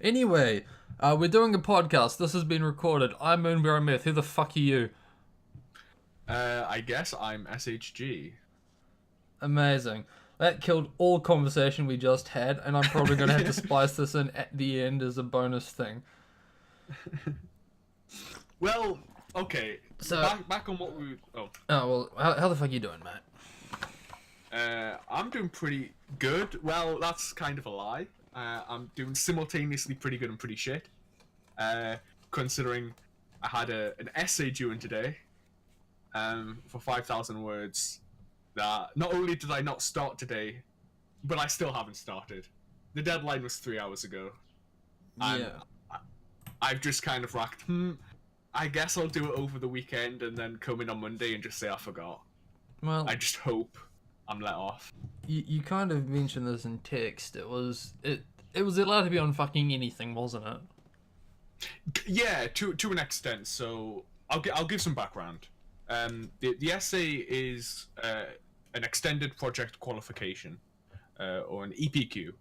Anyway, we're doing a podcast. This has been recorded. I'm Moonbear Myth. Who the fuck are you? I guess I'm SHG. Amazing. That killed all conversation we just had, and I'm probably going to have to Yeah. splice this in at the end as a bonus thing. Well, okay. So, Back on what we. how the fuck you doing, mate? I'm doing pretty good. Well, that's kind of a lie. I'm doing simultaneously pretty good and pretty shit. Considering I had an essay due in today. For 5,000 words. That not only did I not start today, but I still haven't started. The deadline was 3 hours ago. And Yeah. I've just kind of racked. I guess I'll do it over the weekend and then come in on Monday and just say I forgot. Well, I just hope I'm let off. you kind of mentioned this in text. It was allowed to be on fucking anything, wasn't it? Yeah, to an extent. So I'll give some background. The essay is an extended project qualification, or an EPQ,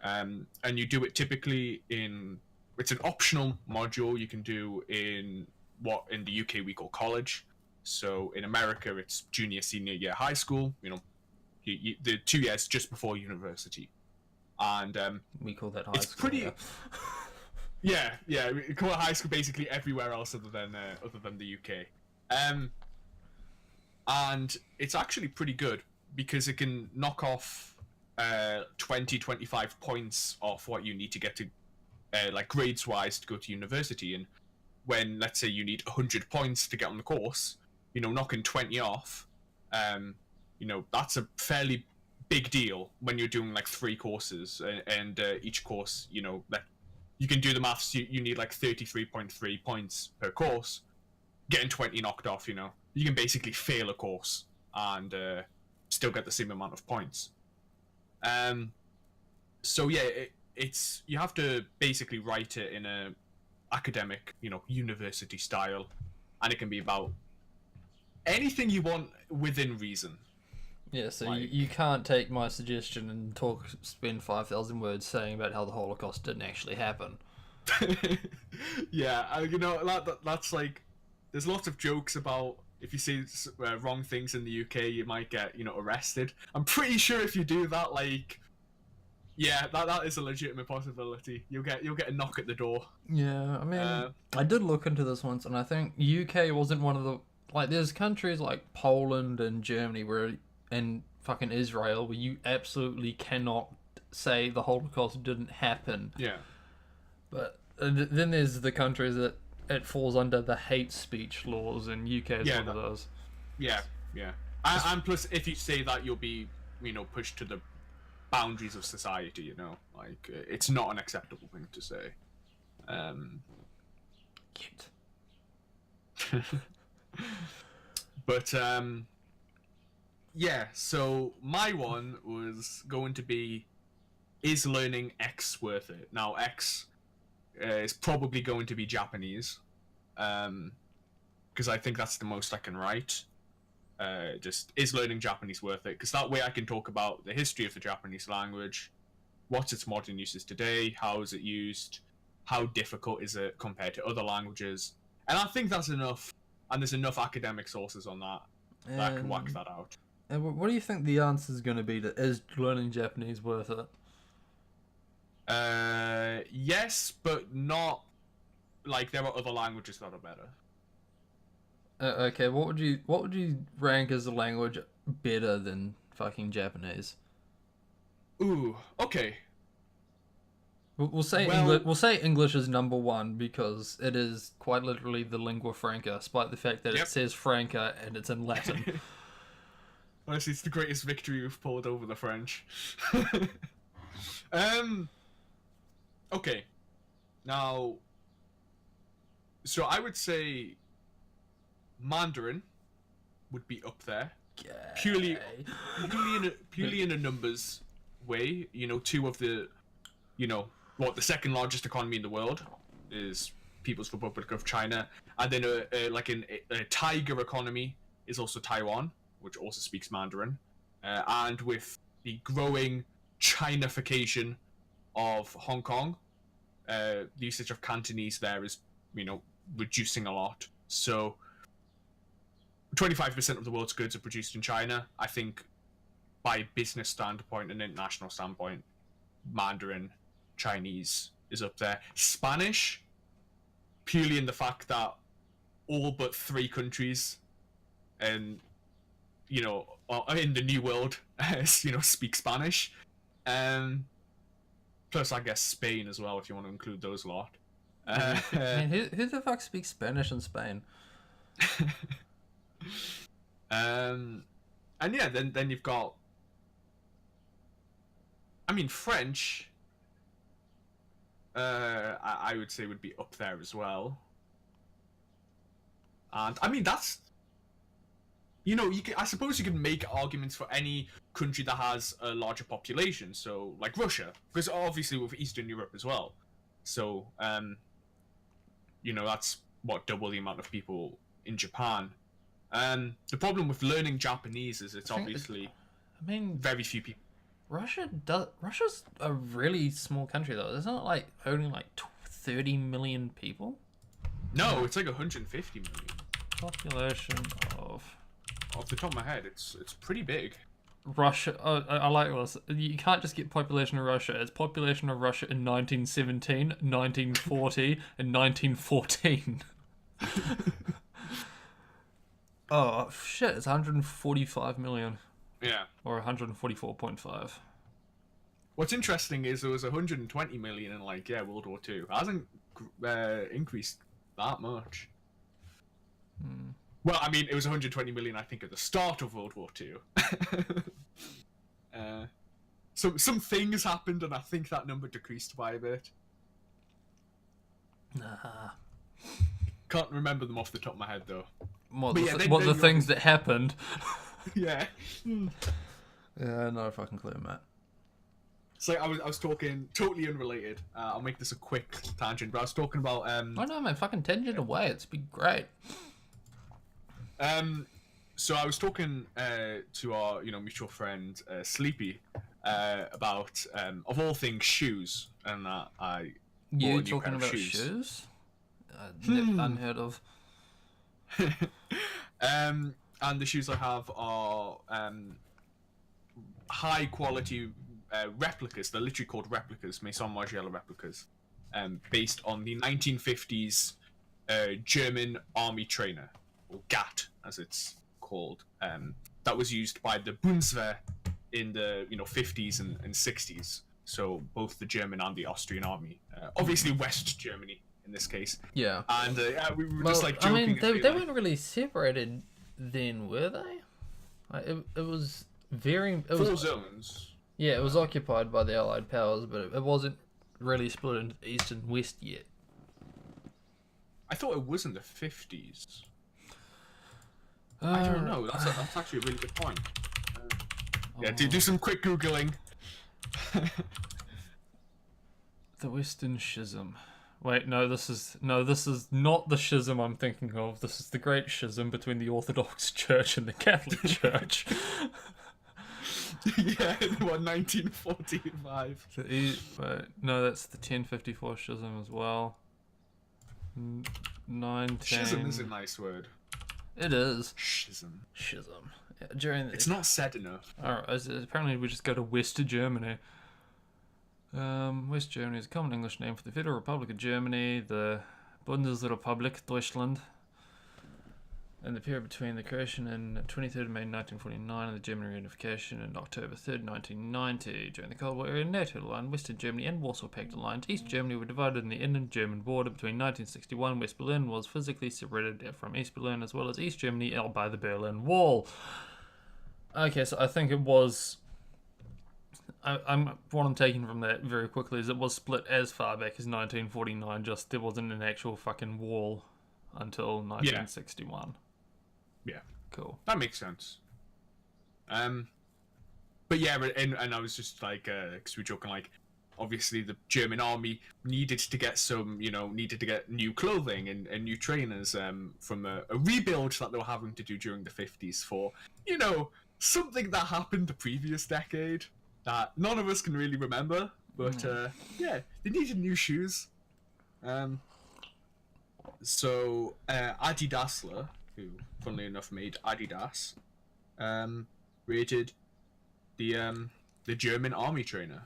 and you do it typically in. It's an optional module you can do in what in the UK we call college. So in America, it's junior, senior year high school. The 2 years just before university, and We call that high it's school. pretty. Yeah. We call it high school basically everywhere else other than the UK. And it's actually pretty good because it can knock off 25 points off what you need to get to like grades wise to go to university. And when let's say you need 100 points to get on the course, knocking 20 off, that's a fairly big deal when you're doing like 3 courses, and each course, that you can do the maths. You need like 33.3 points per course. Getting 20 knocked off, you can basically fail a course and still get the same amount of points. So yeah, it's you have to basically write it in a academic, university style, and it can be about anything you want within reason. Yeah, so Like, you can't take my suggestion and spend 5,000 words saying about how the Holocaust didn't actually happen. yeah, that's like, there's lots of jokes about if you say wrong things in the UK, you might get arrested. I'm pretty sure if you do that, like, yeah, that is a legitimate possibility. You'll get a knock at the door. Yeah, I mean, I did look into this once, and I think UK wasn't one of the there's countries like Poland and Germany and fucking Israel where you absolutely cannot say the Holocaust didn't happen. Yeah, But then there's the countries that it falls under the hate speech laws, and UK is yeah, one of those. yeah, yeah. And plus, if you say that, you'll be pushed to the boundaries of society. Like it's not an acceptable thing to say. Cute. But yeah. So my one was going to be: is learning X worth it? Now X is probably going to be Japanese, because I think that's the most I can write. Just is learning Japanese worth it? Because that way I can talk about the history of the Japanese language, what's its modern uses today, how is it used, how difficult is it compared to other languages, and I think that's enough. And there's enough academic sources on that can whack that out. And what do you think the answer is going to be to is learning Japanese worth it? Yes, but not like there are other languages that are better. Okay, what would you rank as a language better than fucking Japanese? Ooh, okay. We'll say Well, English. We'll say English is number one because it is quite literally the lingua franca, despite the fact that yep. it says franca and it's in Latin. Honestly, it's the greatest victory we've pulled over the French. Okay. Now, so I would say Mandarin would be up there, purely in a numbers way. Two of the, the second largest economy in the world is People's Republic of China, and then a tiger economy is also Taiwan, which also speaks Mandarin, and with the growing Chinification of Hong Kong, the usage of Cantonese there is, reducing a lot. So 25% of the world's goods are produced in China. I think by business standpoint and international standpoint, Mandarin Chinese is up there. Spanish, purely in the fact that all but 3 countries and in the New World speak Spanish. Plus I guess Spain as well, if you want to include those lot. I mean, who the fuck speaks Spanish in Spain? And yeah, then you've got, I mean, French, I would say would be up there as well. And I mean, that's, I suppose you can make arguments for any country that has a larger population. So like Russia, because obviously with Eastern Europe as well. So that's double the amount of people in Japan. The problem with learning Japanese is it's obviously, very few people. Russia's a really small country though. Isn't it like only like 30 million people? No, it's like 150 million. Population of... Off the top of my head, it's pretty big. Russia. Oh, I like this. You can't just get population of Russia. It's population of Russia in 1917, 1940, and 1914. Oh shit! It's 145 million. Yeah. Or 144.5. What's interesting is there was 120 million in World War II. It hasn't increased that much. Well, I mean, it was 120 million, I think, at the start of World War II. So some things happened, and I think that number decreased by a bit. Can't remember them off the top of my head, though. What the things that happened? Yeah. Yeah, no fucking clue, Matt. So I was talking, totally unrelated. I'll make this a quick tangent, but I was talking about... Oh no, man, fucking tangent away. It's been great. So I was talking to our mutual friend Sleepy about of all things shoes, and that I you talking about shoes? Unheard of. And the shoes I have are high quality replicas. They're literally called replicas, Maison Margiela replicas, based on the 1950s German army trainer, or GAT as it's called, that was used by the Bundeswehr in the 50s and 60s. So both the German and the Austrian army, obviously West Germany in this case. Yeah. And we were just joking. I mean, they weren't really separated then, were they? It was very... Four zones. Yeah, it was occupied by the Allied powers, but it wasn't really split into East and West yet. I thought it was in the 50s. I don't know. That's actually a really good point. Yeah, do some quick Googling. The Western Schism. Wait, no, this is not the schism I'm thinking of. This is the Great Schism between the Orthodox Church and the Catholic Church. Yeah, in 1945. No, that's the 1054 Schism as well. 19... Schism is a nice word. It is. Schism. Yeah, it's not said enough. Alright, apparently we just go to West Germany. West Germany is a common English name for the Federal Republic of Germany, the Bundesrepublik Deutschland. In the period between the creation in 23rd May 1949 and the German reunification in October 3rd, 1990, during the Cold War era, NATO aligned Western Germany and Warsaw Pact aligned East Germany were divided in the Inner German border. Between 1961, West Berlin was physically separated from East Berlin, as well as East Germany by the Berlin Wall. Okay, so I think it was... what I'm taking from that very quickly is it was split as far back as 1949, just there wasn't an actual fucking wall until 1961. Yeah. Cool. That makes sense. But yeah, and I was just because we were joking, obviously the German army needed to get new clothing and new trainers from a rebuild that they were having to do during the 50s for, something that happened the previous decade that none of us can really remember. But yeah, they needed new shoes. So Adi Dassler, who, funnily enough, made Adidas, rated the German army trainer.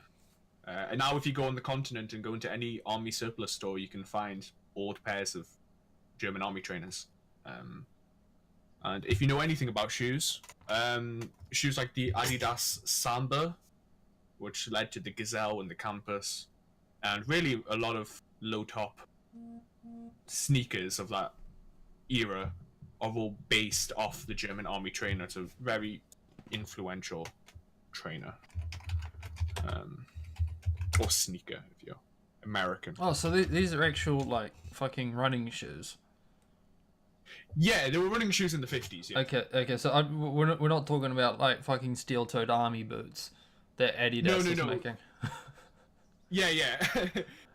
And now, if you go on the continent and go into any army surplus store, you can find old pairs of German army trainers. And if you know anything about shoes, shoes like the Adidas Samba, which led to the Gazelle and the Campus, and really a lot of low-top sneakers of that era are all based off the German army trainer. It's a very influential trainer. Or sneaker, if you're American. Oh, so these are actual, like, fucking running shoes. Yeah, they were running shoes in the 50s, yeah. Okay, so we're not talking about, like, fucking steel-toed army boots that Adidas is making. Yeah.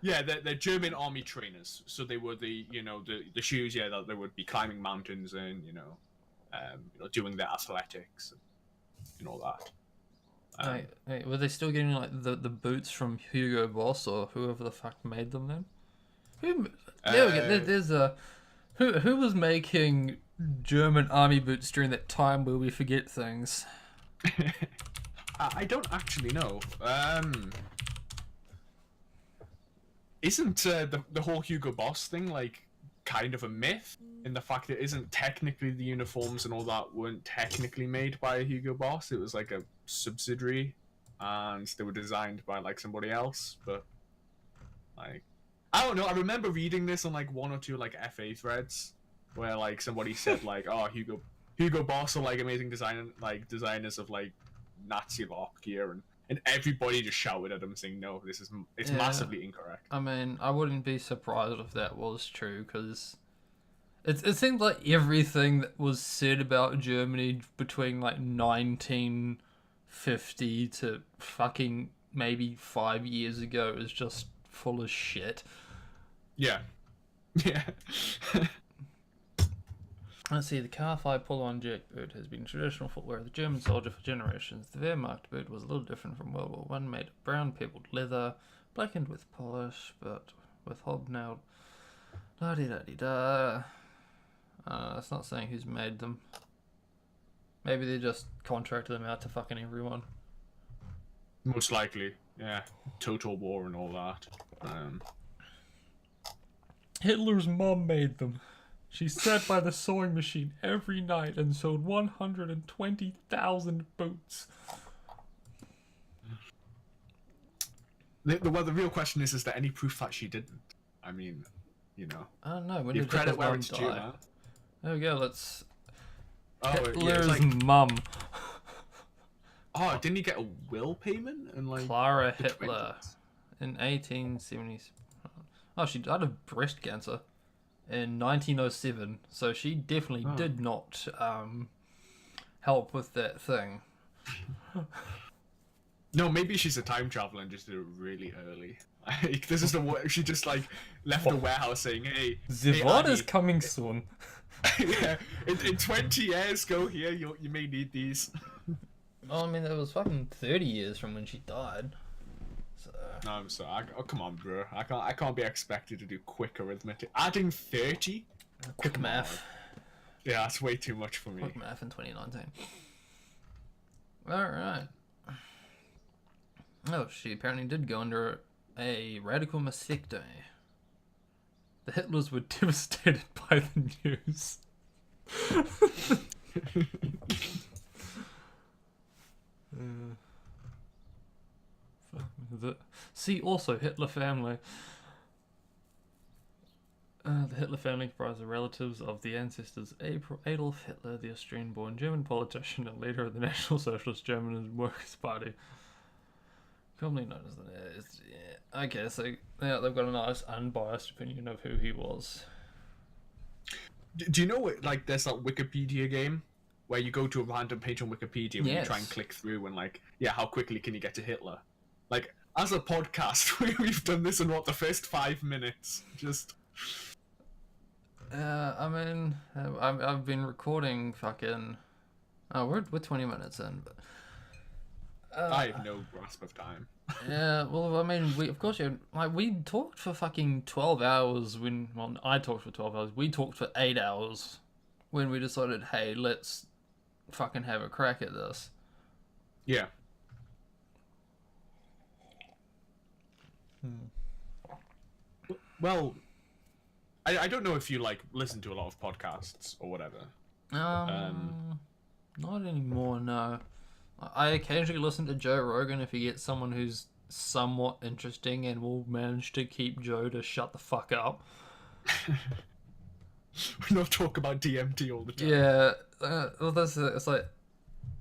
Yeah, they're German army trainers. So they were the shoes, yeah, that they would be climbing mountains and, doing their athletics and all that. Hey, were they still getting, like, the boots from Hugo Boss or whoever the fuck made them then? Who was making German army boots during that time where we forget things? I don't actually know. Isn't the whole Hugo Boss thing like kind of a myth in the fact that isn't technically the uniforms and all that weren't technically made by Hugo Boss? It was like a subsidiary, and they were designed by like somebody else. But like, I don't know. I remember reading this on like one or two like FA threads where like somebody said like, "Oh, Hugo Boss are like amazing designers of like Nazi rock gear," and everybody just shouted at them saying, "No, it's massively incorrect." I mean, I wouldn't be surprised if that was true, because it seems like everything that was said about Germany between like 1950 to fucking maybe 5 years ago is just full of shit. Yeah. Yeah. Let's see, the Car-5 pull-on jerk boot has been traditional footwear of the German soldier for generations. The Wehrmacht boot was a little different from World War One, made of brown pebbled leather, blackened with polish, but with hobnailed. La-di-da-di-da. It's not saying who's made them. Maybe they just contracted them out to fucking everyone. Most likely, yeah. Total war and all that. Hitler's mom made them. She sat by the sewing machine every night and sewed 120,000 boots. The real question is there any proof that she didn't? I mean, I don't know. When give did credit Hitler's where mum it's die? due, man. There we go. Let's. Oh, Hitler's mum. Oh, didn't he get a will payment in like Clara the Hitler 20s? in 1870. Oh, she died of breast cancer in 1907. So she definitely did not help with that thing. No, maybe she's a time traveler and just did it really early. Like, this is she just like left the warehouse saying, "Hey, The war is coming soon." yeah, in 20 years, go here. You may need these. Well, I mean, it was fucking 30 years from when she died. So. No, I'm sorry. Oh, come on, bro. I can't be expected to do quick arithmetic. Adding 30? Quick math. Yeah, that's way too much for me. Quick math in 2019. Alright. Oh, she apparently did go under a radical mastectomy. The Hitlers were devastated by the news. See also Hitler family. The Hitler family comprised of relatives of the ancestors Adolf Hitler, the Austrian-born German politician and leader of the National Socialist German Workers' Party. Commonly known as the... Yeah. Okay, so yeah, they've got a nice unbiased opinion of who he was. Do you know, like, there's that Wikipedia game where you go to a random page on Wikipedia and you try and click through and, like, yeah, how quickly can you get to Hitler? Like, as a podcast, we've done this in, the first 5 minutes? Just... I mean, I've been recording fucking... Oh, we're 20 minutes in, but... I have no grasp of time. Yeah, well, I mean, we of course we talked for fucking 12 hours when well I talked for 12 hours. We talked for 8 hours when we decided, hey, let's fucking have a crack at this. Yeah. Hmm. Well, I don't know if you like listen to a lot of podcasts or whatever. Not anymore. No, I occasionally listen to Joe Rogan if he gets someone who's somewhat interesting and will manage to keep Joe to shut the fuck up. We don't talk about DMT all the time. Yeah, well, that's it. It's like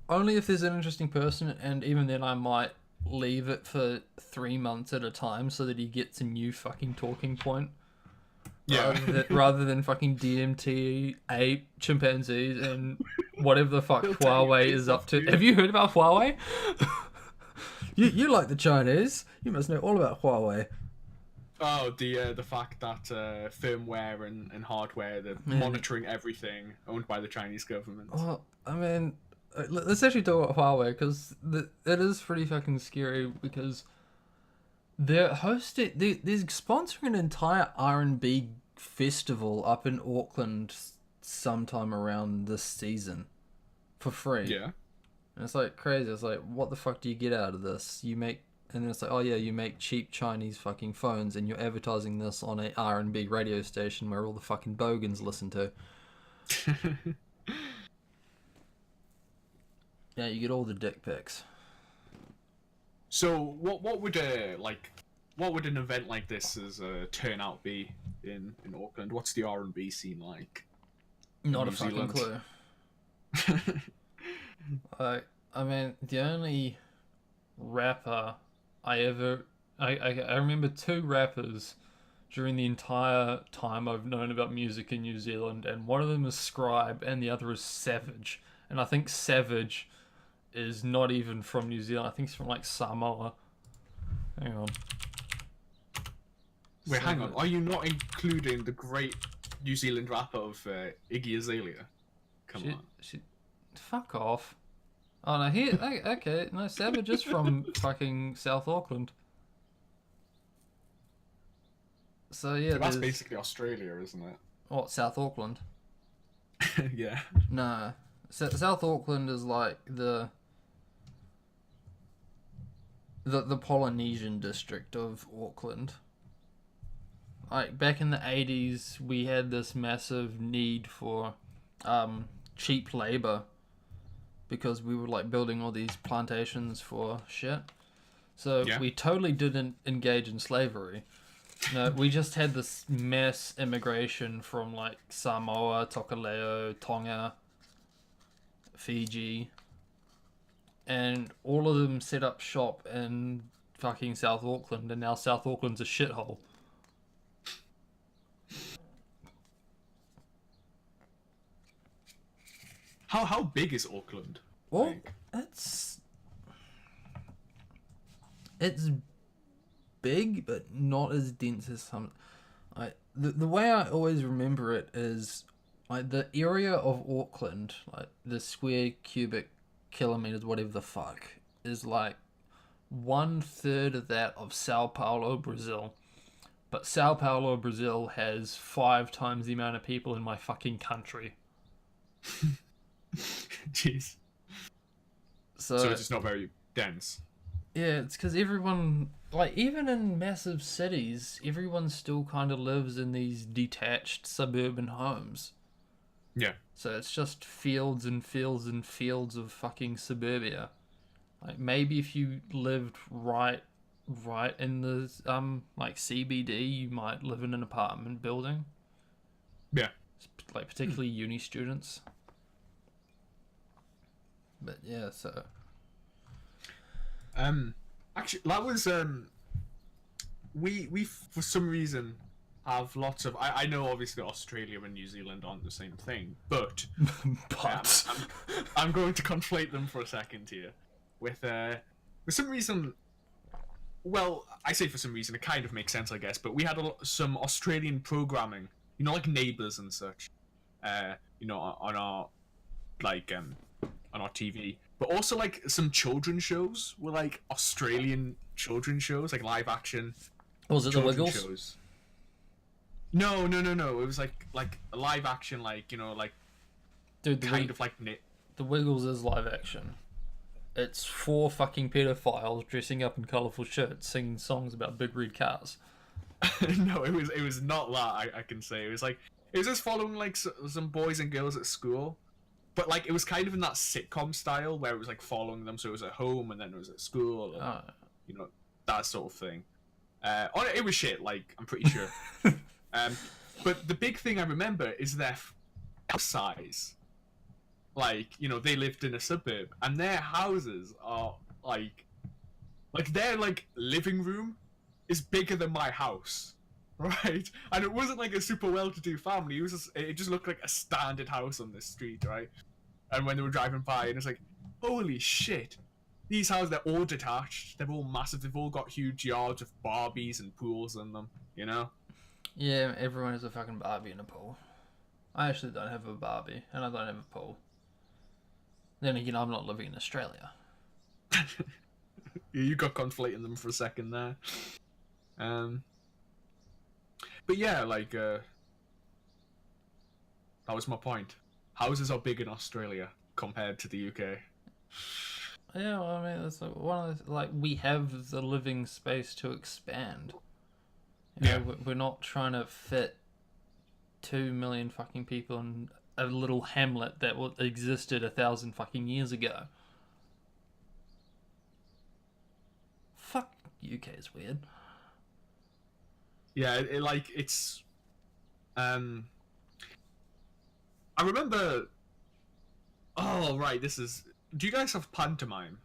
only if there's an interesting person, and even then, I might leave it for 3 months at a time so that he gets a new fucking talking point. Yeah. Rather than fucking DMT, ape, chimpanzees, and whatever the fuck Huawei is up to. Have you heard about Huawei? you like the Chinese. You must know all about Huawei. Oh, the fact that firmware and hardware, they're monitoring everything owned by the Chinese government. Well, I mean, let's actually talk about Huawei because it is pretty fucking scary because they're sponsoring an entire R&B festival up in Auckland sometime around this season for free. Yeah. And it's like crazy. It's like, what the fuck do you get out of this? And then it's like, oh yeah, you make cheap Chinese fucking phones and you're advertising this on a R&B radio station where all the fucking bogans listen to. Yeah, you get all the dick pics. So what would an event like this as a turnout be in Auckland? What's the R&B scene like? Not a fucking clue. I mean, the only rapper I remember two rappers during the entire time I've known about music in New Zealand, and one of them is Scribe and the other is Savage. And I think Savage is not even from New Zealand. I think he's from like Samoa. Hang on. Wait, hang on. Are you not including the great New Zealand rapper of Iggy Azalea? Come on. Fuck off. Oh no, okay, no, Savage is from fucking South Auckland. So yeah, that's basically Australia, isn't it? What, South Auckland? Yeah. Nah, South Auckland is like the Polynesian district of Auckland. Like back in the 80s, we had this massive need for cheap labor because we were like building all these plantations for shit. So we totally didn't engage in slavery. No, we just had this mass immigration from like Samoa, Tokeleo, Tonga, Fiji, and all of them set up shop in fucking South Auckland, and now South Auckland's a shithole. How big is Auckland? Well, like? it's big, but not as dense as some. The way I always remember it is like the area of Auckland, like the square cubic kilometers, whatever the fuck, is like 1/3 of that of Sao Paulo, Brazil. But Sao Paulo, Brazil has 5 times the amount of people in my fucking country. Jeez. So it's just not very dense. Yeah, it's because everyone, like, even in massive cities, everyone still kind of lives in these detached suburban homes. Yeah. So it's just fields and fields and fields of fucking suburbia. Like, maybe if you lived right in the, like, CBD, you might live in an apartment building. Yeah. Like, particularly uni students. But, yeah, so... Actually, that was we for some reason have lots of. I know obviously Australia and New Zealand aren't the same thing, but I'm going to conflate them for a second here with for some reason. Well, I say for some reason, it kind of makes sense, I guess. But we had some Australian programming, like Neighbours and such. On our on our TV. But also like some children's shows were like Australian children's shows, like live action Was it the children's Wiggles? shows. No, no, no, no. It was like a live action, like like Dude, kind of like knit. the Wiggles is live action. It's 4 fucking pedophiles dressing up in colourful shirts, singing songs about big red cars. No, it was not that. I can say it was just following like some boys and girls at school, but like it was kind of in that sitcom style where it was like following them. So it was at home and then it was at school, and, that sort of thing. It was shit. Like I'm pretty sure. But the big thing I remember is their house size. Like they lived in a suburb, and their houses are like their like living room is bigger than my house, right? And it wasn't like a super well-to-do family. It just looked like a standard house on this street, right? And when they were driving by, and it's like, holy shit, these houses, they're all detached. They're all massive. They've all got huge yards with Barbies and pools in them. Yeah, everyone has a fucking Barbie in a pool. I actually don't have a Barbie, and I don't have a pool. Then again, I'm not living in Australia. You got conflating them for a second there. But yeah, like that was my point. Houses are big in Australia compared to the UK. Yeah, well, I mean, it's like one of the, we have the living space to expand. We're not trying to fit 2 million fucking people in a little hamlet that existed 1,000 fucking years ago. Fuck, UK is weird. Yeah, it's. I remember. Oh right, this is. Do you guys have pantomime?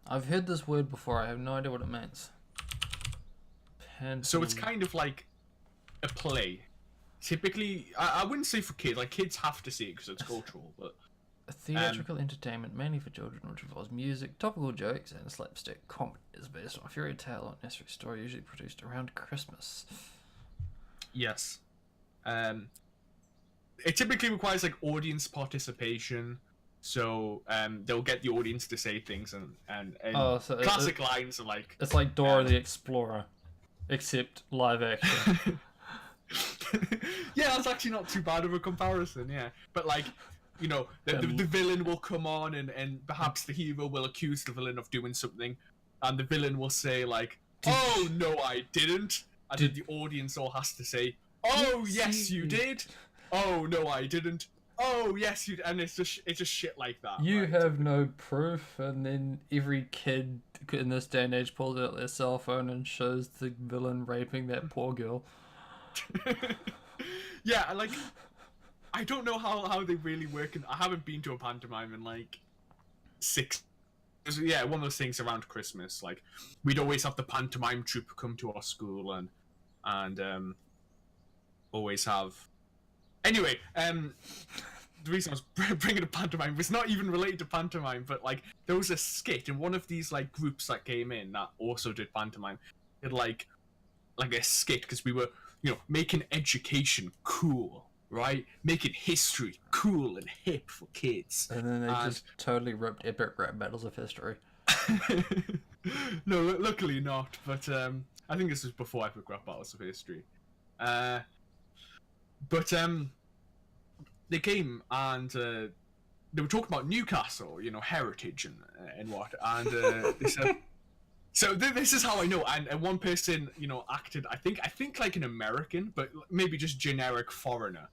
I've heard this word before. I have no idea what it means. So it's kind of like a play. Typically, I wouldn't say for kids. Like kids have to see it because it's cultural, but. A theatrical entertainment mainly for children, which involves music, topical jokes, and slapstick comedy, is based on a fairy tale or nursery story usually produced around Christmas. Yes. It typically requires like audience participation, so they'll get the audience to say things and so classic lines are like it's like Dora the Explorer, except live action. Yeah, that's actually not too bad of a comparison. Yeah, but like. The villain will come on and perhaps the hero will accuse the villain of doing something, and the villain will say like, "Oh no, I didn't," and then the audience all has to say, "Oh yes, you did." "Oh no, I didn't." "Oh yes, you," and it's just shit like that. You right? have no proof, and then every kid in this day and age pulls out their cell phone and shows the villain raping that poor girl. Yeah, like. I don't know how they really work. I haven't been to a pantomime in like 6. Yeah, one of those things around Christmas. Like we'd always have the pantomime troupe come to our school and always have. Anyway, the reason I was bringing a pantomime was not even related to pantomime, but like there was a skit in one of these like groups that came in that also did pantomime. It like a skit because we were making education cool. Right, making history cool and hip for kids, and then they just totally ripped epic rap battles of history. No, luckily not. But I think this was before epic rap battles of history. But they came and they were talking about Newcastle, heritage and what, and they said. So this is how I know, and one person, acted, I think like an American, but maybe just generic foreigner,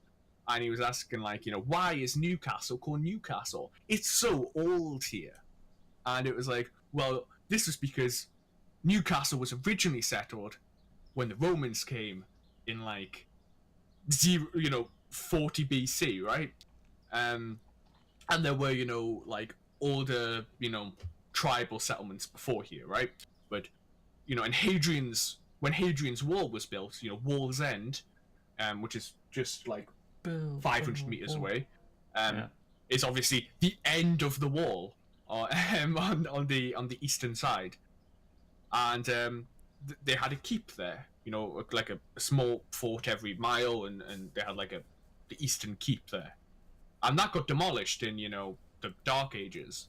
and he was asking like, why is Newcastle called Newcastle? It's so old here, and it was like, well, this was because Newcastle was originally settled when the Romans came in like 40 BC, right? And there were like older tribal settlements before here, right? But and when Hadrian's Wall was built, Wall's End, which is just like 500 meters away, is obviously the end of the wall on the eastern side, and they had a keep there, like a small fort every mile, and they had like the eastern keep there, and that got demolished in the Dark Ages,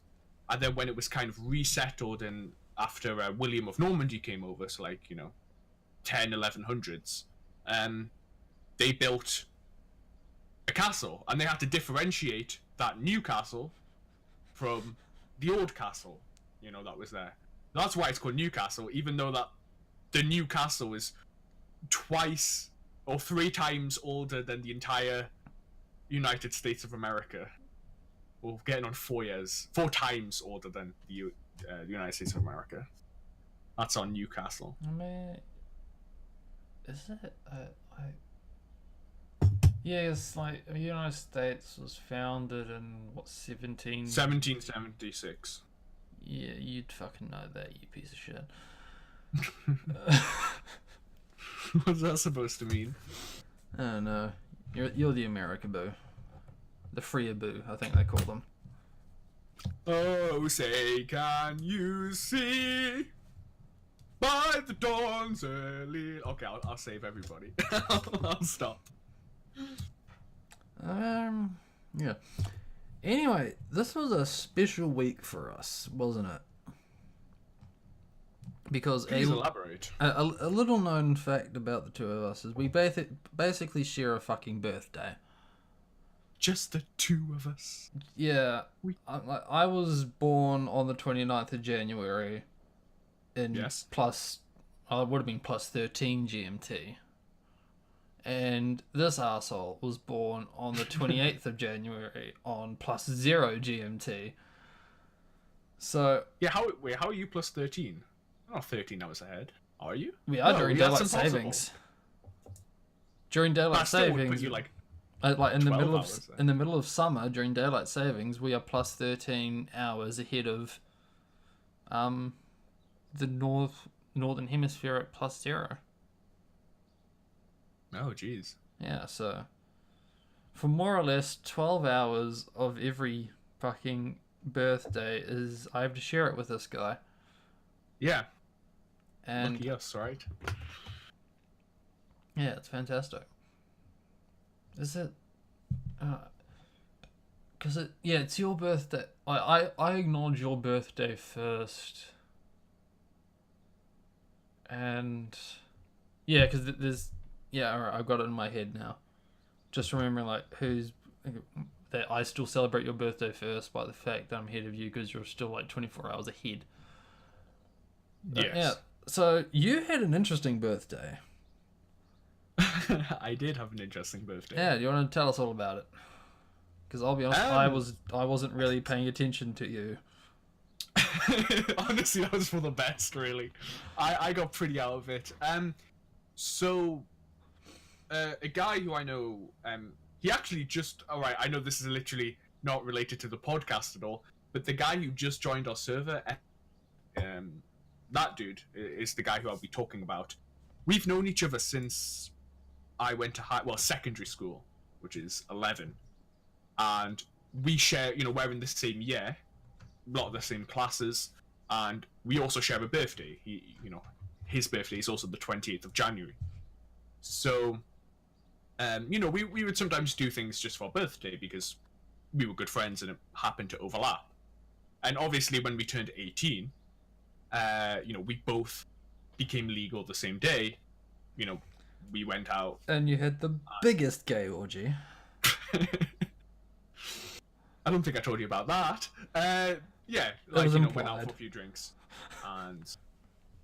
and then when it was kind of resettled and after William of Normandy came over, so 10 1100s, they built a castle, and they had to differentiate that new castle from the old castle that was there. That's why it's called Newcastle, even though that the new castle is twice or 3 times older than the entire United States of America. We're getting on 4 times older than the United States of America. That's on Newcastle. I mean, is it? Yeah, it's like the United States was founded in what 1776. Yeah, you'd fucking know that, you piece of shit. What's that supposed to mean? I don't know. You're the America boo, the freer boo, I think they call them. Oh, say, can you see by the dawn's early? Okay, I'll save everybody. I'll stop. Yeah. Anyway, this was a special week for us, wasn't it? Because Please elaborate. A little known fact about the two of us is we basically share a fucking birthday. Just the two of us. Yeah. I was born on the 29th of January in plus, it would have been plus 13 GMT. And this arsehole was born on the 28th of January on plus 0 GMT. So... Yeah, how are you plus 13? Not 13 hours ahead, are you? We are during daylight savings. During daylight savings, you like in the middle of summer during daylight savings, we are plus 13 hours ahead of the northern hemisphere at plus 0. Oh, jeez. Yeah, so for more or less 12 hours of every fucking birthday is I have to share it with this guy. Yeah. And lucky us, right? Yeah, it's fantastic. Is it? Because it's your birthday. I acknowledge your birthday first. And yeah, because there's alright, I've got it in my head now. Just remembering that I still celebrate your birthday first by the fact that I'm ahead of you because you're still 24 hours ahead. Yes. Yeah. So you had an interesting birthday. I did have an interesting birthday. Yeah, do you want to tell us all about it? Because I'll be honest, I wasn't really paying attention to you. Honestly, that was for the best, really. I got pretty out of it. So a guy who I know, he actually alright, I know this is literally not related to the podcast at all, but the guy who just joined our server, that dude is the guy who I'll be talking about. We've known each other since I went to secondary school, which is 11. And we share, we're in the same year, a lot of the same classes, and we also share a birthday. His birthday is also the 28th of January. So, we would sometimes do things just for birthday because we were good friends and it happened to overlap. And obviously when we turned 18, we both became legal the same day. We went out. And you had the biggest gay orgy. I don't think I told you about that. Went out for a few drinks and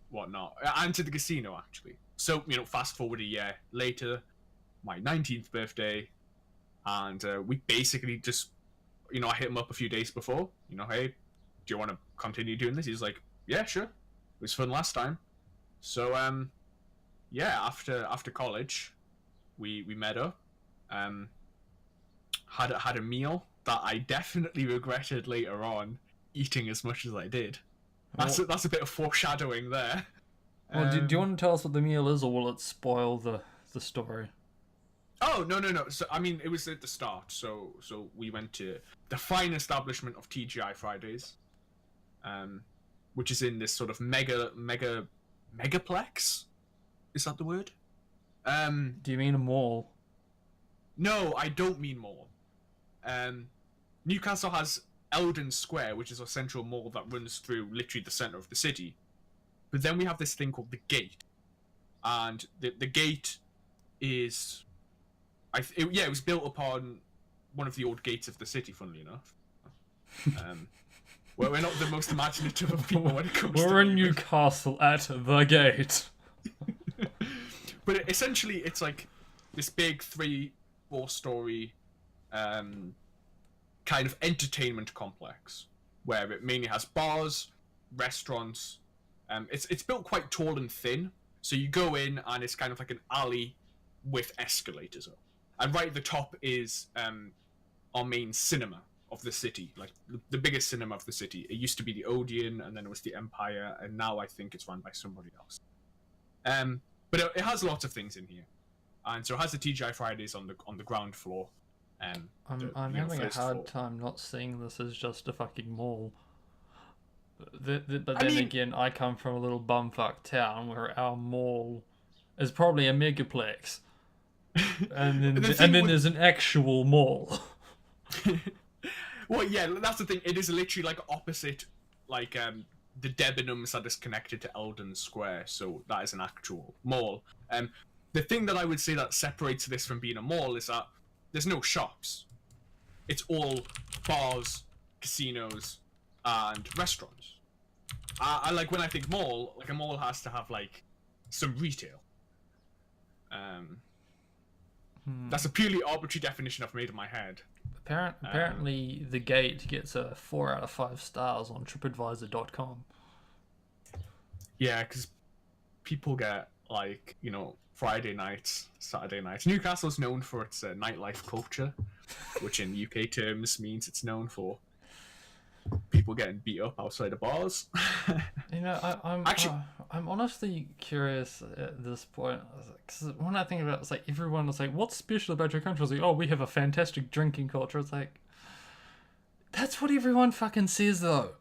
whatnot. And to the casino, actually. So, fast forward a year later, my 19th birthday, and we basically just, I hit him up a few days before, hey, do you want to continue doing this? He's like, yeah, sure. It was fun last time. So, after college, we met up, had a meal that I definitely regretted later on eating as much as I did. That's a bit of foreshadowing there. Well, do you want to tell us what the meal is, or will it spoil the story? Oh, no. So, I mean, it was at the start. So we went to the fine establishment of TGI Fridays, which is in this sort of megaplex. Is that the word? Do you mean a mall? No, I don't mean mall. Newcastle has Eldon Square, which is a central mall that runs through literally the center of the city. But then we have this thing called the Gate, and the Gate is, it was built upon one of the old gates of the city. Funnily enough, well, we're not the most imaginative of people when it comes. We're to in Newcastle at the Gate. But essentially, it's like this big 3-4 story kind of entertainment complex where it mainly has bars, restaurants. It's built quite tall and thin, so you go in and it's kind of like an alley with escalators up. And right at the top is our main cinema of the city, like the biggest cinema of the city. It used to be the Odeon, and then it was the Empire, and now I think it's run by somebody else. But it has lots of things in here, and so it has the TGI Fridays on the ground floor. I'm having a hard time not seeing this as just a fucking mall. But then again, I come from a little bumfuck town where our mall is probably a megaplex, and then there's an actual mall. Well, yeah, that's the thing. It is literally like opposite, like the Debenhams that is connected to Eldon Square, so that is an actual mall. The thing that I would say that separates this from being a mall is that there's no shops. It's all bars, casinos, and restaurants. I like when I think mall, like a mall has to have like some retail. That's a purely arbitrary definition I've made in my head. Apparently, the Gate gets a 4 out of 5 stars on TripAdvisor.com. Yeah, because people get like, Friday nights, Saturday nights. Newcastle's known for its nightlife culture, which in UK terms means it's known for people getting beat up outside of bars. I'm honestly curious at this point, because when I think about it, it's like everyone is like, what's special about your country? It's like, oh, we have a fantastic drinking culture. It's like, that's what everyone fucking says though.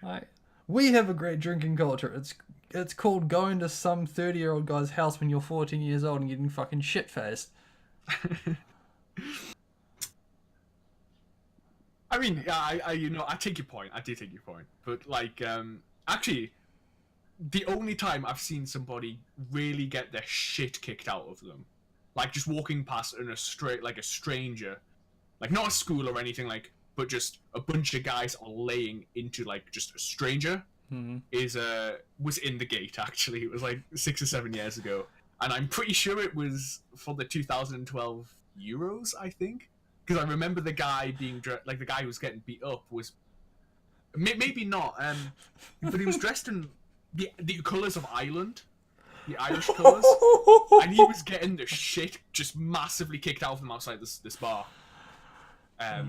Like, we have a great drinking culture. It's called going to some 30-year-old guy's house when you're 14 years old and getting fucking shit-faced. I mean, I take your point. I do take your point. But, like, actually, the only time I've seen somebody really get their shit kicked out of them, like, just walking past in a stranger, like, not a school or anything, like, but just a bunch of guys are laying into, like, just a stranger, was in the Gate, actually. It was, like, 6 or 7 years ago. And I'm pretty sure it was for the 2012 Euros, I think. Because I remember the guy being like the guy who was getting beat up was maybe not, but he was dressed in the colours of Ireland, the Irish colours, and he was getting the shit just massively kicked out of him outside this bar. I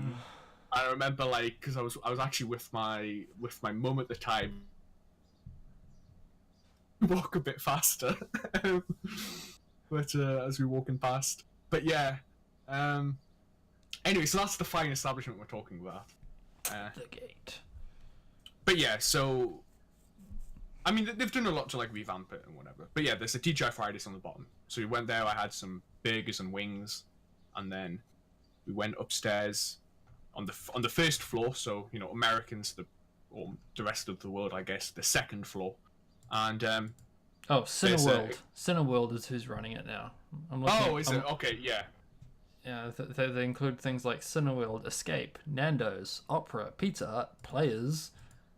remember, like, because I was actually with my mum at the time. Walk a bit faster, but as we were walking past, but yeah. Anyway, so that's the fine establishment we're talking about. The Gate. But yeah, so I mean, they've done a lot to like revamp it and whatever. But yeah, there's a TGI Fridays on the bottom. So we went there. I had some burgers and wings, and then we went upstairs on the first floor. So Americans, or the rest of the world, I guess, the second floor, and Cineworld. Cineworld is who's running it now. Is it? Okay, yeah. Yeah, they include things like Cineworld, Escape, Nando's, Opera, Pizza Hut, Players,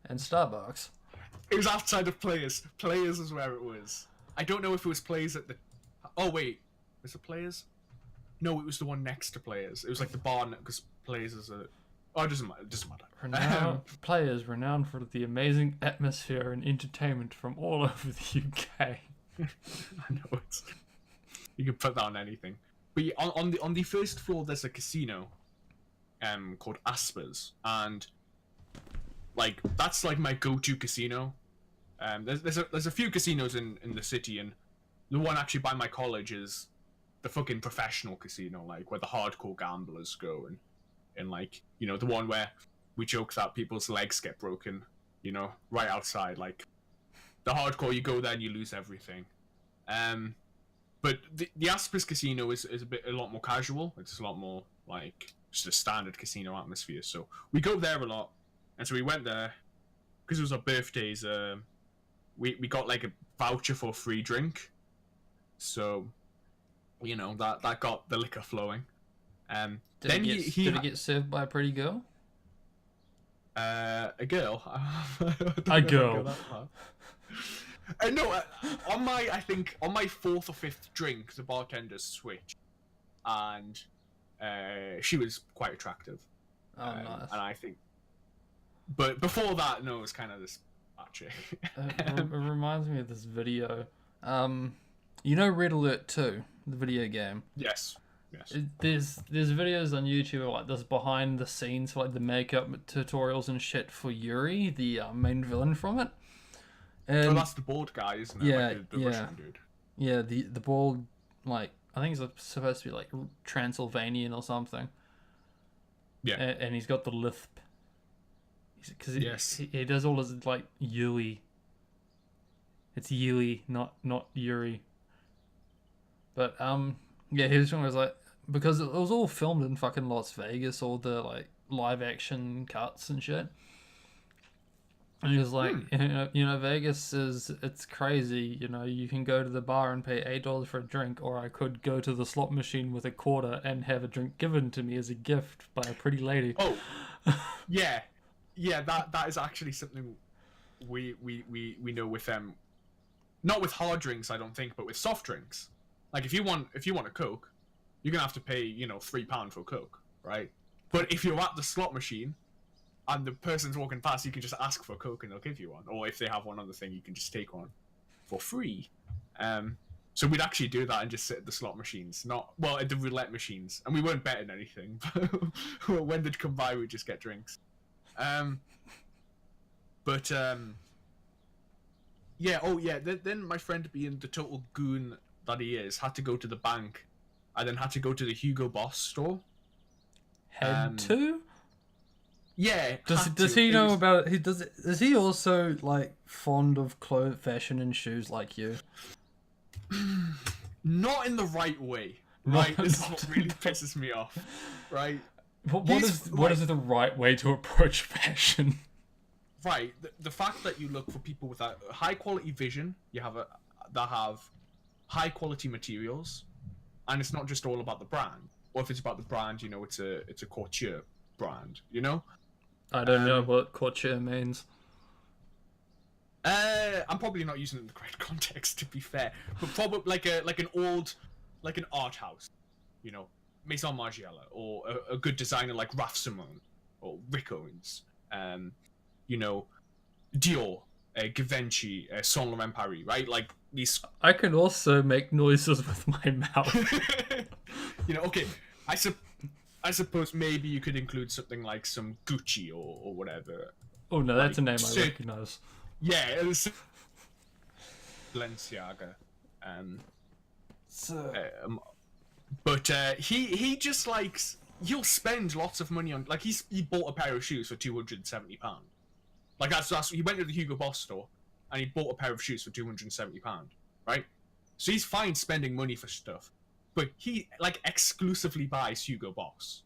and Starbucks. It was outside of Players. Players is where it was. I don't know if it was Players at the... Oh, wait. Was it Players? No, it was the one next to Players. It was like the bar, because Players is a... Oh, it doesn't matter. Players renowned for the amazing atmosphere and entertainment from all over the UK. I know, you can put that on anything. But on the first floor, there's a casino called Asper's, and like that's like my go-to casino. There's a few casinos in the city, and the one actually by my college is the fucking professional casino, like where the hardcore gamblers go, and like the one where we joke that people's legs get broken, right outside. Like the hardcore, you go there and you lose everything. But the Asper's Casino is a lot more casual. It's a lot more like just a standard casino atmosphere. So we go there a lot, and so we went there because it was our birthdays. We got like a voucher for a free drink, so you know that got the liquor flowing. Did Then it get served by a pretty girl? A girl. A girl. No, on my fourth or fifth drink, the bartender switched, and she was quite attractive. Oh, nice. And I think, but before that, no, it was kind of this chick. It reminds me of this video. You know Red Alert 2, the video game? Yes. There's videos on YouTube of, like, this behind the scenes for, like, the makeup tutorials and shit for Yuri, the main villain from it. And that's the bald guy, isn't it? Yeah, like the Russian dude. Yeah, the bald, like, I think he's supposed to be like Transylvanian or something. Yeah. And he's got the lisp. Because he does all his, like, Yui. It's Yui, not Yuri. But yeah, his one was like, because it was all filmed in fucking Las Vegas, all the like live action cuts and shit. And he was like, you know, Vegas it's crazy. You know, you can go to the bar and pay $8 for a drink, or I could go to the slot machine with a quarter and have a drink given to me as a gift by a pretty lady. Oh, yeah, that is actually something we know with them. Not with hard drinks, I don't think, but with soft drinks. Like if you want a Coke, you're gonna have to pay, you know, £3 for a Coke, right? But if you're at the slot machine and the person's walking past, you can just ask for a Coke and they'll give you one. Or if they have one other thing, you can just take one for free. So we'd actually do that and just sit at the slot machines, at the roulette machines, and we weren't betting anything. But when they'd come by, we'd just get drinks. Then my friend, being the total goon that he is, had to go to the bank, and then had to go to the Hugo Boss store. Had to? Yeah. Does he know about it? Is he also like fond of fashion and shoes like you? Not in the right way. Right? This is what really pisses me off. Right? What is the right way to approach fashion? Right, the fact that you look for people with a high quality vision, that have high quality materials, and it's not just all about the brand. Or if it's about the brand, you know, it's a couture brand. You know. I don't know what couture means. I'm probably not using it in the correct context, to be fair. But probably like an art house, you know, Maison Margiela, or a good designer like Raf Simone or Rick Owens. You know, Dior, Givenchy, Saint Laurent Paris, right? Like these. I can also make noises with my mouth. You know, okay. I suppose maybe you could include something like some Gucci or whatever. Oh no, that's a name I recognize. Yeah, it was Balenciaga. But he just likes. He'll spend lots of money on, like, he bought a pair of shoes for £270. Like that's he went to the Hugo Boss store and he bought a pair of shoes for £270, right? So he's fine spending money for stuff, but he like exclusively buys Hugo Boss,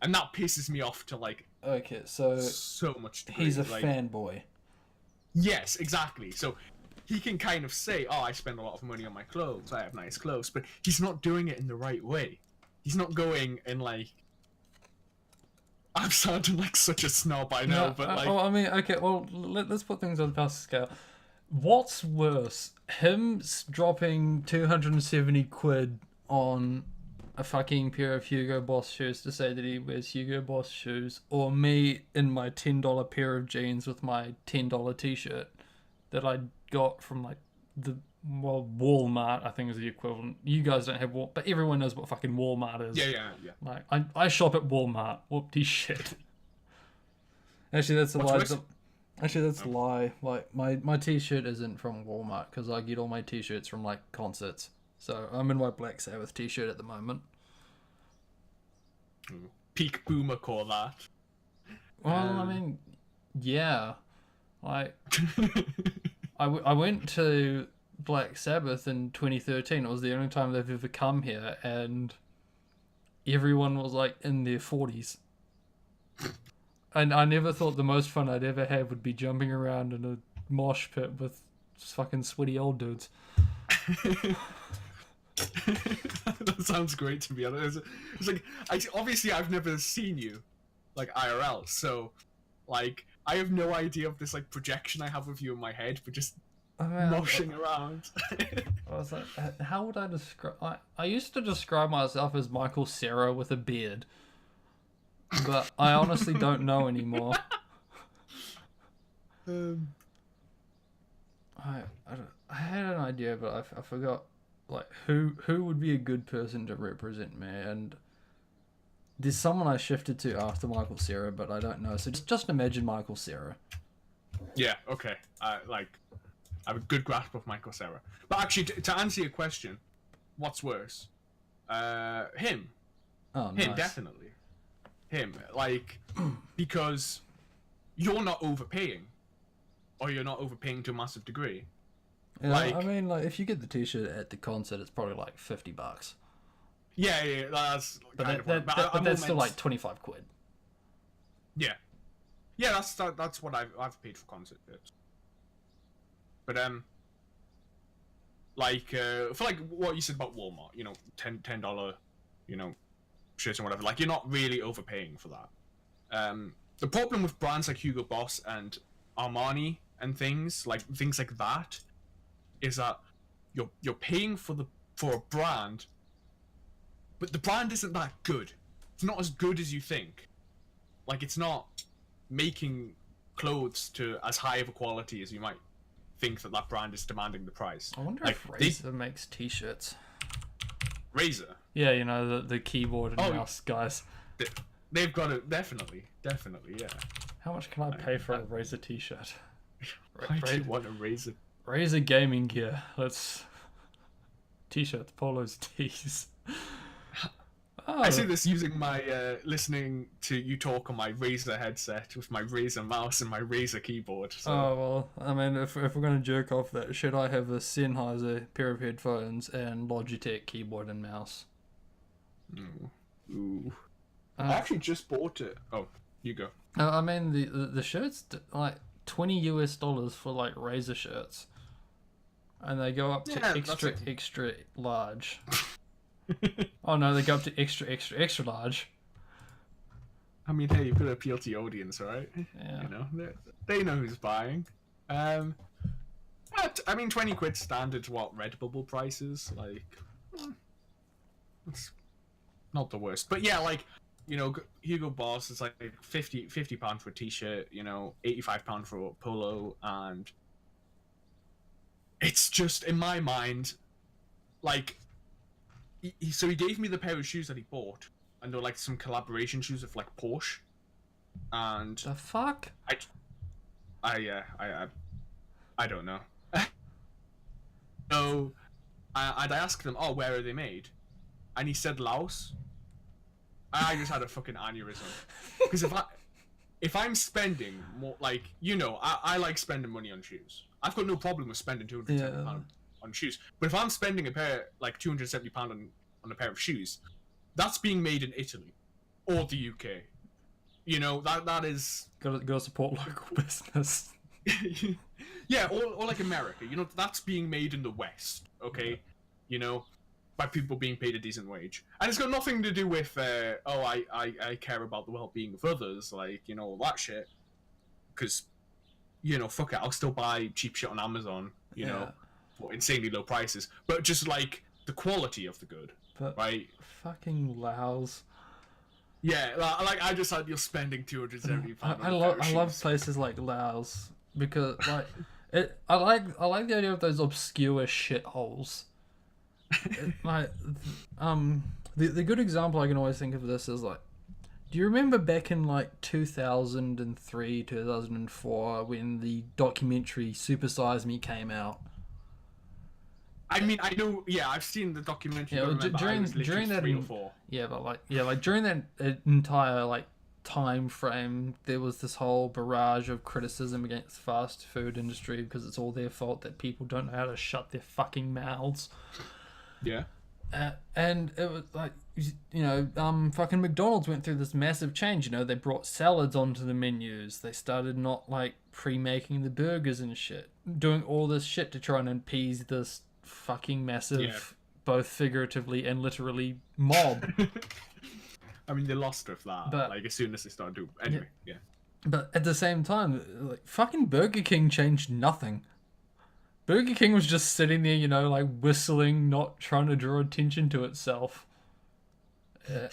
and that pisses me off to like. Okay, so much. He's a fanboy. Yes, exactly. So he can kind of say, "Oh, I spend a lot of money on my clothes. I have nice clothes," but he's not doing it in the right way. He's not going in like. I'm sounding like such a snob, I know, but like. Oh, I mean, okay. Well, let's put things on the past scale. What's worse, him dropping 270 quid on a fucking pair of Hugo Boss shoes to say that he wears Hugo Boss shoes, or me in my $10 pair of jeans with my $10 t-shirt that I got from like Walmart, I think is the equivalent. You guys don't have Walmart, but everyone knows what fucking Walmart is. Yeah. Like, I shop at Walmart. Whoopty shit. Actually, that's a lie. Actually, that's a lie. Like, my t-shirt isn't from Walmart, because I get all my t-shirts from, like, concerts. So, I'm in my Black Sabbath t-shirt at the moment. Peak boomer call that. Well, I mean, yeah. Like, I went to Black Sabbath in 2013. It was the only time they've ever come here, and everyone was like in their 40s. And I never thought the most fun I'd ever have would be jumping around in a mosh pit with just fucking sweaty old dudes. That sounds great, to be honest. It's like, obviously I've never seen you, like, IRL, so, like, I have no idea of this, like, projection I have of you in my head, but just moshing around. I was like, how would I describe... I used to describe myself as Michael Cera with a beard. But I honestly don't know anymore. I had an idea, but I forgot, like, who would be a good person to represent me, and there's someone I shifted to after Michael Cera, but I don't know. So just imagine Michael Cera. Yeah, okay. I have a good grasp of Michael Cera. But actually, to answer your question, what's worse? Him. Oh, him, nice. definitely. Him, like, because you're not overpaying, or you're not overpaying to a massive degree. Yeah, like, I mean, like, if you get the t-shirt at the concert, it's probably like $50. Yeah, that's kind of. But that's still like 25 quid. Yeah, that's what I've paid for concert tickets. But like for like what you said about Walmart, you know, $10, you know, shirts and whatever, like, you're not really overpaying for that. The problem with brands like Hugo Boss and Armani and things like that is that you're paying for a brand, but the brand isn't that good. It's not as good as you think. Like, it's not making clothes to as high of a quality as you might think that brand is demanding the price. I wonder like, if Razer makes t-shirts. Razer? Yeah, you know, the keyboard and mouse guys. They've got it, definitely, yeah. How much can I pay for a Razer t-shirt? Why do you want a Razer? Razer gaming gear. Let's... T-shirts, polos, tees. I see this using my listening to you talk on my Razer headset with my Razer mouse and my Razer keyboard. So. Oh, well, I mean, if we're going to jerk off that, should I have a Sennheiser pair of headphones and Logitech keyboard and mouse? Ooh. I actually just bought it. Oh, you go. I mean, the shirts, like, $20 for, like, Razer shirts. And they go up to extra large. Oh no, they go up to extra large. I mean, hey, you've got to appeal to your audience, right? Yeah. You know, they know who's buying. But, I mean, 20 quid standard, what, Redbubble prices? Like, it's not the worst. But yeah, like, you know, Hugo Boss is like £50 for a t-shirt, you know, £85 for a polo, and it's just, in my mind, like, so he gave me the pair of shoes that he bought, and they're like some collaboration shoes with like Porsche, and the fuck? I don't know. So I'd ask them, oh, where are they made? And he said Laos. I just had a fucking aneurysm, because if I'm spending more, like, you know, I like spending money on shoes. I've got no problem with spending £270 on shoes, but if I'm spending like £270 on a pair of shoes, that's being made in Italy or the UK. You know, that is gotta support local business. Yeah, or like America. You know, that's being made in the West. Okay, yeah. You know, by people being paid a decent wage, and it's got nothing to do with I care about the well-being of others, like, you know, all that shit. Because, you know, fuck it, I'll still buy cheap shit on Amazon. You know. For insanely low prices, but just like the quality of the good, but right? Fucking Laos. Yeah, like I just had you're spending £270. I love places like Laos because like I like the idea of those obscure shitholes. Like the good example I can always think of this is like, do you remember back in like 2003, 2004 when the documentary Super Size Me came out? I mean, I know. Yeah, I've seen the documentary. Yeah, during that 3 or 4. Yeah, but like during that entire like time frame, there was this whole barrage of criticism against the fast food industry because it's all their fault that people don't know how to shut their fucking mouths. Yeah. And it was like fucking McDonald's went through this massive change. They brought salads onto the menus. They started not like pre-making the burgers and shit, doing all this shit to try and appease this fucking massive, both figuratively and literally, mob. I mean, they lost with that. But, like as soon as they started doing. Anyway, yeah. But at the same time, like fucking Burger King changed nothing. Burger King was just sitting there, like whistling, not trying to draw attention to itself.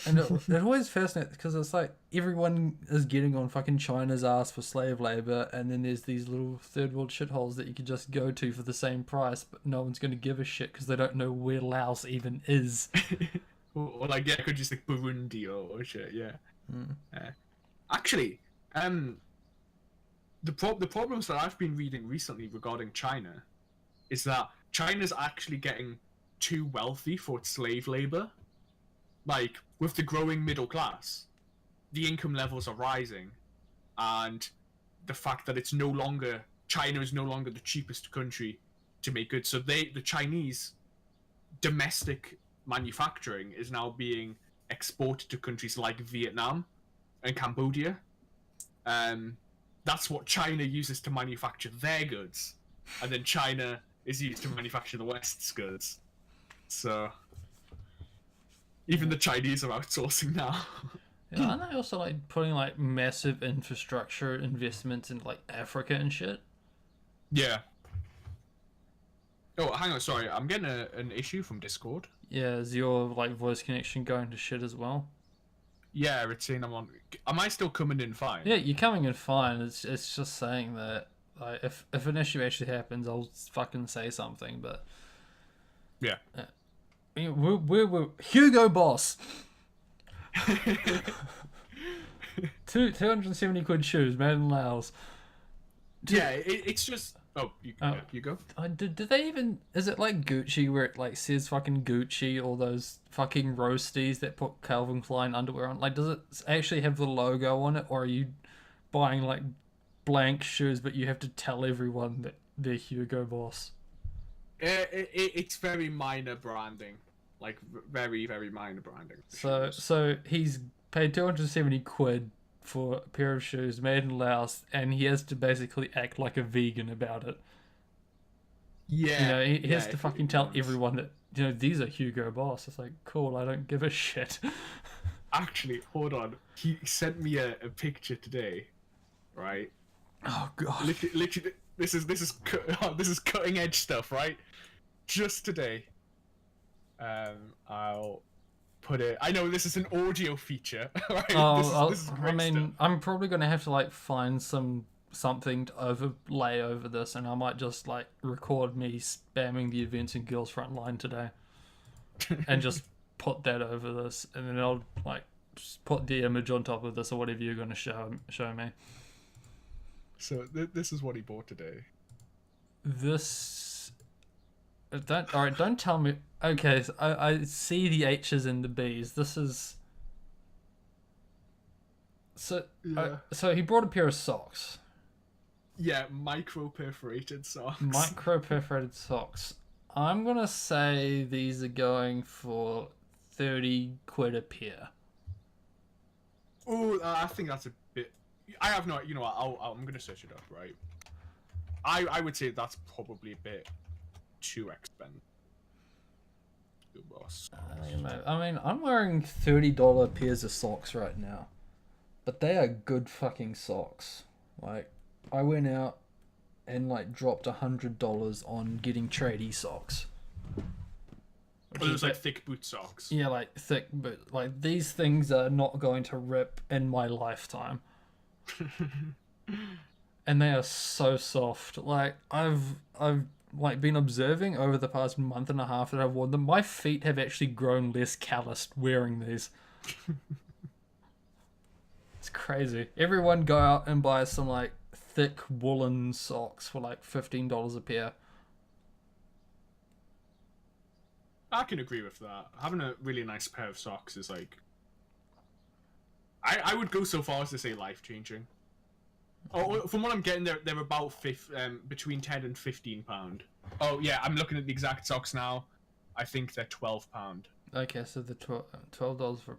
And it always fascinates because it's like everyone is getting on fucking China's ass for slave labor, and then there's these little third world shitholes that you could just go to for the same price, but no one's going to give a shit because they don't know where Laos even is. or like, yeah, could just like Burundi or shit, yeah. Actually, the problems that I've been reading recently regarding China is that China's actually getting too wealthy for its slave labor. Like, with the growing middle class, the income levels are rising, and the fact that China is no longer the cheapest country to make goods. So the Chinese domestic manufacturing is now being exported to countries like Vietnam and Cambodia. That's what China uses to manufacture their goods, and then China is used to manufacture the West's goods. So even the Chinese are outsourcing now. Yeah, aren't they also like putting like massive infrastructure investments in like Africa and shit? Yeah. Oh, hang on, sorry. I'm getting an issue from Discord. Yeah, is your like voice connection going to shit as well? Yeah, it's saying I'm on. Am I still coming in fine? Yeah, you're coming in fine. It's just saying that like if an issue actually happens, I'll fucking say something. But yeah. We're Hugo Boss. 270 quid shoes made in Laos. Yeah, it's just. Oh, you go. Did they even? Is it like Gucci where it like says fucking Gucci, or those fucking roasties that put Calvin Klein underwear on? Like, does it actually have the logo on it, or are you buying like blank shoes, but you have to tell everyone that they're Hugo Boss? It's very minor branding. Like, very, very minor branding. So he's paid 270 quid for a pair of shoes made in Laos, and he has to basically act like a vegan about it. Yeah. He has to fucking tell everyone that, these are Hugo Boss. It's like, cool, I don't give a shit. Actually, hold on. He sent me a picture today, right? Oh, God. Literally, this is cutting edge stuff, right? Just today. I'll put it. I know this is an audio feature, right? This is great stuff. I'm probably gonna have to like find something to overlay over this, and I might just like record me spamming the Events and Girls Frontline today, and just put that over this, and then I'll like just put the image on top of this or whatever you're gonna show me. So this is what he bought today. Don't tell me. Okay, so I see the H's and the B's. This is so. Yeah. So he brought a pair of socks. Yeah, micro perforated socks. Micro perforated socks. I'm gonna say these are going for 30 quid a pair. Oh, I think that's a bit. I have no. You know what? I'm gonna search it up. Right. I would say that's probably a bit too expensive. I mean, I'm wearing $30 pairs of socks right now, but they are good fucking socks. Like, I went out and like dropped $100 on getting tradie socks. Those like thick boot socks. Yeah, like thick, but like these things are not going to rip in my lifetime. And they are so soft. Like I've like been observing over the past month and a half that I've worn them. My feet have actually grown less calloused wearing these. It's crazy. Everyone go out and buy some like thick woolen socks for like $15 a pair. I can agree with that. Having a really nice pair of socks is like... I would go so far as to say life-changing. Oh, from what I'm getting, they're about between £10 and £15. Oh yeah, I'm looking at the exact socks now. I think they're £12. Okay, so the $12 for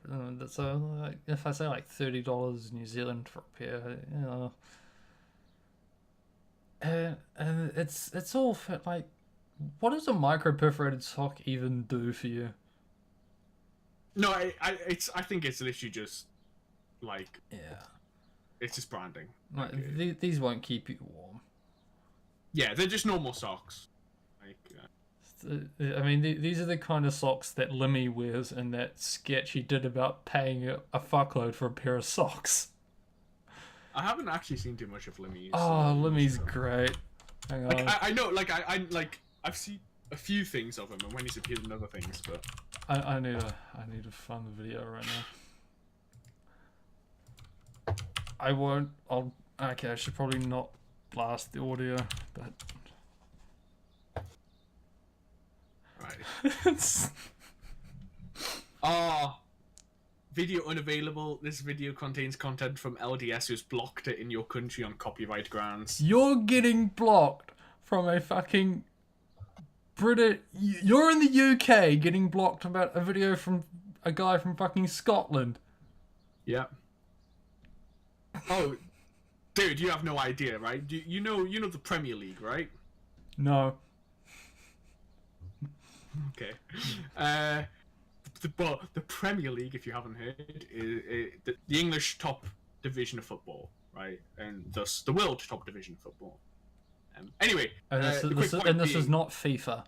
so like, if I say like $30 New Zealand for a pair, you know, and it's all fit. Like, what does a micro perforated sock even do for you? No, I think it's literally just like Yeah, it's just branding. like these won't keep you warm. Yeah, they're just normal socks. Like, I mean, these are the kind of socks that Limmy wears in that sketch he did about paying a fuckload for a pair of socks. I haven't actually seen too much of Limmy's. Oh, Limmy's great. Hang on. Like, I know, like I've seen a few things of him, and when he's appeared in other things, but I need to find the video right now. I won't. Okay, I should probably not blast the audio, but. Right. Video unavailable. This video contains content from LDS who's blocked it in your country on copyright grounds. You're getting blocked from a fucking British. You're in the UK getting blocked about a video from a guy from fucking Scotland. Yeah. Oh, dude, you have no idea, right? You know the Premier League, right? No. Okay. The Premier League, if you haven't heard, is the English top division of football, right? And thus the world top division of football. Anyway, And this is not FIFA.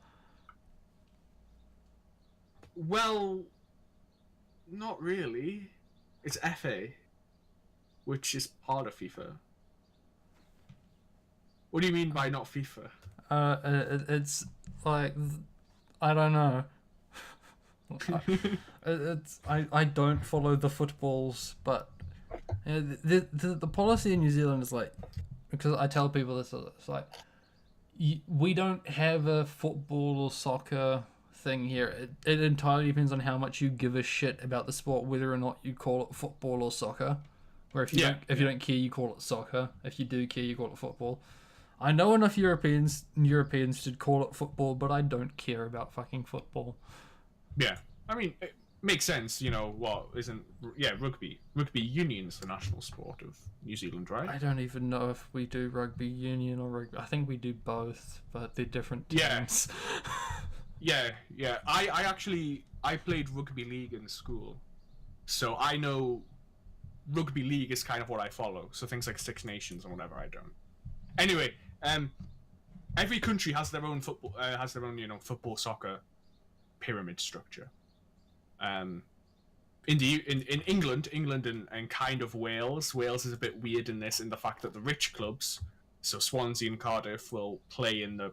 Well, not really. It's FA, which is part of FIFA. What do you mean by not FIFA? It's like, I don't know. I don't follow the footballs, but the policy in New Zealand is like, because I tell people this, it's like, we don't have a football or soccer thing here. It entirely depends on how much you give a shit about the sport, whether or not you call it football or soccer. Where if you don't care, you call it soccer. If you do care, you call it football. I know enough Europeans to call it football, but I don't care about fucking football. Yeah, I mean, it makes sense. You know what isn't? Yeah, rugby. Rugby union's the national sport of New Zealand, right? I don't even know if we do rugby union or rugby. I think we do both, but they're different teams. Yeah. yeah. I played rugby league in school, so I know rugby league is kind of what I follow. So things like Six Nations and whatever I don't. Anyway, every country has their own football, football soccer pyramid structure. In England and kind of Wales is a bit weird in the fact that the rich clubs, so Swansea and Cardiff, will play in the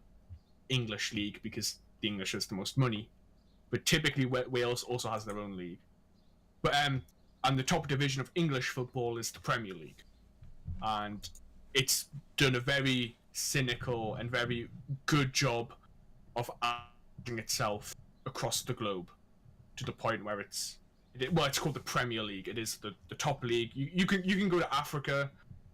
English league because the English has the most money, but typically Wales also has their own league. But and the top division of English football is the Premier League, and it's done a very cynical and very good job of adapting itself across the globe to the point where it's called the Premier League. It is the top league. You can go to Africa,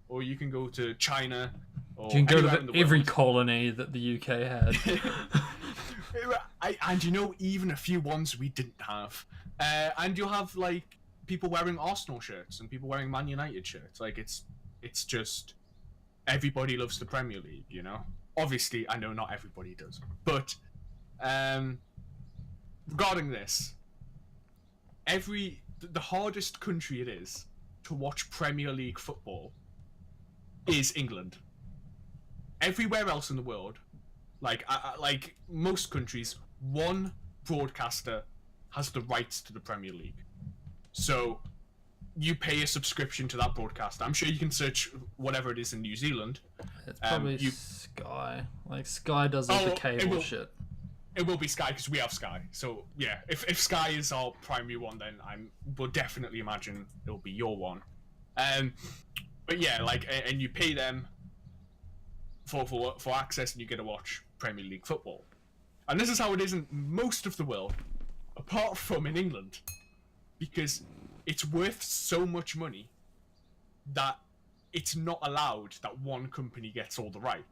or you can go to China, or you can go to every world. Colony that the UK had. And you know, even a few ones we didn't have. And you'll have like people wearing Arsenal shirts and people wearing Man United shirts. Like it's just everybody loves the Premier League, you know. Obviously, I know not everybody does, but regarding this, the hardest country it is to watch Premier League football is England. Everywhere else in the world, like most countries, one broadcaster has the rights to the Premier League. So you pay a subscription to that broadcaster. I'm sure you can search whatever it is in New Zealand. It's probably Sky. Like Sky does all the cable shit. It will be Sky because we have Sky. So yeah, if Sky is our primary one, then will definitely imagine it'll be your one. But yeah, like, and you pay them for access, and you get to watch Premier League football. And this is how it is in most of the world, apart from in England, because it's worth so much money that it's not allowed that one company gets all the right.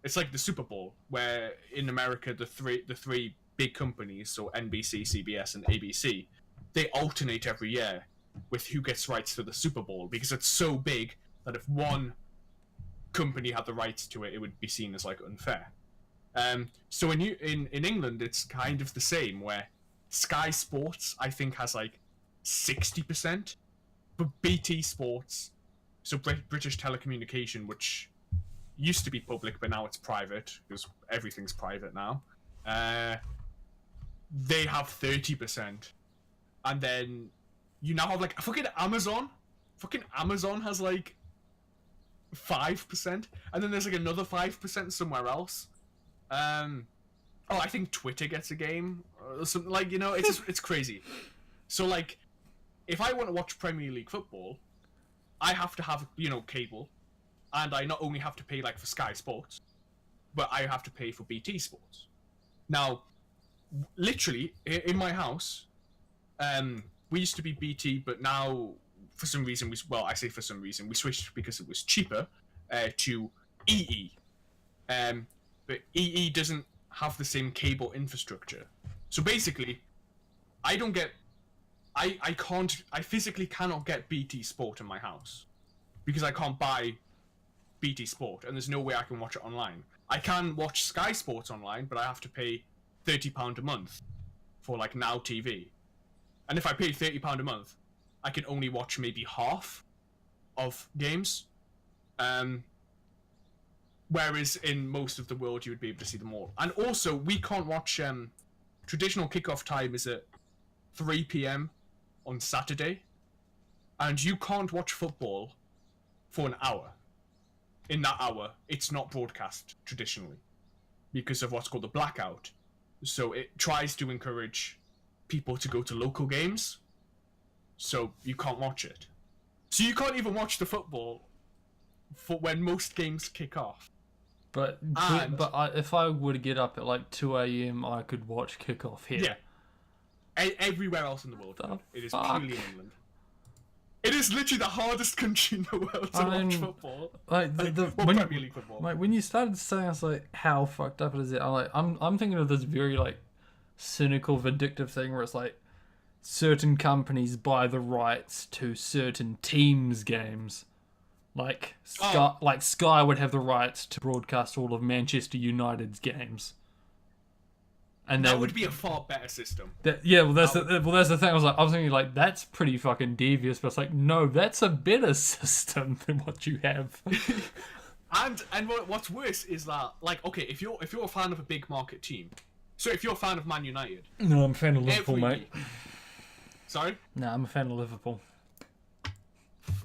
It's like the Super Bowl, where in America the three big companies, so NBC, CBS, and ABC, they alternate every year with who gets rights to the Super Bowl, because it's so big that if one company had the rights to it, it would be seen as like unfair. So in England, it's kind of the same, where Sky Sports, I think, has like 60%, but BT Sports, so British Telecommunication, which used to be public, but now it's private, because everything's private now, they have 30%. And then you now have like fucking Amazon. Fucking Amazon has like 5%, and then there's like another 5% somewhere else. I think Twitter gets a game or something, like, you know, it's just, it's crazy. So like, if I want to watch Premier League football, I have to have, you know, cable, and I not only have to pay like for Sky Sports, but I have to pay for BT Sports. Now, literally in my house, we used to be BT, but now for some reason I say for some reason we switched because it was cheaper to EE. But EE doesn't have the same cable infrastructure. So basically, I physically cannot get BT Sport in my house because I can't buy BT Sport, and there's no way I can watch it online. I can watch Sky Sports online, but I have to pay £30 a month for like Now TV. And if I pay £30 a month, I can only watch maybe half of games. Whereas in most of the world, you would be able to see them all. And also, we can't watch... traditional kickoff time is at 3 p.m. on Saturday. And you can't watch football for an hour. In that hour, it's not broadcast traditionally because of what's called the blackout. So it tries to encourage people to go to local games, so you can't watch it. So you can't even watch the football for when most games kick off. But if I were to get up at like 2 a.m, I could watch kickoff here. Yeah. Everywhere else in the world, it is fuck? purely in England. It is literally the hardest country in the world to watch football. Like Premier League football. Like when you started saying, I was like, how fucked up is it? I'm thinking of this very like cynical, vindictive thing where it's like certain companies buy the rights to certain teams' games. Like Sky would have the rights to broadcast all of Manchester United's games. And that would be a far better system. That's the thing. I was thinking like that's pretty fucking devious, but it's like no, that's a better system than what you have. and what's worse is that, like, okay, if you're a fan of a big market team, so if you're a fan of Man United, no, I'm a fan of Liverpool, mate. Sorry? No, I'm a fan of Liverpool.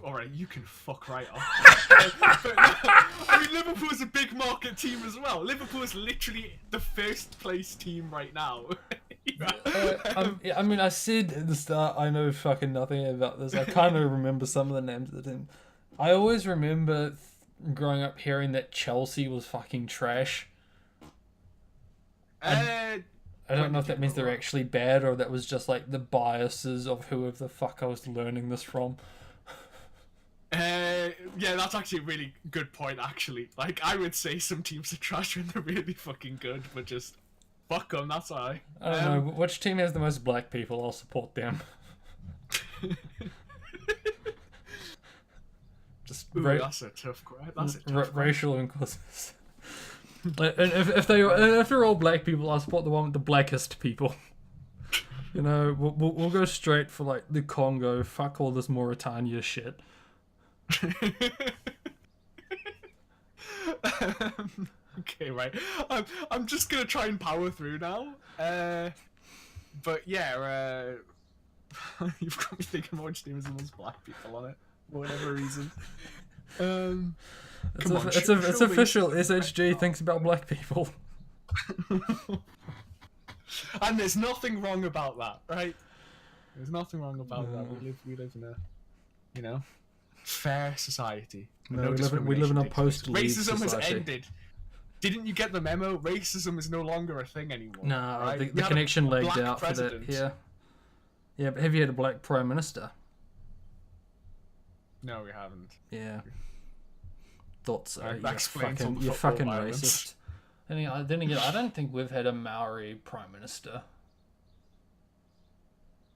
Alright, you can fuck right off. But, I mean, Liverpool is a big market team as well. Liverpool is literally the first place team right now. I mean, I said at the start, I know fucking nothing about this. I kind of remember some of the names of the team. I always remember growing up hearing that Chelsea was fucking trash. I don't know if that means they're actually bad or that was just like the biases of whoever the fuck I was learning this from. Yeah, that's actually a really good point, actually. Like, I would say some teams are trash when they're really fucking good, but just fuck them, that's why. I don't know, which team has the most black people? I'll support them. That's a tough question. Racial inclusiveness. if they're all black people, I'll support the one with the blackest people. You know, we'll go straight for like the Congo. Fuck all this Mauritania shit. Okay, right. I'm just gonna try and power through now. But yeah, you've got me thinking which team has the most black people on it for whatever reason. It's official. SHG thinks about black people. And there's nothing wrong about that, right? There's nothing wrong about that. We live in a, you know, fair society. No, we live in a post-leave Racism society. has ended. Didn't you get the memo? Racism is no longer a thing anymore. No, right? the connection lagged out president. For that. Yeah, but have you had a black prime minister? No, we haven't. Yeah. Thought so. That You're fucking racist. Then again, I don't think we've had a Maori prime minister.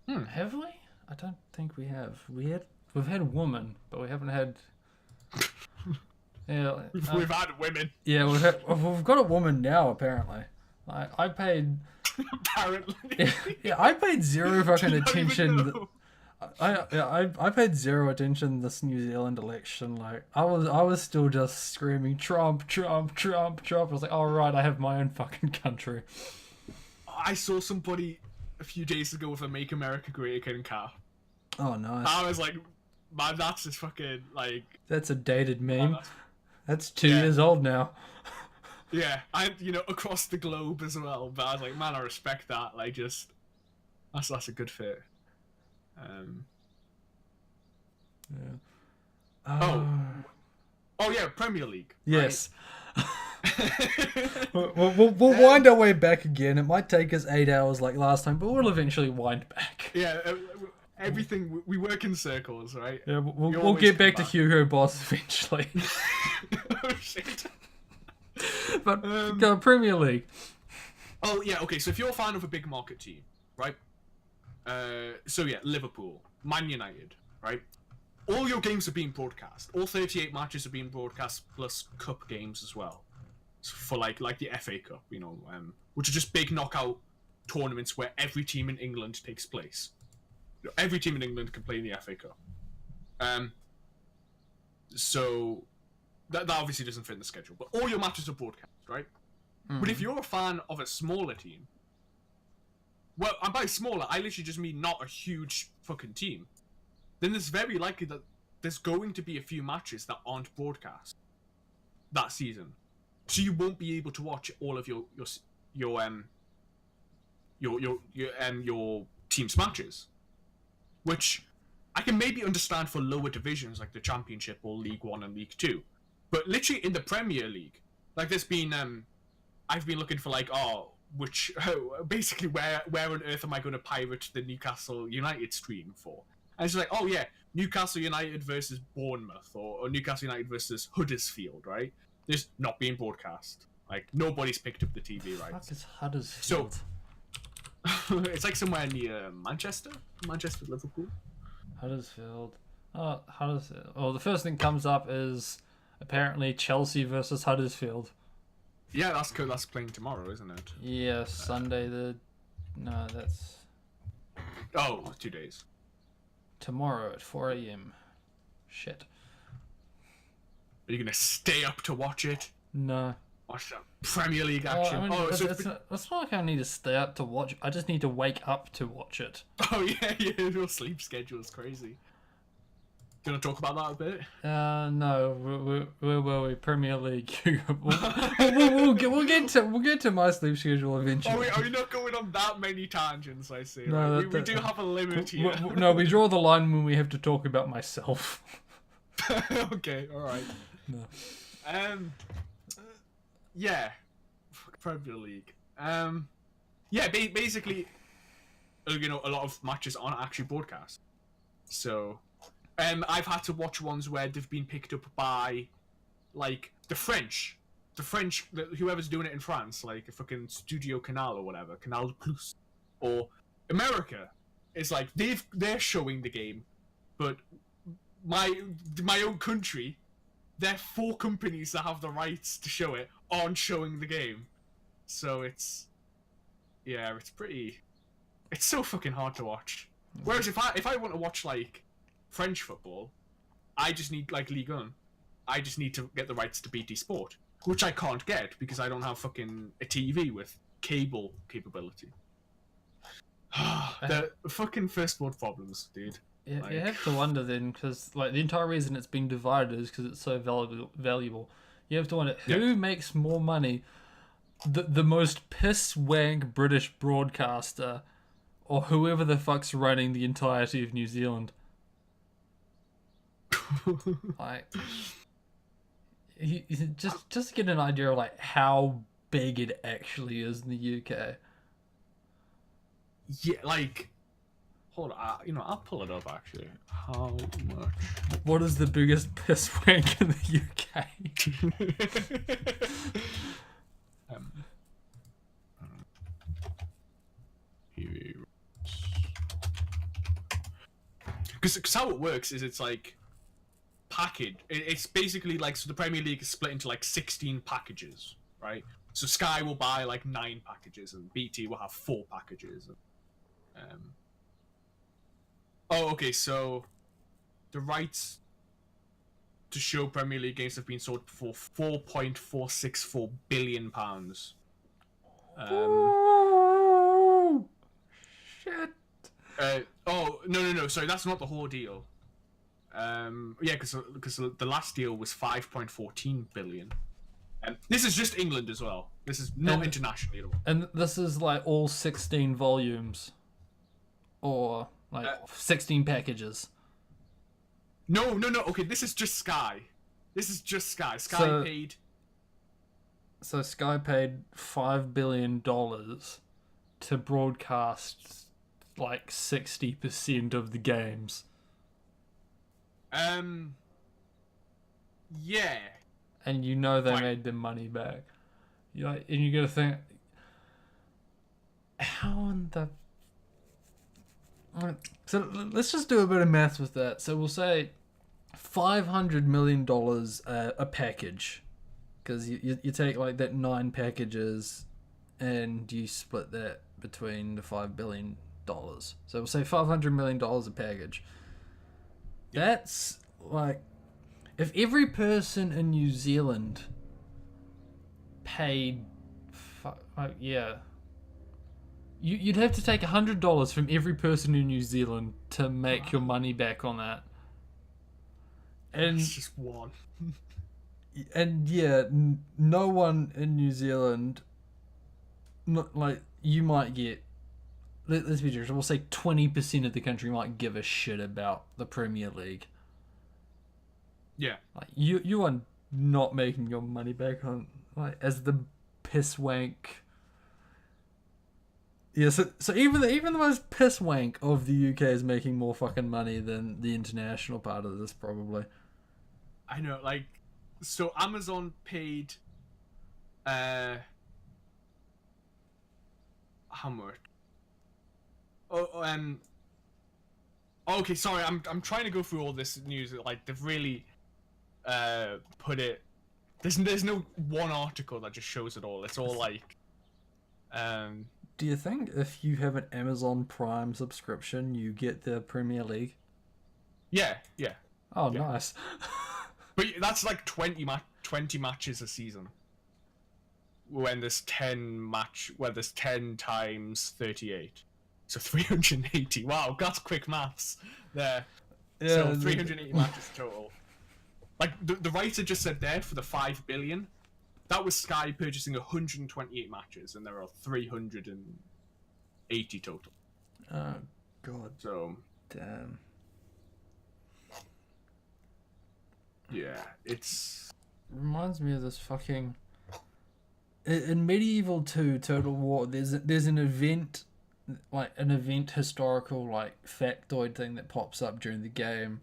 Have we? I don't think we have. We've had a woman, but we haven't had. Yeah, We've had women. Yeah, we've got a woman now apparently. I paid. Apparently. Yeah, I paid zero fucking Don't even attention. know. I paid zero attention this New Zealand election. Like I was still just screaming Trump, Trump, Trump, Trump. I was like, all right, I have my own fucking country. I saw somebody a few days ago with a "Make America Great Again" car. Oh, nice. I was like, man, that's just fucking like. That's a dated meme. Man, That's 2 years old now. yeah, and across the globe as well. But I was like, man, I respect that. Like, just that's a good fit. Yeah. Oh yeah, Premier League. Yes. Right? We'll wind our way back again. It might take us 8 hours like last time, but we'll eventually wind back. Yeah, everything we work in circles, right? Yeah, we'll get back to Hugo Boss eventually. Oh shit. But go Premier League. Oh yeah, okay. So if you're a fan of a big market team, right? So yeah, Liverpool, Man United, right? All your games are being broadcast. All 38 matches are being broadcast, plus cup games as well. So for like the FA Cup, which are just big knockout tournaments where every team in England takes place. Every team in England can play in the FA Cup. So that obviously doesn't fit in the schedule, but all your matches are broadcast, right? Mm-hmm. But if you're a fan of a smaller team, well, and by smaller, I literally just mean not a huge fucking team, then there's very likely that there's going to be a few matches that aren't broadcast that season, so you won't be able to watch all of your team's matches, which I can maybe understand for lower divisions like the Championship or League One and League Two, but literally in the Premier League, like there's been I've been looking for basically where on earth am I going to pirate the Newcastle United stream for? And it's like, oh yeah, Newcastle United versus Bournemouth or Newcastle United versus Huddersfield, right? There's not being broadcast. Like nobody's picked up the TV rights. Fuck is Huddersfield? So it's like somewhere near Manchester, Liverpool. Huddersfield. Oh, Huddersfield. Well, the first thing comes up is apparently Chelsea versus Huddersfield. Yeah, that's playing tomorrow, isn't it? Yeah, Sunday No, that's... Oh, 2 days. Tomorrow at 4 a.m. Shit. Are you gonna stay up to watch it? No. Watch that Premier League action. It's not like I need to stay up to watch. I just need to wake up to watch it. Oh yeah, your sleep schedule is crazy. Do you want to talk about that a bit? No. Where were we? Premier League. we'll get to my sleep schedule eventually. Are we not going on that many tangents? I see. No, we do have a limit here. No, we draw the line when we have to talk about myself. Okay, all right. No. Yeah, Premier League. Yeah, basically, a lot of matches aren't actually broadcast. So, I've had to watch ones where they've been picked up by, like, the French, whoever's doing it in France, like a fucking Studio Canal or whatever, Canal Plus, or America. It's like they're showing the game, but my own country, there are 4 companies that have the rights to show it aren't showing the game. So it's so fucking hard to watch. Whereas if I want to watch like French football, I just need like Ligue 1. I just need to get the rights to BT Sport, which I can't get because I don't have fucking a TV with cable capability. The fucking first world problems, dude. Yeah, you have to wonder then, because like the entire reason it's been divided is because it's so valuable. You have to wonder who makes more money, the most piss-wank British broadcaster, or whoever the fuck's running the entirety of New Zealand. Like, just get an idea of like how big it actually is in the UK. Yeah, like. Hold on, I'll pull it up actually. How much? What is the biggest piss wank in the UK? Um, because how it works is it's like package. It's basically like, so the Premier League is split into like 16 packages, right? So Sky will buy like 9 packages, and BT will have 4 packages. Oh, okay. So the rights to show Premier League games have been sold for £4.464 billion. Oh, shit. Oh no! Sorry, that's not the whole deal. Yeah, because the last deal was 5.14 billion. This is just England as well. This is not internationally at all. And this is like all 16 volumes, or like 16 packages. No. Okay, this is just Sky. Sky So- paid. So Sky paid $5 billion to broadcast like 60% of the games. Yeah. And you know they Right. made their money back. You're like, and you gotta think, how in the... So let's just do a bit of math with that. So we'll say $500 million a package. Because you take like that 9 packages and you split that between the $5 billion. So we'll say $500 million a package. That's like, if every person in New Zealand paid, you'd have to take $100 from every person in New Zealand to make your money back on that. And It's just one. no one in New Zealand, not like you might get. Let's be honest. We'll say 20% of the country might give a shit about the Premier League. Yeah. Like you are not making your money back on, like, as the piss wank. Yeah, so even the most piss wank of the UK is making more fucking money than the international part of this, probably. I know, like, so Amazon paid how much? Okay, sorry, I'm trying to go through all this news. Like, they've really put it. There's no one article that just shows it all. It's all like Do you think if you have an Amazon Prime subscription, you get the Premier League? yeah. Oh, Yeah. nice. But that's like 20 matches a season. When there's 10 times 38. So 380. Wow, that's quick maths there. Yeah, So 380 matches total. Like, the writer just said there, for the 5 billion, that was Sky purchasing 128 matches, and there are 380 total. Oh, God So, damn. yeah, it's... Reminds me of this fucking... In Medieval 2 Total War, there's an event, like an event historical, like, factoid thing that pops up during the game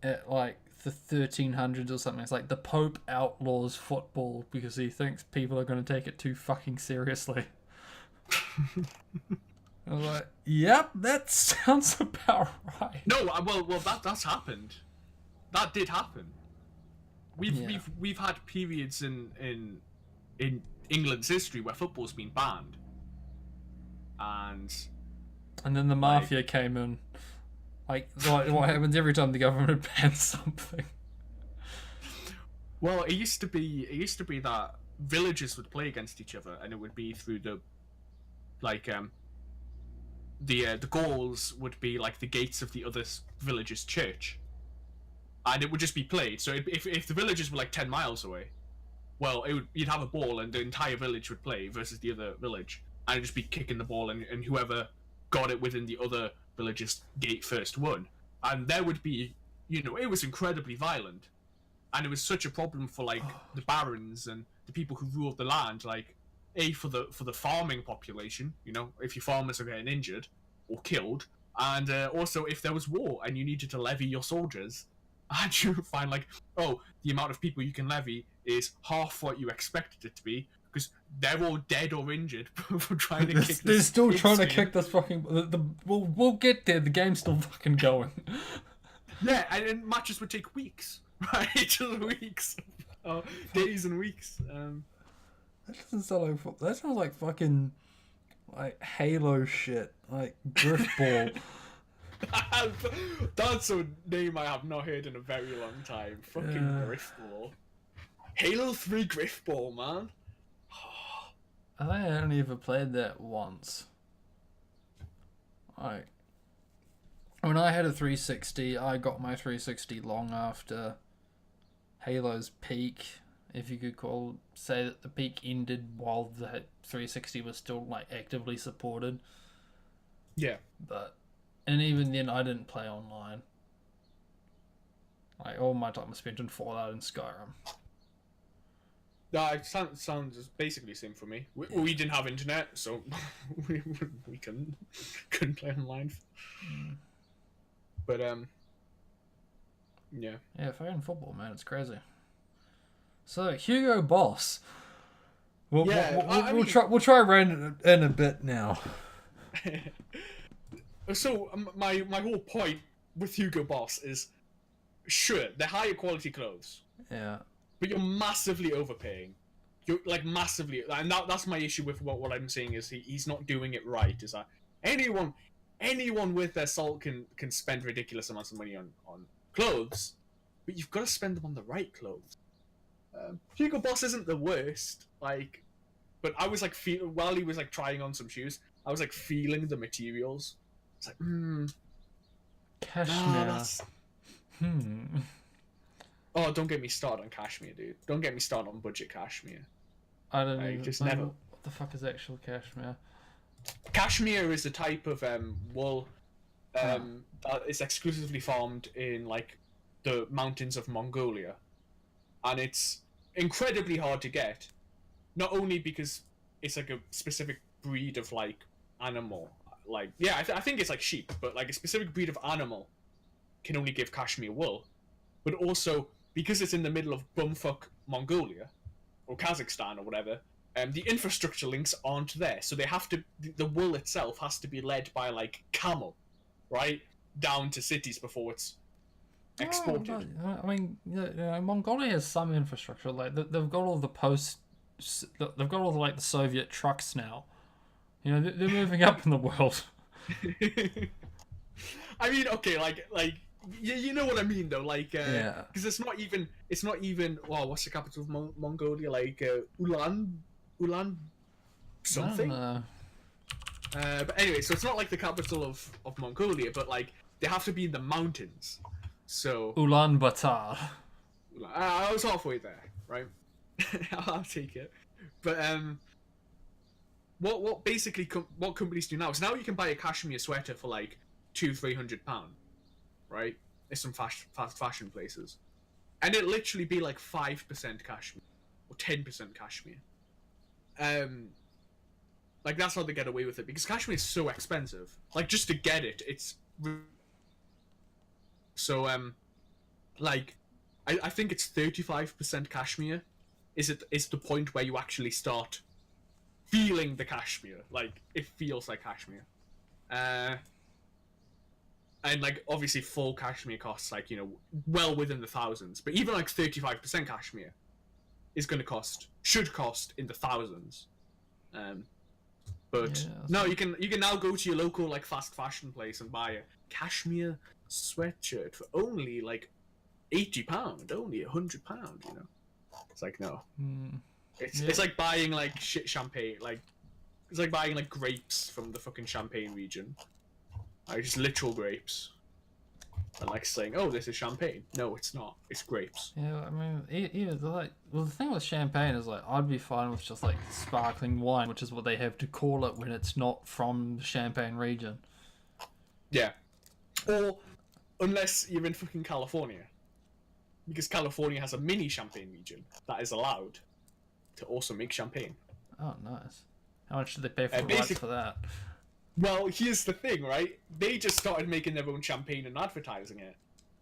at, like, the 1300s or something. It's like the Pope outlaws football because he thinks people are going to take it too fucking seriously. I was like, yep, that sounds about right. No, well, that's happened. That did happen. We've had periods in England's history where football's been banned, and then the mafia came in. Like what happens every time the government bans something. Well, it used to be that villages would play against each other, and it would be through the goals would be like the gates of the other village's church, and it would just be played. So if the villages were like 10 miles away, well, you'd have a ball, and the entire village would play versus the other village, and it'd just be kicking the ball, and whoever got it within the other village's gate first won. And there would be, it was incredibly violent, and it was such a problem for like the barons and the people who ruled the land. Like, for the farming population, if your farmers are getting injured or killed, and also if there was war and you needed to levy your soldiers, and you find like, oh, the amount of people you can levy is half what you expected it to be because they're all dead or injured for trying to kick this. They're still trying to game. kick this fucking. We'll get there. The game's still fucking going. Yeah, and matches would take weeks, right? Just weeks, days and weeks. That doesn't sound like. That sounds like fucking, like Halo shit, like Griffball. That's a name I have not heard in a very long time. Fucking Griffball. Halo 3 Griffball, man. I think I only ever played that once. Like, when I had a 360, I got my 360 long after Halo's peak, if you could say that the peak ended while the 360 was still like actively supported. Yeah. And even then, I didn't play online. Like, all my time was spent in Fallout and Skyrim. No, it sounds basically the same for me. We didn't have internet, so we couldn't play online. But yeah. Yeah, fucking football, man, it's crazy. So Hugo Boss. We'll try around in a bit now. So my whole point with Hugo Boss is, sure, they're higher quality clothes. Yeah. But you're massively overpaying. You're like massively, and that's my issue with what I'm saying is he's not doing it right. Is that anyone with their salt can spend ridiculous amounts of money on clothes, but you've got to spend them on the right clothes. Hugo Boss isn't the worst, like, but I was like while he was like trying on some shoes, I was like feeling the materials. It's like, cashmere. Oh, don't get me started on cashmere, dude. Don't get me started on budget cashmere. I don't know. Just never. What the fuck is actual cashmere? Cashmere is a type of wool that is exclusively farmed in like the mountains of Mongolia, and it's incredibly hard to get. Not only because it's like a specific breed of like animal, like I think it's like sheep, but like a specific breed of animal can only give cashmere wool, but also because it's in the middle of bumfuck Mongolia or Kazakhstan or whatever, the infrastructure links aren't there, so they have to. The wool itself has to be led by like camel, right, down to cities before it's exported. I mean, Mongolia has some infrastructure. Like they've got all the they've got all the like the Soviet trucks now. You know, they're moving up in the world. I mean, okay, like you know what I mean though, like because it's not even. Well, what's the capital of Mongolia? Like Ulan something. But anyway, so it's not like the capital of Mongolia, but like they have to be in the mountains. So Ulaanbaatar. I was halfway there, right? I'll take it. But what basically what companies do now is now you can buy a cashmere sweater for like £200-300, right? There's some fast fashion places, and it literally be like 5% cashmere or 10% cashmere. Like that's how they get away with it because cashmere is so expensive. Like just to get it, it's so like I think it's 35% cashmere. Is the point where you actually start feeling the cashmere? Like it feels like cashmere. And like obviously full cashmere costs like, you know, well within the thousands, but even like 35% cashmere is should cost in the thousands. But no, you can now go to your local like fast fashion place and buy a cashmere sweatshirt for only like £80, only £100, you know. It's like no. It's like buying like shit champagne, like it's like buying like grapes from the fucking Champagne region. Like just literal grapes. And like saying, oh, this is champagne. No, it's not. It's grapes. Yeah, I mean, even the thing with champagne is like I'd be fine with just like sparkling wine, which is what they have to call it when it's not from the Champagne region. Yeah. Or unless you're in fucking California, because California has a mini Champagne region that is allowed to also make champagne. Oh, nice. How much did they pay for the rights for that? Well, here's the thing, right? They just started making their own champagne and advertising it.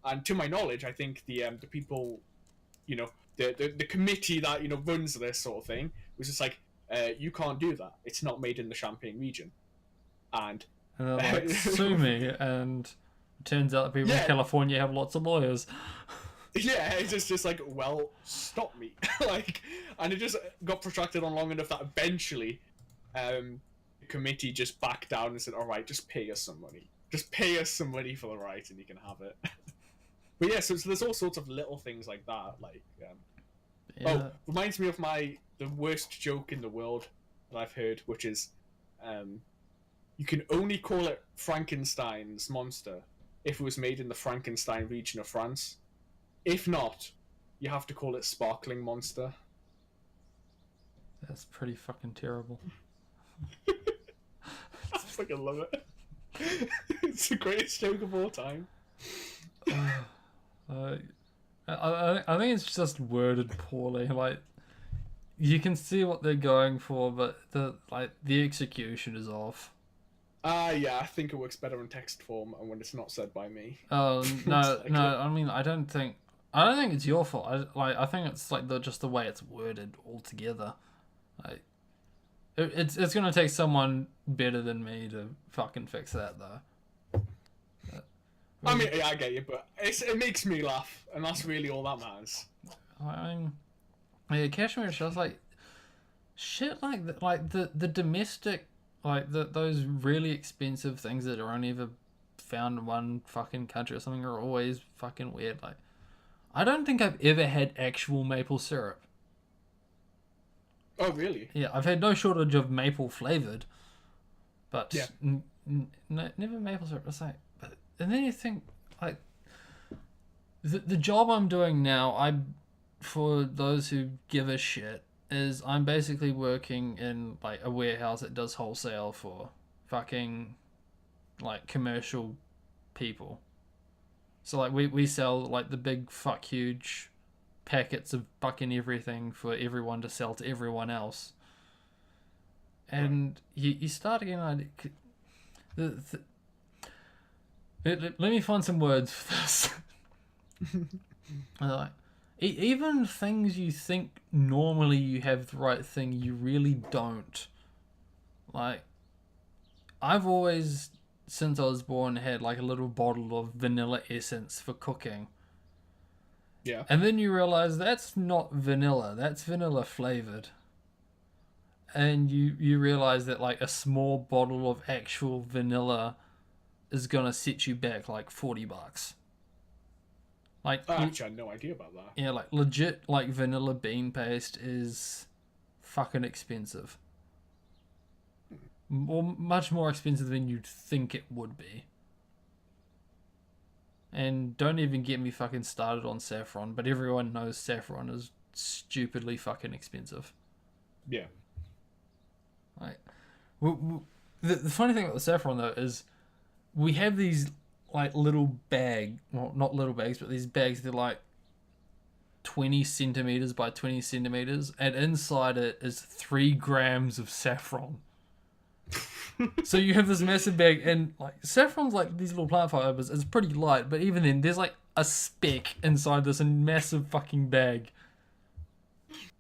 And to my knowledge, I think the people, you know, the committee that runs this sort of thing was just like, you can't do that. It's not made in the Champagne region, and they're like, sue me, and it turns out that people in California have lots of lawyers. Yeah, it's just like, well, stop me. And it just got protracted on long enough that eventually the committee just backed down and said, all right, just pay us some money. Just pay us some money for the right and you can have it. But yeah, so there's all sorts of little things like that. Reminds me of the worst joke in the world that I've heard, which is you can only call it Frankenstein's monster if it was made in the Frankenstein region of France. If not, you have to call it Sparkling Monster. That's pretty fucking terrible. I fucking love it. It's the greatest joke of all time. I think it's just worded poorly. Like, you can see what they're going for, but the execution is off. Yeah, I think it works better in text form and when it's not said by me. Oh no, no. I mean, I don't think it's your fault. I think it's like just the way it's worded altogether. Like, it's gonna take someone better than me to fucking fix that though. I mean, yeah, I get you, but it makes me laugh, and that's really all that matters. I mean, yeah, Kashmir shows like shit like the domestic, like those really expensive things that are only ever found in one fucking country or something are always fucking weird. Like, I don't think I've ever had actual maple syrup. Oh, really? Yeah, I've had no shortage of maple flavored, but yeah. Never maple syrup. It's like, and then you think, like, the job I'm doing now, for those who give a shit, is I'm basically working in like a warehouse that does wholesale for fucking like commercial people. So like we sell like the big fuck huge packets of fucking everything for everyone to sell to everyone else. And you start again like let me find some words for this. Like, even things you think normally you have the right thing, you really don't. Like, I've always, since I was born, had like a little bottle of vanilla essence for cooking. Yeah. And then you realize that's not vanilla, that's vanilla flavored. And you realize that like a small bottle of actual vanilla is gonna set you back like $40. Like, I actually had no idea about that. Yeah, like legit, like vanilla bean paste is fucking expensive. Much more expensive than you'd think it would be. And don't even get me fucking started on saffron, but everyone knows saffron is stupidly fucking expensive. Yeah. Like, the funny thing about the saffron though is we have these like little not little bags, but these bags, they're like 20 centimeters by 20 centimeters, and inside it is 3 grams of saffron. So you have this massive bag, and like saffron's like these little plant fibers. It's pretty light, but even then, there's like a speck inside this massive fucking bag,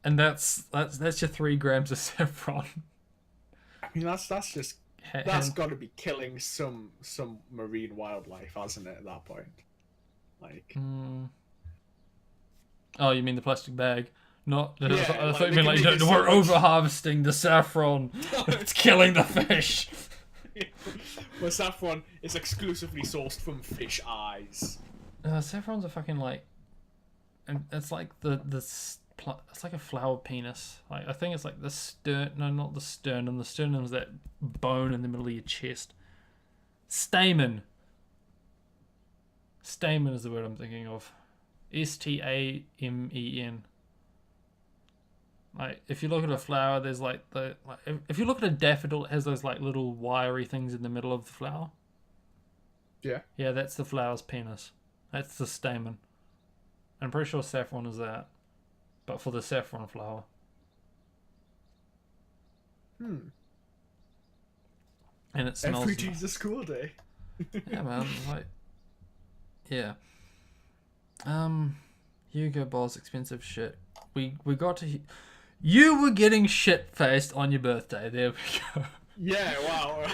and that's your 3 grams of saffron. I mean, that's just that's got to be killing some marine wildlife, hasn't it? At that point, like. Oh, you mean the plastic bag? Not. Yeah, I thought you meant like we're over harvesting the saffron. It's killing the fish. Well, saffron is exclusively sourced from fish eyes. Saffron's a fucking like, and it's like it's like a flower penis. Like, I think it's like the stern. No, not the sternum. The sternum is that bone in the middle of your chest. Stamen. Stamen is the word I'm thinking of. Stamen. Like, if you look at a flower, there's like if you look at a daffodil, it has those like little wiry things in the middle of the flower. Yeah. Yeah, that's the flower's penis. That's the stamen. I'm pretty sure saffron is that, but for the saffron flower. And it smells. Every Jesus School Day. Yeah, man. Like, yeah. Hugo Boss expensive shit. We got to. You were getting shit faced on your birthday. There we go. Yeah. Wow.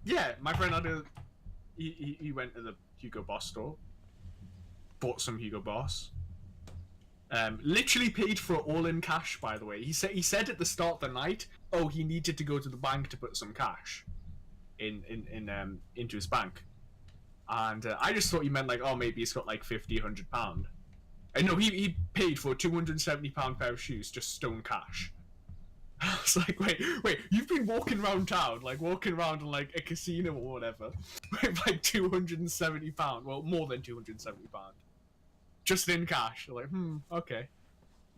Yeah, my friend had a. He went to the Hugo Boss store, bought some Hugo Boss. Literally paid for it all in cash. By the way, he said at the start of the night, oh, he needed to go to the bank to put some cash into his bank, and I just thought he meant like, oh, maybe he's got like 50, £100. And no, he paid for a £270 pair of shoes just stone cash. I was like, wait, you've been walking around town, like walking around in like a casino or whatever, with like £270, well, more than £270, just in cash. You're like, okay.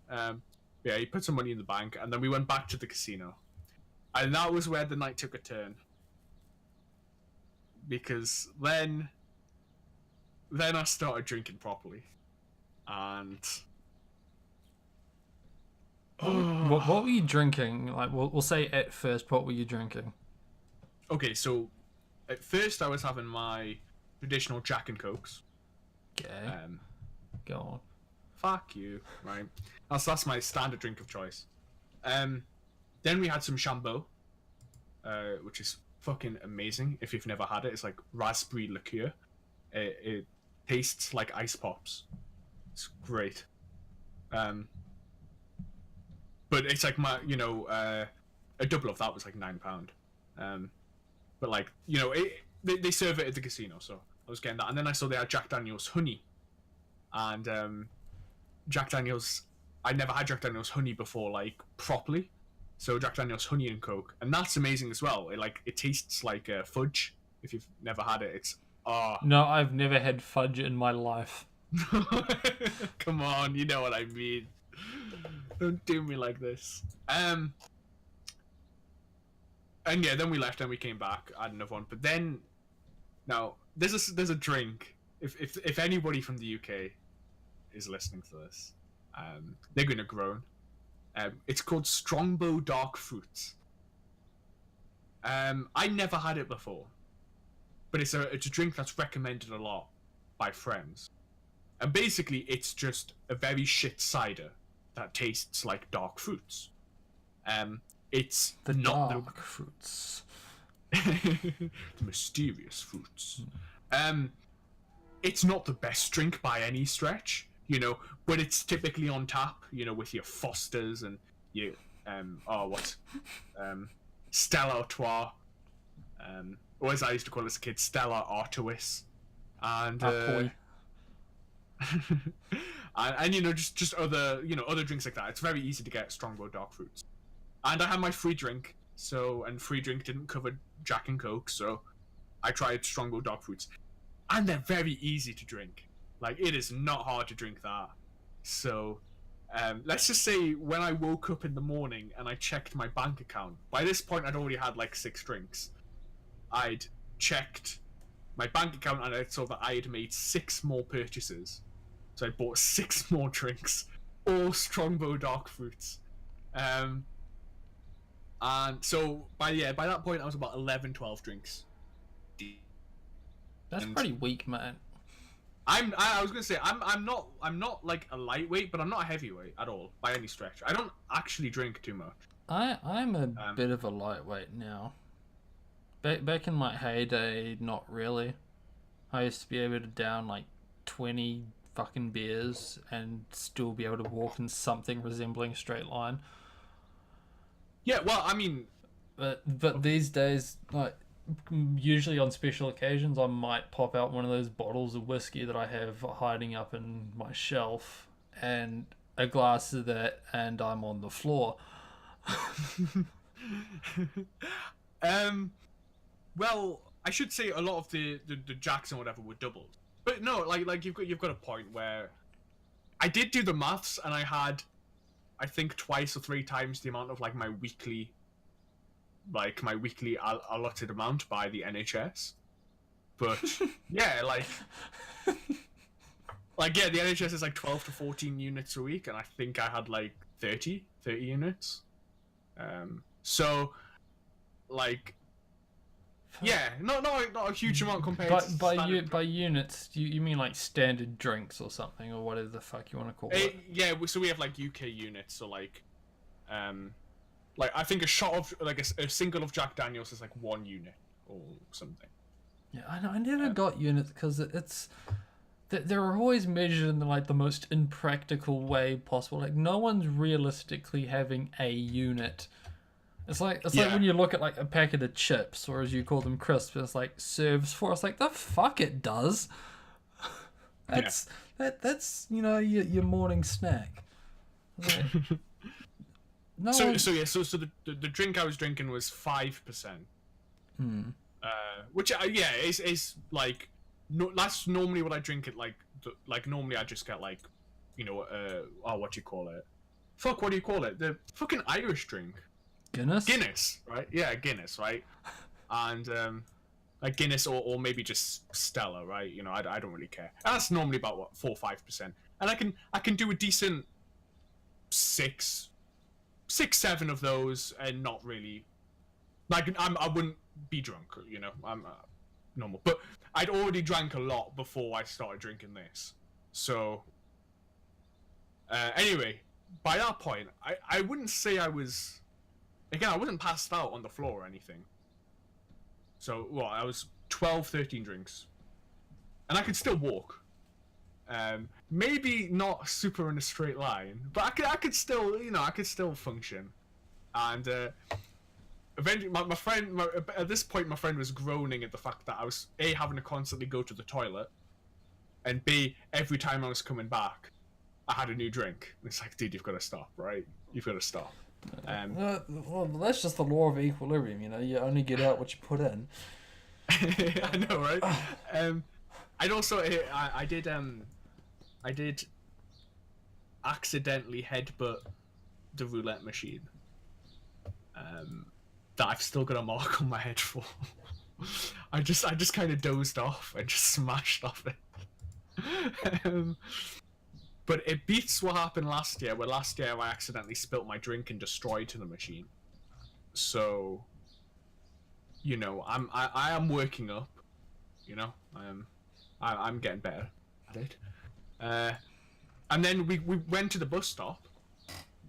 Yeah, he put some money in the bank, and then we went back to the casino, and that was where the night took a turn. Because then I started drinking properly, and What were you drinking? Like, we'll say at first, what were you drinking? okay, so at first I was having my traditional Jack and Cokes. Okay. Go on. Fuck you, right? That's my standard drink of choice. Then we had some Chambeau, which is fucking amazing. If you've never had it, it's like raspberry liqueur. It tastes like ice pops. It's great. But it's like a double of that was like £9. But like, they serve it at the casino, so I was getting that. And then I saw they had Jack Daniel's honey, and Jack Daniel's. I never had Jack Daniel's honey before, like properly. So Jack Daniel's honey and Coke, and that's amazing as well. It tastes like fudge. If you've never had it, it's No, I've never had fudge in my life. Come on, you know what I mean. Don't do me like this. And yeah, then we left and we came back. I had another one, but then now there's a drink. If anybody from the UK is listening to this, they're gonna groan. It's called Strongbow Dark Fruits. I never had it before, but it's a drink that's recommended a lot by friends. And basically, it's just a very shit cider that tastes like dark fruits. It's the not dark fruits, the mysterious fruits. It's not the best drink by any stretch, but it's typically on tap, with your Fosters and your Stella Artois, or as I used to call it as a kid, Stella Artois, and and just other other drinks like that. It's very easy to get Strongbow Dark Fruits, and I had my free drink. And free drink didn't cover Jack and Coke, so I tried Strongbow Dark Fruits, and they're very easy to drink. Like, it is not hard to drink that. So let's just say when I woke up in the morning and I checked my bank account, by this point I'd already had like 6 drinks. I'd checked my bank account and I saw that I had made 6 more purchases. So I bought 6 more drinks, all Strongbow Dark Fruits. And so by that point I was about 11, 12 drinks. That's pretty weak, man. I was gonna say I'm not like a lightweight, but I'm not a heavyweight at all by any stretch. I don't actually drink too much. I'm a bit of a lightweight now. Back in my heyday, not really. I used to be able to down like 20 fucking beers and still be able to walk in something resembling a straight line. Yeah, well, I mean, but these days, like, usually on special occasions, I might pop out one of those bottles of whiskey that I have hiding up in my shelf, and a glass of that, and I'm on the floor. Well, I should say a lot of the jacks and whatever were doubled, but no, like you've got a point where I did do the maths, and I had, I think, 2 or 3 times the amount of like my weekly allotted amount by the NHS. But yeah, the NHS is like 12 to 14 units a week, and I think I had like 30 units. So like Yeah, not a huge amount compared By to by units, you mean like standard drinks or something, or whatever the fuck you want to call it? Yeah, so we have like UK units, so like I think a shot of like a single of Jack Daniels is like 1 unit or something. Yeah, I know. I never got units because it's they're always measured in like the most impractical way possible. Like no one's realistically having a unit. It's like when you look at like a packet of chips, or as you call them, crisps. It's like serves for. It's like the fuck it does. That's your morning snack. Like, no. So the drink I was drinking was 5%. Which is like that's normally what I drink at like normally I just get like what do you call it? Fuck, what do you call it? The fucking Irish drink. Guinness, right? Yeah, Guinness, right? And like Guinness or maybe just Stella, right? I don't really care. And that's normally about what 4 or 5%, and I can do a decent 6, 7 of those, and not really like I wouldn't be drunk, I'm normal. But I'd already drank a lot before I started drinking this, so anyway, by that point, I wouldn't say I was. Again, I wasn't passed out on the floor or anything. So, I was 12, 13 drinks. And I could still walk. Maybe not super in a straight line, but I could still, I could still function. And eventually, my friend, at this point, my friend was groaning at the fact that I was, A, having to constantly go to the toilet, and B, every time I was coming back, I had a new drink. And it's like, dude, you've got to stop, right? You've got to stop. Well, that's just the law of equilibrium, you only get out what you put in. I know, right? I'd also I did accidentally headbutt the roulette machine. That I've still got a mark on my head for. I just kind of dozed off and just smashed off it. But it beats what happened last year, where last year I accidentally spilt my drink and destroyed the machine. So, I am working up. I'm getting better at it. And then we went to the bus stop,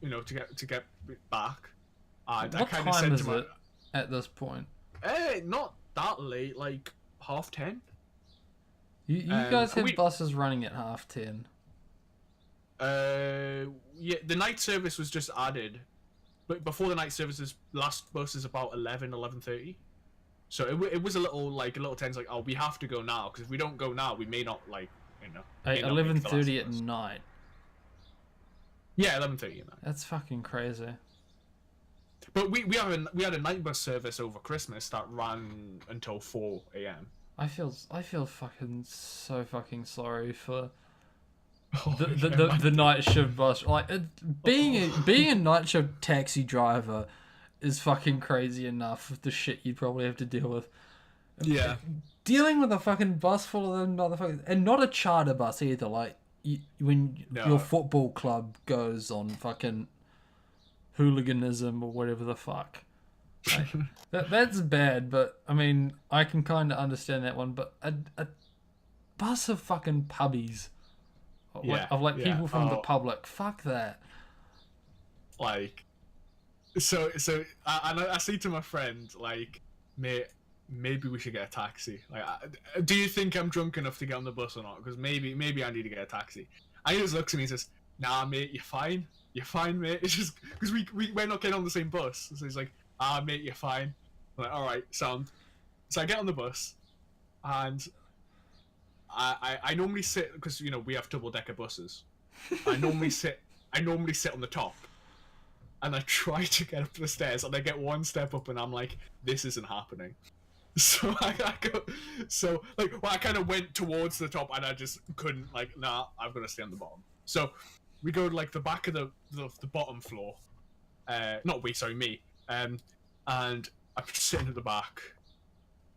to get back. And what time is it at this point? Not that late, like 10:30. You guys have buses running at 10:30. Yeah, the night service was just added, but before the night service's last bus is about 11:30. So it was a little tense, like, oh, we have to go now, because if we don't go now, we may not 11:30 at night. Yeah, 11:30 at night. That's fucking crazy. But we had a night bus service over Christmas that ran until 4 a.m. I feel fucking so fucking sorry for the night shift bus. Like being a night shift taxi driver is fucking crazy enough with the shit you'd probably have to deal with. Yeah. Dealing with a fucking bus full of them motherfuckers, and not a charter bus either. Like when your football club goes on fucking hooliganism or whatever the fuck. Like, that's bad, but I mean, I can kind of understand that one. But a bus of fucking pubbies, of people from the public, fuck that. Like, so I say to my friend, like, mate, maybe we should get a taxi. Like, do you think I'm drunk enough to get on the bus or not? Because maybe I need to get a taxi. And he just looks at me and says, "Nah, mate, you're fine. You're fine, mate." It's just because we're not getting on the same bus. So he's like, "Mate, you're fine." I'm like, all right, sound. So I get on the bus, and I normally sit, because we have double-decker buses. I normally sit on the top, and I try to get up the stairs, and I get one step up, and I'm like, this isn't happening. So I go, I kind of went towards the top, and I just couldn't, nah, I've got to stay on the bottom. So we go to the back of the bottom floor. Me. And I'm sitting at the back,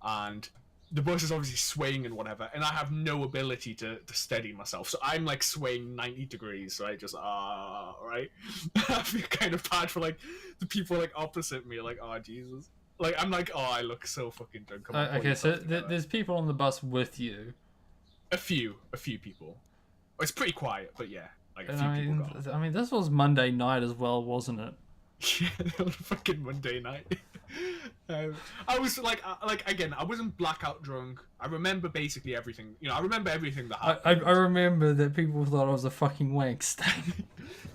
and the bus is obviously swaying and whatever, and I have no ability to steady myself. So I'm swaying 90 degrees, right? Just right. I feel kind of bad for the people opposite me, oh Jesus. Like I'm like, oh, I look so fucking drunk. Come on, Okay, so there's people on the bus with you. a few people. It's pretty quiet, but yeah, like a And few people got. I mean, this was Monday night as well, wasn't it? Yeah, on a fucking Monday night. I was like again, I wasn't blackout drunk. I remember basically everything. You know, I remember everything that happened. I remember that people thought I was a fucking wank stain.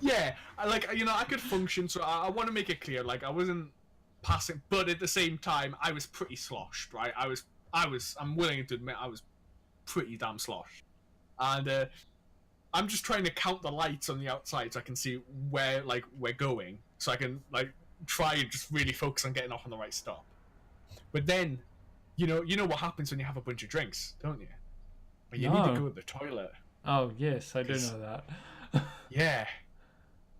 Yeah, I could function. So I want to make it clear, like I wasn't passing, but at the same time, I was pretty sloshed, right? I'm willing to admit I was pretty damn sloshed, and I'm just trying to count the lights on the outside so I can see where like we're going, so I can like try and just really focus on getting off on the right stop. But then, you know what happens when you have a bunch of drinks, don't you? But you need to go to the toilet. Oh yes, I do know that. Yeah,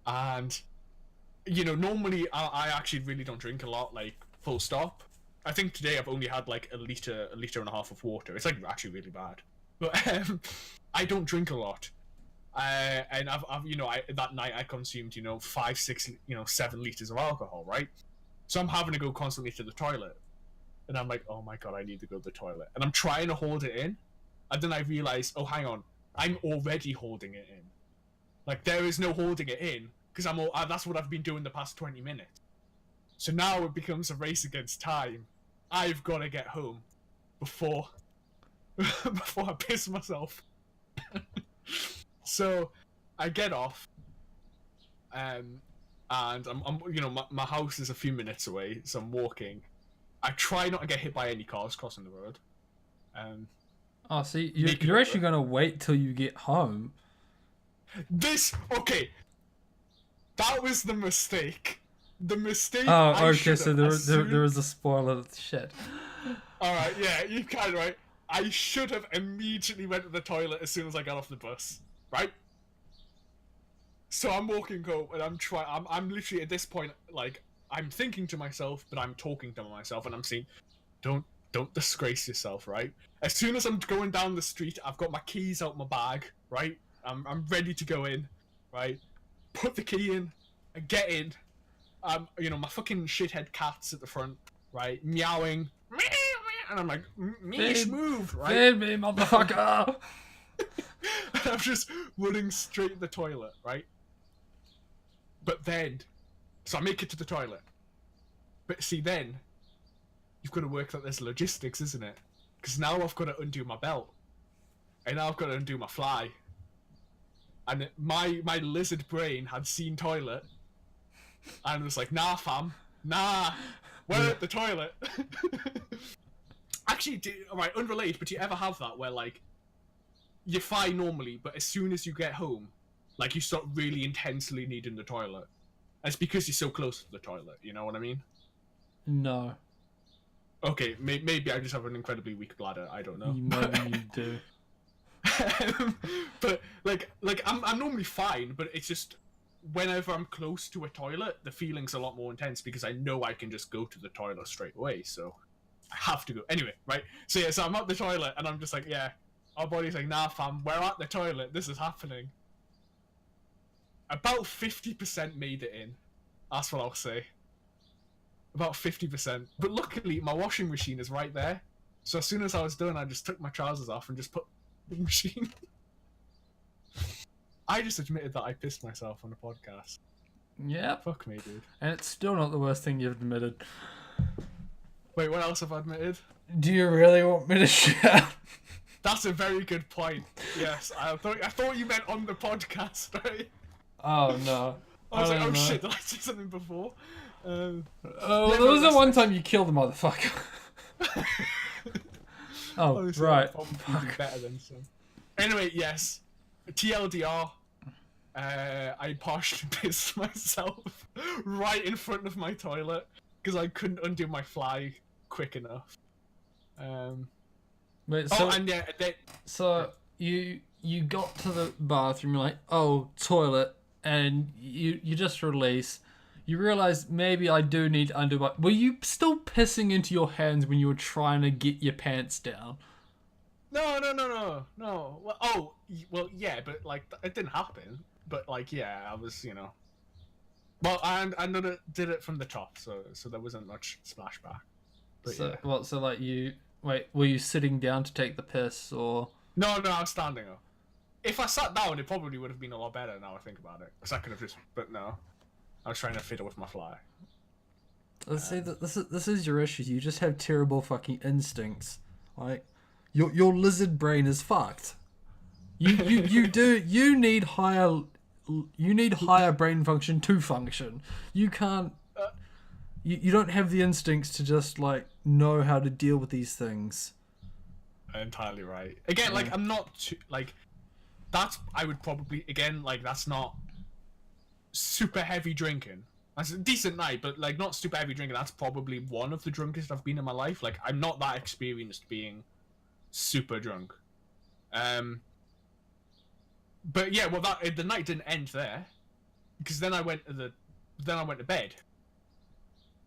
and normally I actually really don't drink a lot, like full stop. I think today I've only had like a liter and a half of water. It's like actually really bad, but I don't drink a lot. And I've that night I consumed 5, 6, 7 liters of alcohol, right? So I'm having to go constantly to the toilet, and I'm like, oh my god, I need to go to the toilet, and I'm trying to hold it in, and then I realize, oh hang on, I'm already holding it in. Like there is no holding it in because that's what I've been doing the past 20 minutes. So now it becomes a race against time. I've got to get home before I piss myself. So I get off, and my house is a few minutes away, so I'm walking. I try not to get hit by any cars crossing the road. Oh, see, you're actually gonna wait till you get home. Okay. That was the mistake. The mistake. Oh, okay. So there was a spoiler. Shit. All right. Yeah, you're kind of right. I should have immediately went to the toilet as soon as I got off the bus. Right. So I'm walking home and I'm literally at this point, like I'm thinking to myself, but I'm talking to myself, and I'm saying, don't disgrace yourself, right? As soon as I'm going down the street, I've got my keys out my bag, right? I'm ready to go in, right? Put the key in, and get in. My fucking shithead cat's at the front, right? Meowing, and I'm like, Mish, move, right? Feed me, motherfucker! And I'm just running straight to the toilet, right? But then, so I make it to the toilet. But see, then you've got to work out this logistics, isn't it? Because now I've got to undo my belt, and now I've got to undo my fly. And my lizard brain had seen toilet, and was like, nah, fam, nah, we're at the toilet. Actually, alright, unrelated, but do you ever have that where, like, you're fine normally, but as soon as you get home, like, you start really intensely needing the toilet? And it's because you're so close to the toilet, you know what I mean? No. Okay, maybe I just have an incredibly weak bladder, I don't know. Maybe you do. But like I'm normally fine, but it's just whenever I'm close to a toilet, the feeling's a lot more intense because I know I can just go to the toilet straight away, so I have to go anyway, right? So yeah, so I'm at the toilet and I'm just like, yeah, our body's like, nah, fam, we're at the toilet. This is happening. About 50% made it in. That's what I'll say. About 50%. But luckily, my washing machine is right there. So as soon as I was done, I just took my trousers off and just put the machine. I just admitted that I pissed myself on the podcast. Yeah. Fuck me, dude. And it's still not the worst thing you've admitted. Wait, what else have I admitted? Do you really want me to share? That's a very good point. Yes, I thought you meant on the podcast, right? Oh no. I was like, oh shit, did I say something before? There was the one time you killed a motherfucker. Oh, right. Probably better than some. Anyway, yes. TLDR. I partially pissed myself right in front of my toilet because I couldn't undo my fly quick enough. Wait, so, and yeah, so you got to the bathroom, you're like, oh, toilet, and you just release. You realize maybe I do need to undo my... Were you still pissing into your hands when you were trying to get your pants down? No. Well, yeah, but like it didn't happen. But like, yeah, I was, Well, and I did it from the top, so there wasn't much splashback. But So yeah. what? So like you wait, were you sitting down to take the piss or? No, I was standing up. If I sat down, it probably would have been a lot better. Now I think about it, because I could have just. But no, I was trying to fiddle with my fly. Let's say that this is your issue. You just have terrible fucking instincts. Like your lizard brain is fucked. You need higher brain function to function. You can't. You don't have the instincts to just like know how to deal with these things. Entirely right. Again, like I'm not too, like that's. I would probably again like that's not super heavy drinking. That's a decent night, but like not super heavy drinking. That's probably one of the drunkest I've been in my life. Like I'm not that experienced being super drunk. But yeah, well that the night didn't end there, because then I went to bed.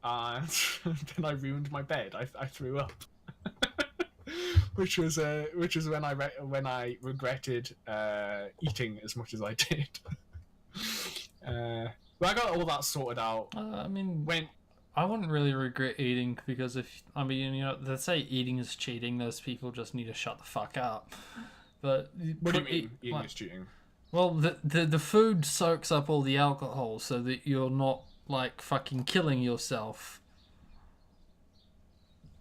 And then I ruined my bed. I threw up, which was when I regretted eating as much as I did. But I got all that sorted out. I mean, I wouldn't really regret eating, because they say eating is cheating. Those people just need to shut the fuck up. But what do you mean eating is cheating? Well, the food soaks up all the alcohol, so that you're not like fucking killing yourself.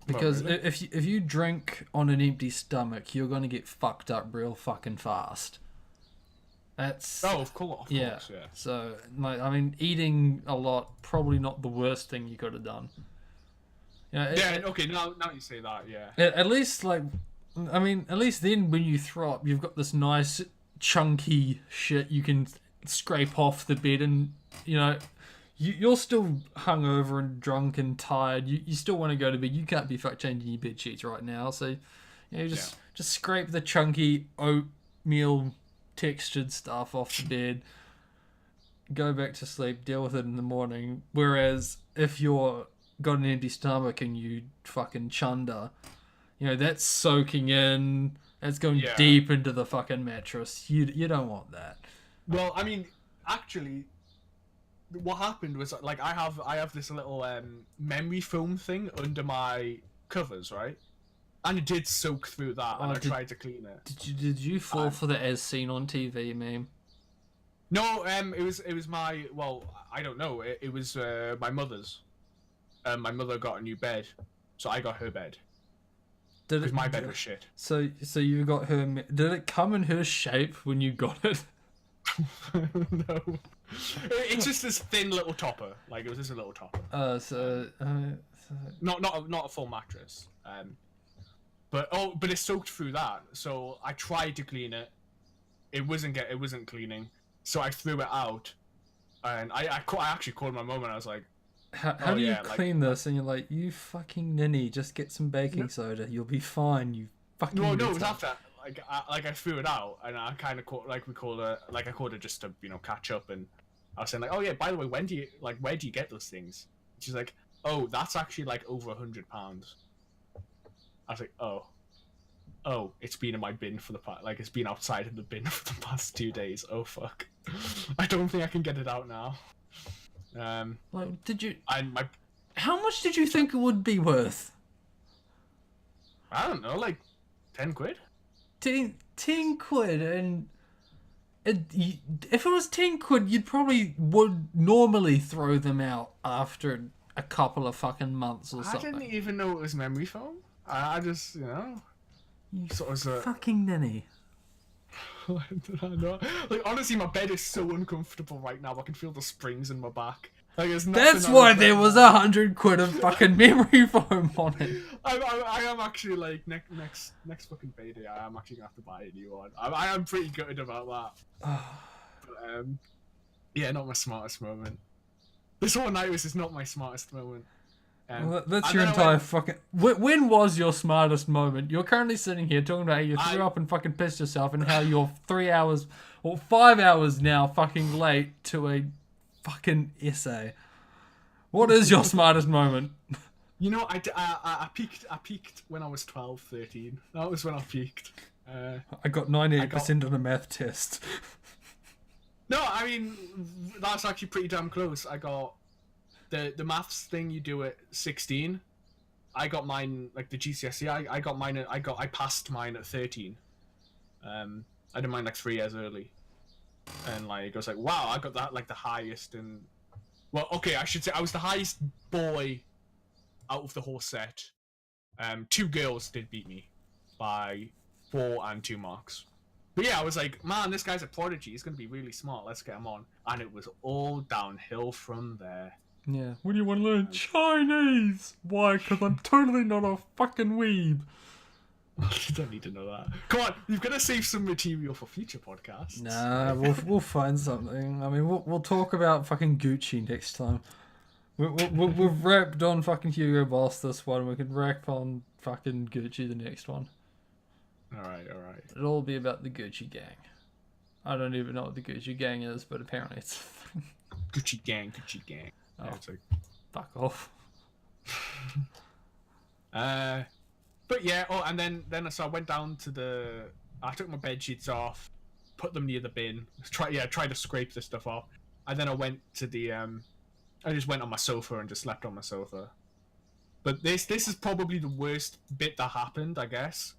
Because really? if you drink on an empty stomach, you're gonna get fucked up real fucking fast. That's of course, yeah. So like, I mean, eating a lot, probably not the worst thing you could have done. Okay. Now you say that, yeah. At least at least then when you throw up, you've got this nice chunky shit you can scrape off the bed, and you're still hungover and drunk and tired. You still want to go to bed. You can't be changing your bed sheets right now, so just scrape the chunky oatmeal textured stuff off the bed, go back to sleep, deal with it in the morning. Whereas if you're got an empty stomach and you fucking chunder, that's soaking in, that's going deep into the fucking mattress. You don't want that. Well, I mean, actually, what happened was like I have this little memory foam thing under my covers, right? And it did soak through that, and I tried to clean it. Did you fall for the as seen on TV meme? No, it was my, well, I don't know. It was my mother's. My mother got a new bed, so I got her bed. Because my bed was shit. So you got her. Did it come in her shape when you got it? No. It's just this thin little topper. Like, it was just a little topper. Not a full mattress. But it soaked through that. So I tried to clean it. It wasn't cleaning. So I threw it out, and I actually called my mom, and I was like, "How do you clean this?" And you're like, "You fucking ninny, just get some baking soda. You'll be fine. You fucking." No, it was after. I threw it out, and I kind of called her just to catch up, and I was saying like, "Oh yeah, by the way, where do you get those things?" And she's like, "Oh, that's actually like over £100." I was like, oh, it's been in my bin for the past, it's been outside in the bin for the past 2 days. Oh fuck, I don't think I can get it out now. Did you? How much did you think it would be worth? I don't know, like 10 quid. 10 quid, and if it was 10 quid, you'd probably would normally throw them out after a couple of fucking months or something. I didn't even know it was memory foam. I just, You sort of fucking ninny. Like, honestly, my bed is so uncomfortable right now. I can feel the springs in my back. Like, that's why there was 100 quid of fucking memory foam on it. I am actually like next fucking payday. I am actually gonna have to buy a new one. I am pretty gutted about that. But, yeah, not my smartest moment. This whole night was just not my smartest moment. Well, that's your entire fucking. When was your smartest moment? You're currently sitting here talking about how you threw up and fucking pissed yourself, and how you're 3 hours or 5 hours now fucking late to fucking essay. What is your smartest moment? I peaked when I was 12, 13. That was when I peaked. I got 98% on a math test. No, I mean, that's actually pretty damn close. I got the maths thing you do at 16. I got mine like the GCSE. I got mine. I passed mine at 13. I did mine like 3 years early, and like I was like, wow, I got that like the highest in. Well, okay, I should say I was the highest boy out of the whole set. 2 girls did beat me by 4 and 2 marks. But yeah, I was like, man, this guy's a prodigy. He's gonna be really smart. Let's get him on. And it was all downhill from there. Yeah. What do you want to learn? Chinese! Why? Because I'm totally not a fucking weeb. You don't need to know that. Come on, you've got to save some material for future podcasts. Nah, we'll find something. I mean, we'll talk about fucking Gucci next time. We've rapped on fucking Hugo Boss this one. We can rap on fucking Gucci the next one. Alright. It'll all be about the Gucci gang. I don't even know what the Gucci gang is, but apparently it's... Gucci gang. Oh, Yeah, it's like... fuck off. But yeah, and then so I went down to I took my bed sheets off, put them near the bin, try to scrape the stuff off, and then I went to the I just went on my sofa and just slept on my sofa. But this is probably the worst bit that happened, I guess,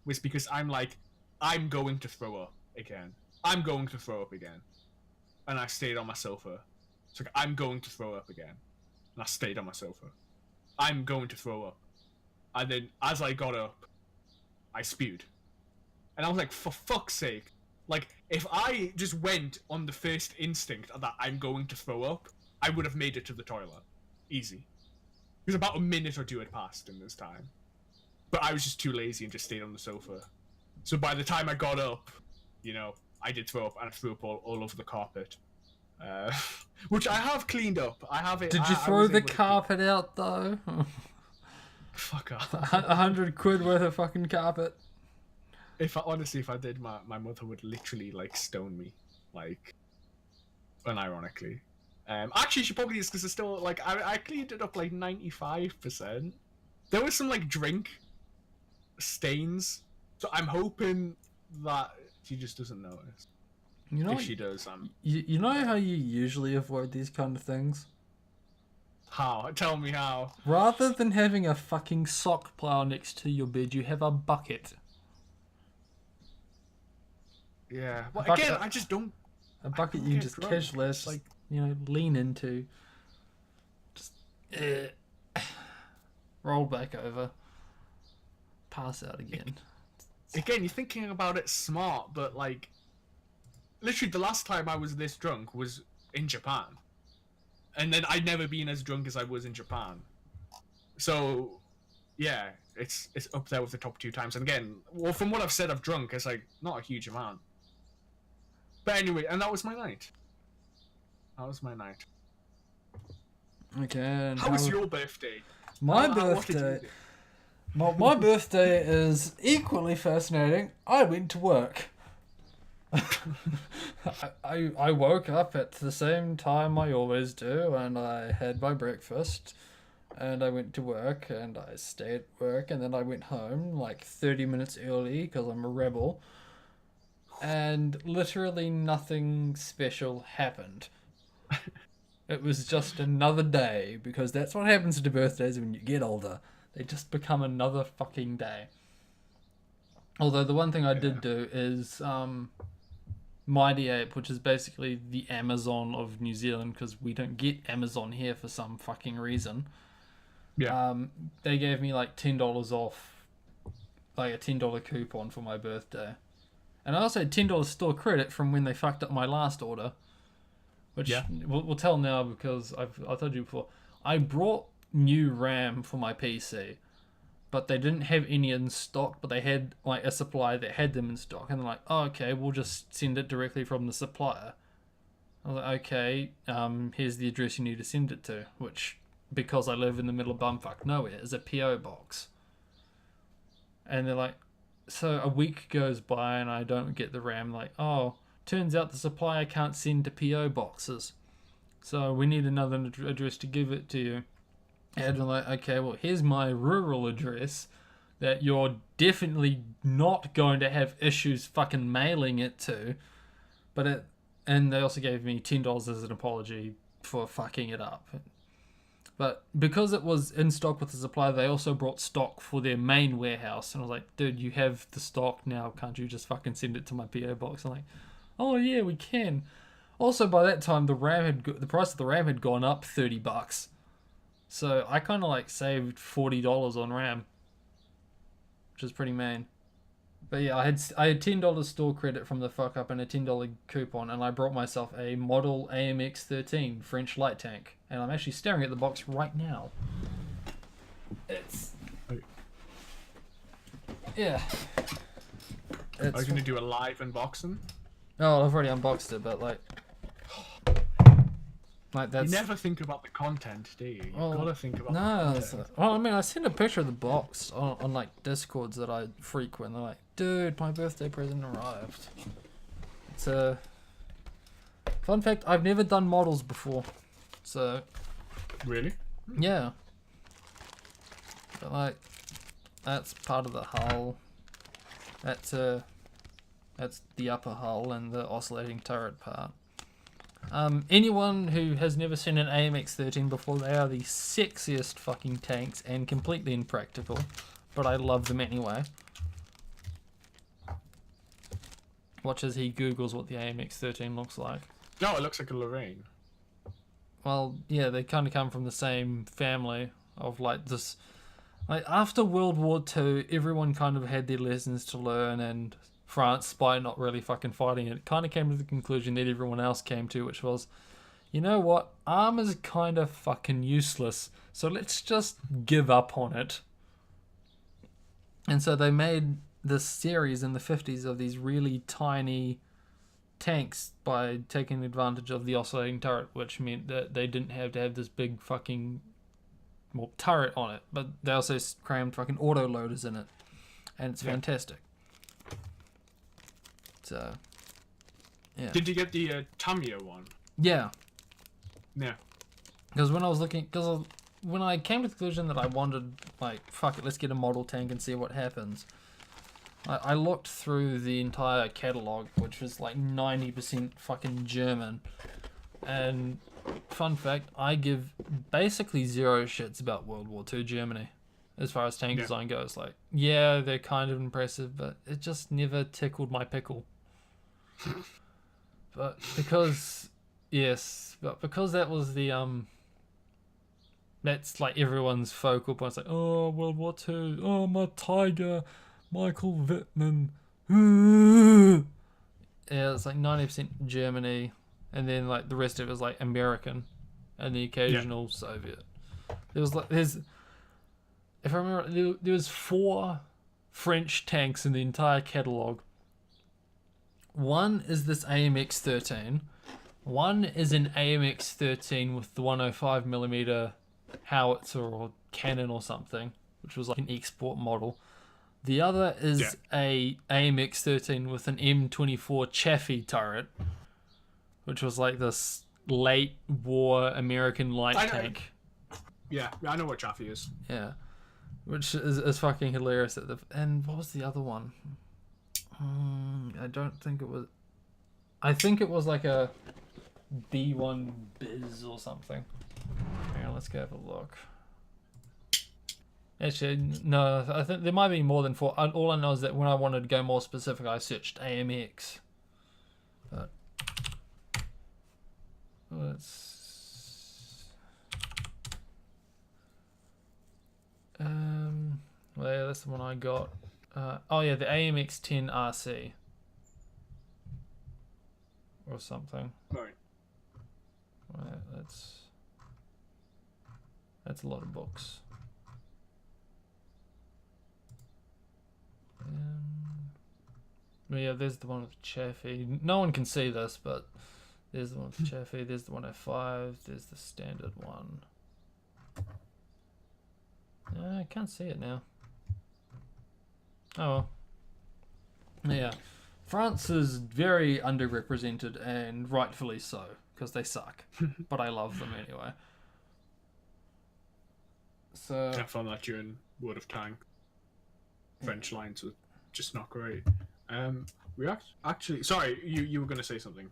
was because I'm going to throw up again. And I stayed on my sofa. It's like, I'm going to throw up again. And I stayed on my sofa. I'm going to throw up. And then, as I got up, I spewed. And I was like, for fuck's sake. Like, if I just went on the first instinct that I'm going to throw up, I would have made it to the toilet. Easy. Because about a minute or 2 had passed in this time. But I was just too lazy and just stayed on the sofa. So by the time I got up, I did throw up, and I threw up all over the carpet. Which I have cleaned up. I have it. Did you throw the carpet out, though? Fuck off. 100 quid worth of fucking carpet. If I did, my mother would literally stone me, unironically. Actually, she probably is, because it's still I cleaned it up 95%. There was some drink stains, so I'm hoping that she just doesn't notice. If she does, you know how you usually avoid these kind of things? How? Tell me how. Rather than having a fucking sock pile next to your bed, you have a bucket. Yeah. Well, again, I just don't. A bucket you just casually lean into. Just roll back over. Pass out again. Again, you're thinking about it smart, but literally the last time I was this drunk was in Japan. And then I'd never been as drunk as I was in Japan. So, yeah, it's up there with the top 2 times. And again, well, from what I've said I've drunk, it's not a huge amount. But anyway, and that was my night. Okay. How was your birthday? My birthday... My birthday is equally fascinating. I went to work. I woke up at the same time I always do, and I had my breakfast, and I went to work, and I stayed at work, and then I went home 30 minutes early because I'm a rebel, and literally nothing special happened. It was just another day, because that's what happens to birthdays when you get older. They just become another fucking day. Although the one thing I did do is Mighty Ape, which is basically the Amazon of New Zealand, because we don't get Amazon here for some fucking reason. Yeah. They gave me $10 off, a $10 coupon for my birthday. And I also had $10 store credit from when they fucked up my last order. Which we'll tell now, because I told you before. I brought new RAM for my PC, but they didn't have any in stock, but they had a supplier that had them in stock, and they're like, oh, okay, we'll just send it directly from the supplier. I was like, okay, here's the address you need to send it to, which, because I live in the middle of bumfuck nowhere, is a PO box. And they're like, so a week goes by and I don't get the RAM, turns out the supplier can't send to PO boxes, so we need another address to give it to you. And I'm like, okay, well, here's my rural address that you're definitely not going to have issues fucking mailing it to. And they also gave me $10 as an apology for fucking it up. But because it was in stock with the supplier, they also brought stock for their main warehouse. And I was like, dude, you have the stock now. Can't you just fucking send it to my PO box? I'm like, oh yeah, we can. Also, by that time, the price of the RAM had gone up $30. So I kind of like saved $40 on RAM, which is pretty mean. But yeah, I had $10 store credit from the fuck up and a $10 coupon, and I brought myself a model AMX-13 French light tank, and I'm actually staring at the box right now. It's yeah. Are you gonna do a live unboxing? Oh, I've already unboxed it, but like that's. You never think about the content, do you? You gotta think about. No, well, I mean, I sent a picture of the box on like Discords that I frequent. They're like, dude, my birthday present arrived. It's a fun fact. I've never done models before, so Really? yeah. But like, that's part of the hull. That's the upper hull and the oscillating turret part. Anyone who has never seen an AMX-13 before, they are the sexiest fucking tanks and completely impractical, but I love them anyway. Watch as he Googles what the AMX-13 looks like. No, it looks like a Lorraine. Well, yeah, they kind of come from the same family of like this. Like after World War II, everyone kind of had their lessons to learn, and France, by not really fucking fighting it, kind of came to the conclusion that everyone else came to, which was, you know what, armor's kind of fucking useless, so let's just give up on it. And so they made this series in the 50s of these really tiny tanks by taking advantage of the oscillating turret, which meant that they didn't have to have this big fucking turret on it, but they also crammed fucking auto loaders in it, and it's fantastic. So, yeah. Did you get the Tamiya one? Yeah. Yeah. Because when I came to the conclusion that I wanted, like, fuck it, let's get a model tank and see what happens, I looked through the entire catalogue, which was like 90% fucking German, and fun fact, I give basically zero shits about World War II Germany as far as tank design goes. Like, yeah, they're kind of impressive, but it just never tickled my pickle. But because that was the that's like everyone's focal point. It's like, oh, World War II, oh, my tiger, Michael Wittmann. Yeah, it's like 90% Germany, and then like the rest of it is like American, and the occasional Soviet. If I remember, there was 4 French tanks in the entire catalogue. One is this AMX-13. One is an AMX-13 with the 105mm howitzer or cannon or something, which was like an export model. The other is a AMX-13 with an M24 Chaffee turret, which was like this late war American light tank. Yeah, I know what Chaffee is. Yeah, which is fucking hilarious. And what was the other one? I don't think it was. I think it was like a B1 Biz or something. Hang on, let's go have a look. Actually, no, I think there might be more than 4. All I know is that when I wanted to go more specific, I searched AMX. But let's. Well, yeah, that's the one I got. Oh yeah, the AMX 10 RC or something. Right. That's a lot of books. Well, yeah, there's the one with Chaffee. No one can see this, but there's the one with Chaffee. There's the 105. There's the standard one. I can't see it now. Oh well. Yeah. France is very underrepresented, and rightfully so, because they suck. But I love them anyway. So I found that during World of Tank. French lines were just not great. We actually sorry, you were going to say something.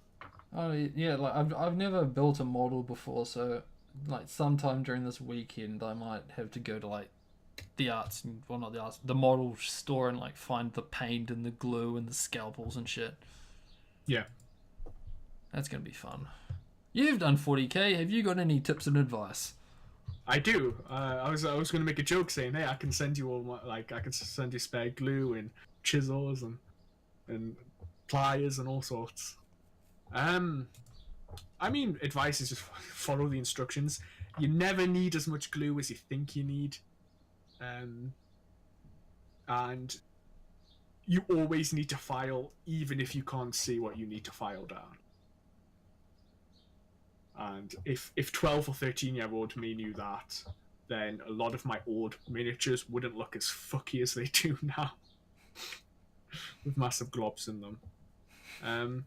Oh yeah, like I've never built a model before, so like sometime during this weekend, I might have to go to like the arts, well, not the arts, the model store and like find the paint and the glue and the scalpels and shit. Yeah. That's gonna be fun. You've done 40k. Have you got any tips and advice? I do. I was going to make a joke saying, hey, I can send you all my, like, I can send you spare glue and chisels and pliers and all sorts. I mean, advice is just follow the instructions. You never need as much glue as you think you need. And you always need to file, even if you can't see what you need to file down. And if 12 or 13-year-old me knew that, then a lot of my old miniatures wouldn't look as fucky as they do now. With massive globs in them.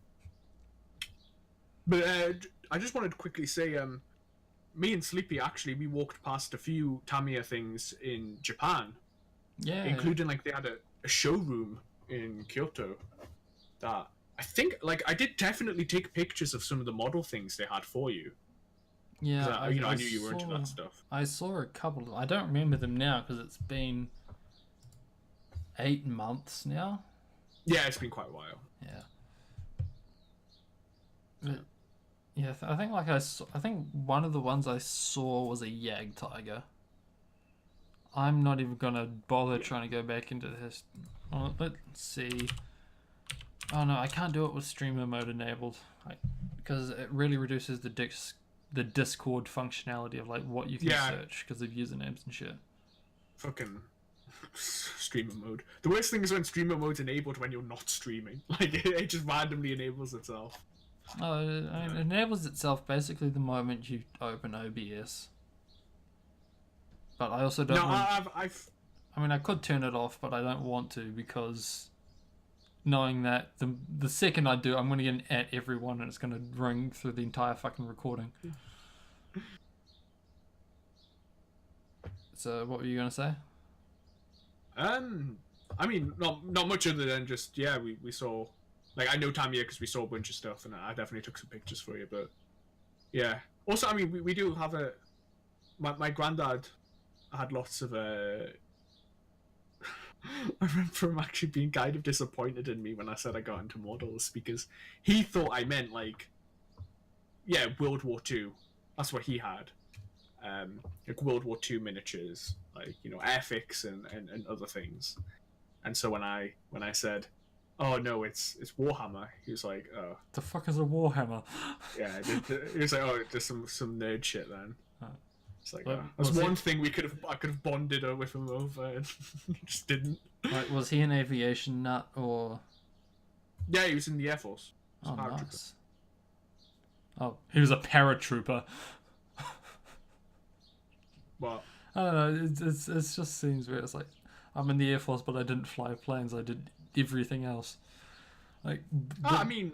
But I just wanted to quickly say, me and Sleepy, actually, we walked past a few Tamiya things in Japan. Yeah. Including, like, they had a showroom in Kyoto that I think, like, I did definitely take pictures of some of the model things they had for you. Yeah, I knew you were into that stuff. I saw a couple. I don't remember them now because it's been 8 months now. Yeah, it's been quite a while. Yeah. But, yeah, I think I think one of the ones I saw was a Yag Tiger. I'm not even gonna bother trying to go back into this. Oh, let's see. Oh no, I can't do it with streamer mode enabled, because it really reduces the Discord functionality of like what you can search because of usernames and shit. Fucking streamer mode. The worst thing is when streamer mode's enabled when you're not streaming. Like it just randomly enables itself. Oh, it enables itself basically the moment you open OBS. But I also don't. No, I mean, I could turn it off, but I don't want to because knowing that the second I do, I'm going to get an at everyone and it's going to ring through the entire fucking recording. So, what were you going to say? I mean, not much other than just we saw, like, I know Tamiya because we saw a bunch of stuff and I definitely took some pictures for you, but yeah. Also, I mean, we do have my granddad had lots of I remember him actually being kind of disappointed in me when I said I got into models because he thought I meant like World War II. That's what he had. Like World War II miniatures, like, you know, airfix and other things. And so when I said, oh no, it's Warhammer, he was like, oh, the fuck is a Warhammer? Yeah, he was like, oh, just some nerd shit then. It's like, that's one thing I could have bonded with him over, and just didn't. Like, was he an aviation nut or? Yeah, he was in the Air Force. Oh, nice. Oh, he was a paratrooper. What? I don't know. It just seems weird. It's like I'm in the Air Force, but I didn't fly planes. I did everything else. Like, I mean,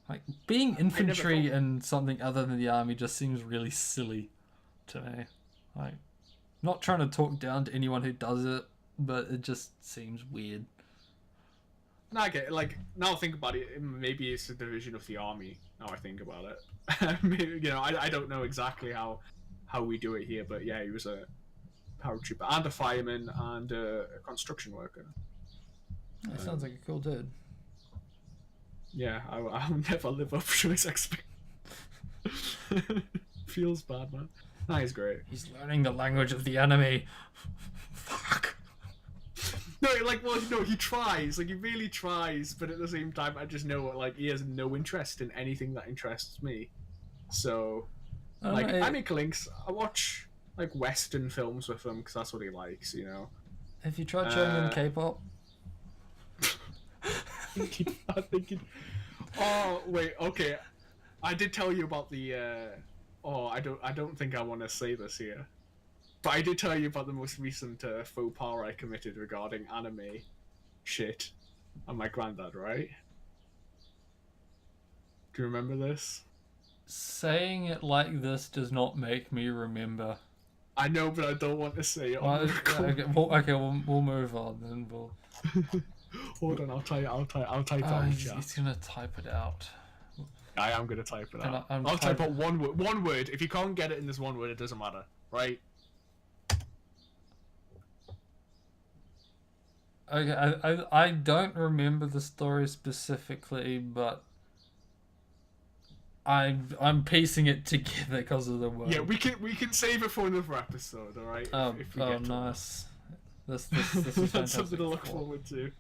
like being infantry in something other than the army just seems really silly to me. Like, not trying to talk down to anyone who does it, but it just seems weird. No, I get it. Like, now I think about it, maybe it's a division of the army. Now I think about it, maybe, you know, I don't know exactly how we do it here, but yeah, he was a paratrooper and a fireman and a construction worker. That sounds like a cool dude. Yeah, I'll never live up to his expectations. Feels bad, man. Nah, he's great. He's learning the language of the enemy. Fuck. No, like, well, no, he tries. Like, he really tries, but at the same time, I just know, like, he has no interest in anything that interests me. So, like, I make links. I watch, like, Western films with him, because that's what he likes, you know? Have you tried showing him K-pop? Oh, wait, okay. I did tell you about the, I don't think I want to say this here. But I did tell you about the most recent faux pas I committed regarding anime shit and my granddad, right? Do you remember this? Saying it like this does not make me remember. I know, but I don't want to say it. We'll move on, then we'll. Hold on, I'll type it out in chat. He's gonna type it out. I am gonna type it And out. I'm I'll type out one word. One word. If you can't get it in this one word, it doesn't matter, right? Okay, I don't remember the story specifically, but I'm piecing it together because of the word. Yeah, we can save it for another episode, all right? If we get to nice. This is fantastic. That's something to look forward to.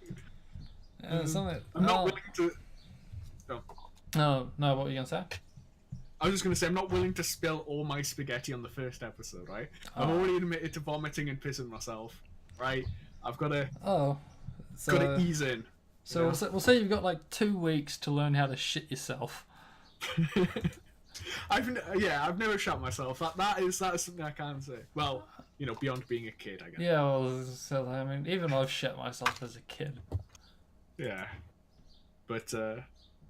Something. I'm not willing to. No, what were you gonna say? I was just gonna say I'm not willing to spill all my spaghetti on the first episode, right? I've already admitted to vomiting and pissing myself, right? I've got to gotta ease in. So we'll say you've got like 2 weeks to learn how to shit yourself. I've never shot myself. That is something I can say. Well, beyond being a kid, I guess. Yeah, well, so I mean, even I've shit myself as a kid. Yeah, but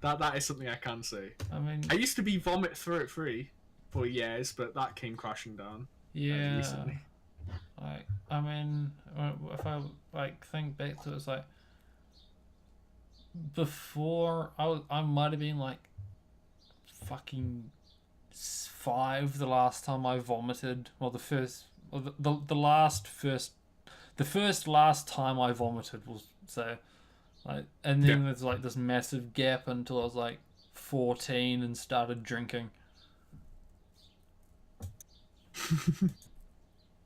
that is something I can say. I mean, I used to be vomit free for years, but that came crashing down. Yeah. Recently. Like, I mean, if I think back to it, it's like before I might have been like fucking 5 the last time I vomited. Well, the first last time I vomited was so, like, and then there's like this massive gap until I was like 14 and started drinking.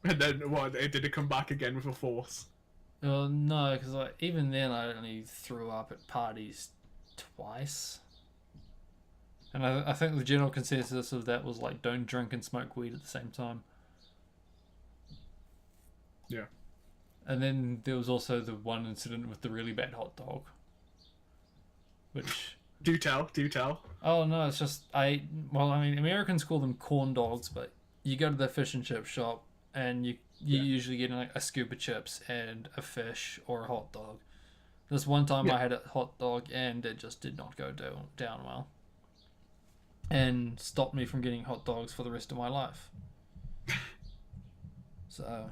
And then what? Did it come back again with a force? Well, no, because like even then I only threw up at parties twice. And I think the general consensus of that was like, don't drink and smoke weed at the same time. Yeah. And then there was also the one incident with the really bad hot dog. Which... Do tell. Oh, no, it's just... Americans call them corn dogs, but you go to the fish and chip shop and you usually get like a scoop of chips and a fish or a hot dog. This one time I had a hot dog and it just did not go down well. And stopped me from getting hot dogs for the rest of my life. So...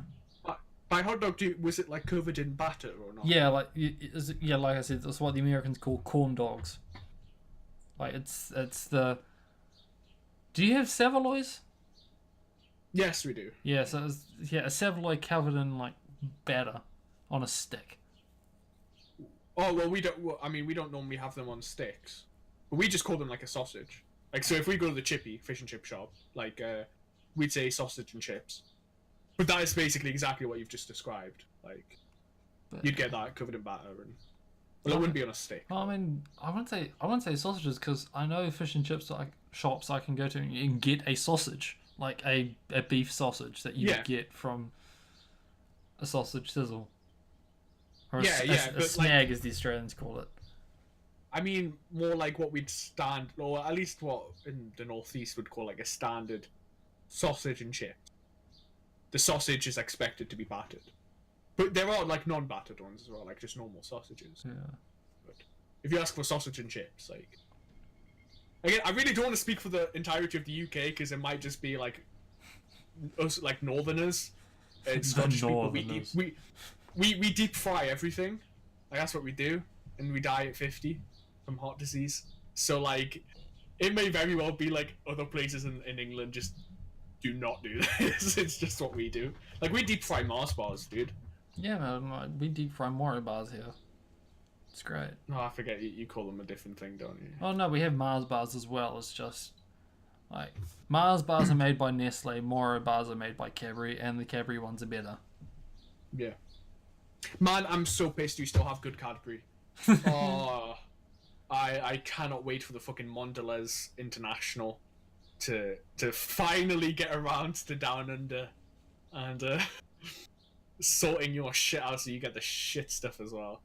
By hot dog, was it like covered in batter or not? Yeah, like I said, that's what the Americans call corn dogs. Like it's the. Do you have Savoloys? Yes, we do. Yeah, so a Savaloy covered in like batter on a stick. Oh well, we don't. Well, I mean, we don't normally have them on sticks, but we just call them like a sausage. Like, so if we go to the fish and chip shop, like we'd say sausage and chips. But that is basically exactly what you've just described. Like, you'd get that covered in batter, and it wouldn't be on a stick. Well, I mean, I wouldn't say sausages because I know fish and chips shops I can go to and you can get a sausage, like a beef sausage that you would get from a sausage sizzle, or a snag, as the Australians call it. I mean, more like what we'd or at least what in the northeast would call like a standard sausage and chip. The sausage is expected to be battered. But there are like non-battered ones as well, like just normal sausages. Yeah. But if you ask for sausage and chips, like... Again, I really don't want to speak for the entirety of the UK, because it might just be like... us, like northerners. It's not just people. We deep fry everything. Like, that's what we do. And we die at 50 from heart disease. So, like, it may very well be like other places in England just... do not do this. It's just what we do. Like, we deep fry Mars bars, dude. Yeah, man, we deep fry Mario bars here. It's great. No, I forget you call them a different thing, don't you? Oh no, we have Mars bars as well. It's just like Mars bars are made by Nestle, Mario bars are made by Cadbury, and the Cadbury ones are better. Yeah. Man, I'm so pissed you still have good Cadbury. Oh, I cannot wait for the fucking Mondelez International to finally get around to Down Under and sorting your shit out so you get the shit stuff as well.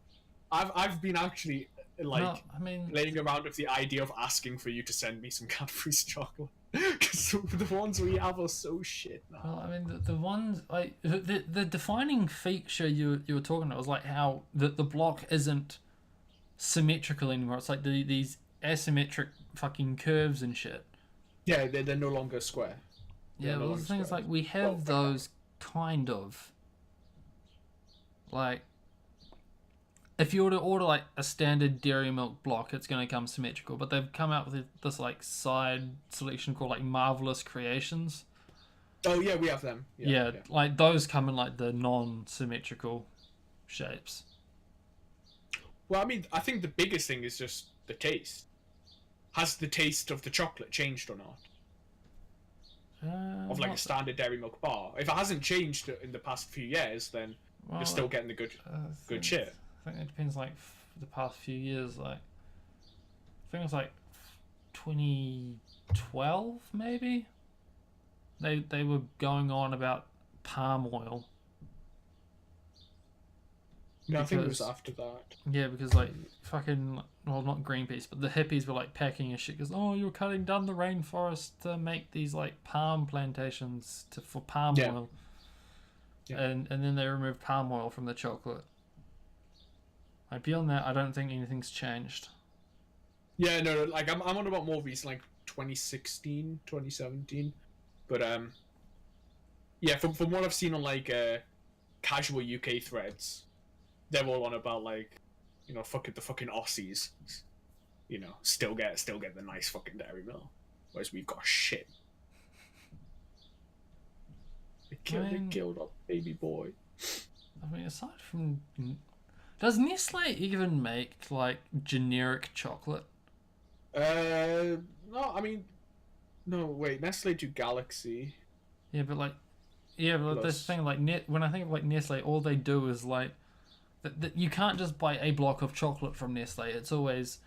I've been actually laying around with the idea of asking for you to send me some Cadbury's chocolate because the ones we have are so shit now. Well, I mean the ones like the defining feature you were talking about was like how the block isn't symmetrical anymore. It's like these asymmetric fucking curves and shit. Yeah, they're no longer square. Yeah, well, the thing is, like, we have those kind of, like, if you were to order like a standard dairy milk block, it's going to come symmetrical. But they've come out with this like side selection called like Marvelous Creations. Oh yeah, we have them. Yeah, like those come in like the non-symmetrical shapes. Well, I mean, I think the biggest thing is just the taste. Has the taste of the chocolate changed or not? Of like a standard dairy milk bar. If it hasn't changed in the past few years, then you're still getting the good shit. I think it depends. Like the past few years, like I think it was like 2012 maybe. They were going on about palm oil. No, I think it was after that. Yeah, because like fucking, well, not Greenpeace, but the hippies were like packing a shit because, oh, you're cutting down the rainforest to make these like palm plantations for palm oil. Yeah. And then they removed palm oil from the chocolate. Like beyond that, I don't think anything's changed. Yeah, no, like I'm on about more recent, like 2016, 2017. But yeah, from what I've seen on like casual UK threads, they're all on about like, you know, fucking the fucking Aussies, you know, still get the nice fucking dairy milk, whereas we've got shit. They killed our baby boy. I mean, aside from, does Nestle even make like generic chocolate? No, I mean, no, wait, Nestle do Galaxy. Yeah, but like, but this thing like when I think of like Nestle, all they do is like. That you can't just buy a block of chocolate from Nestle. It's always,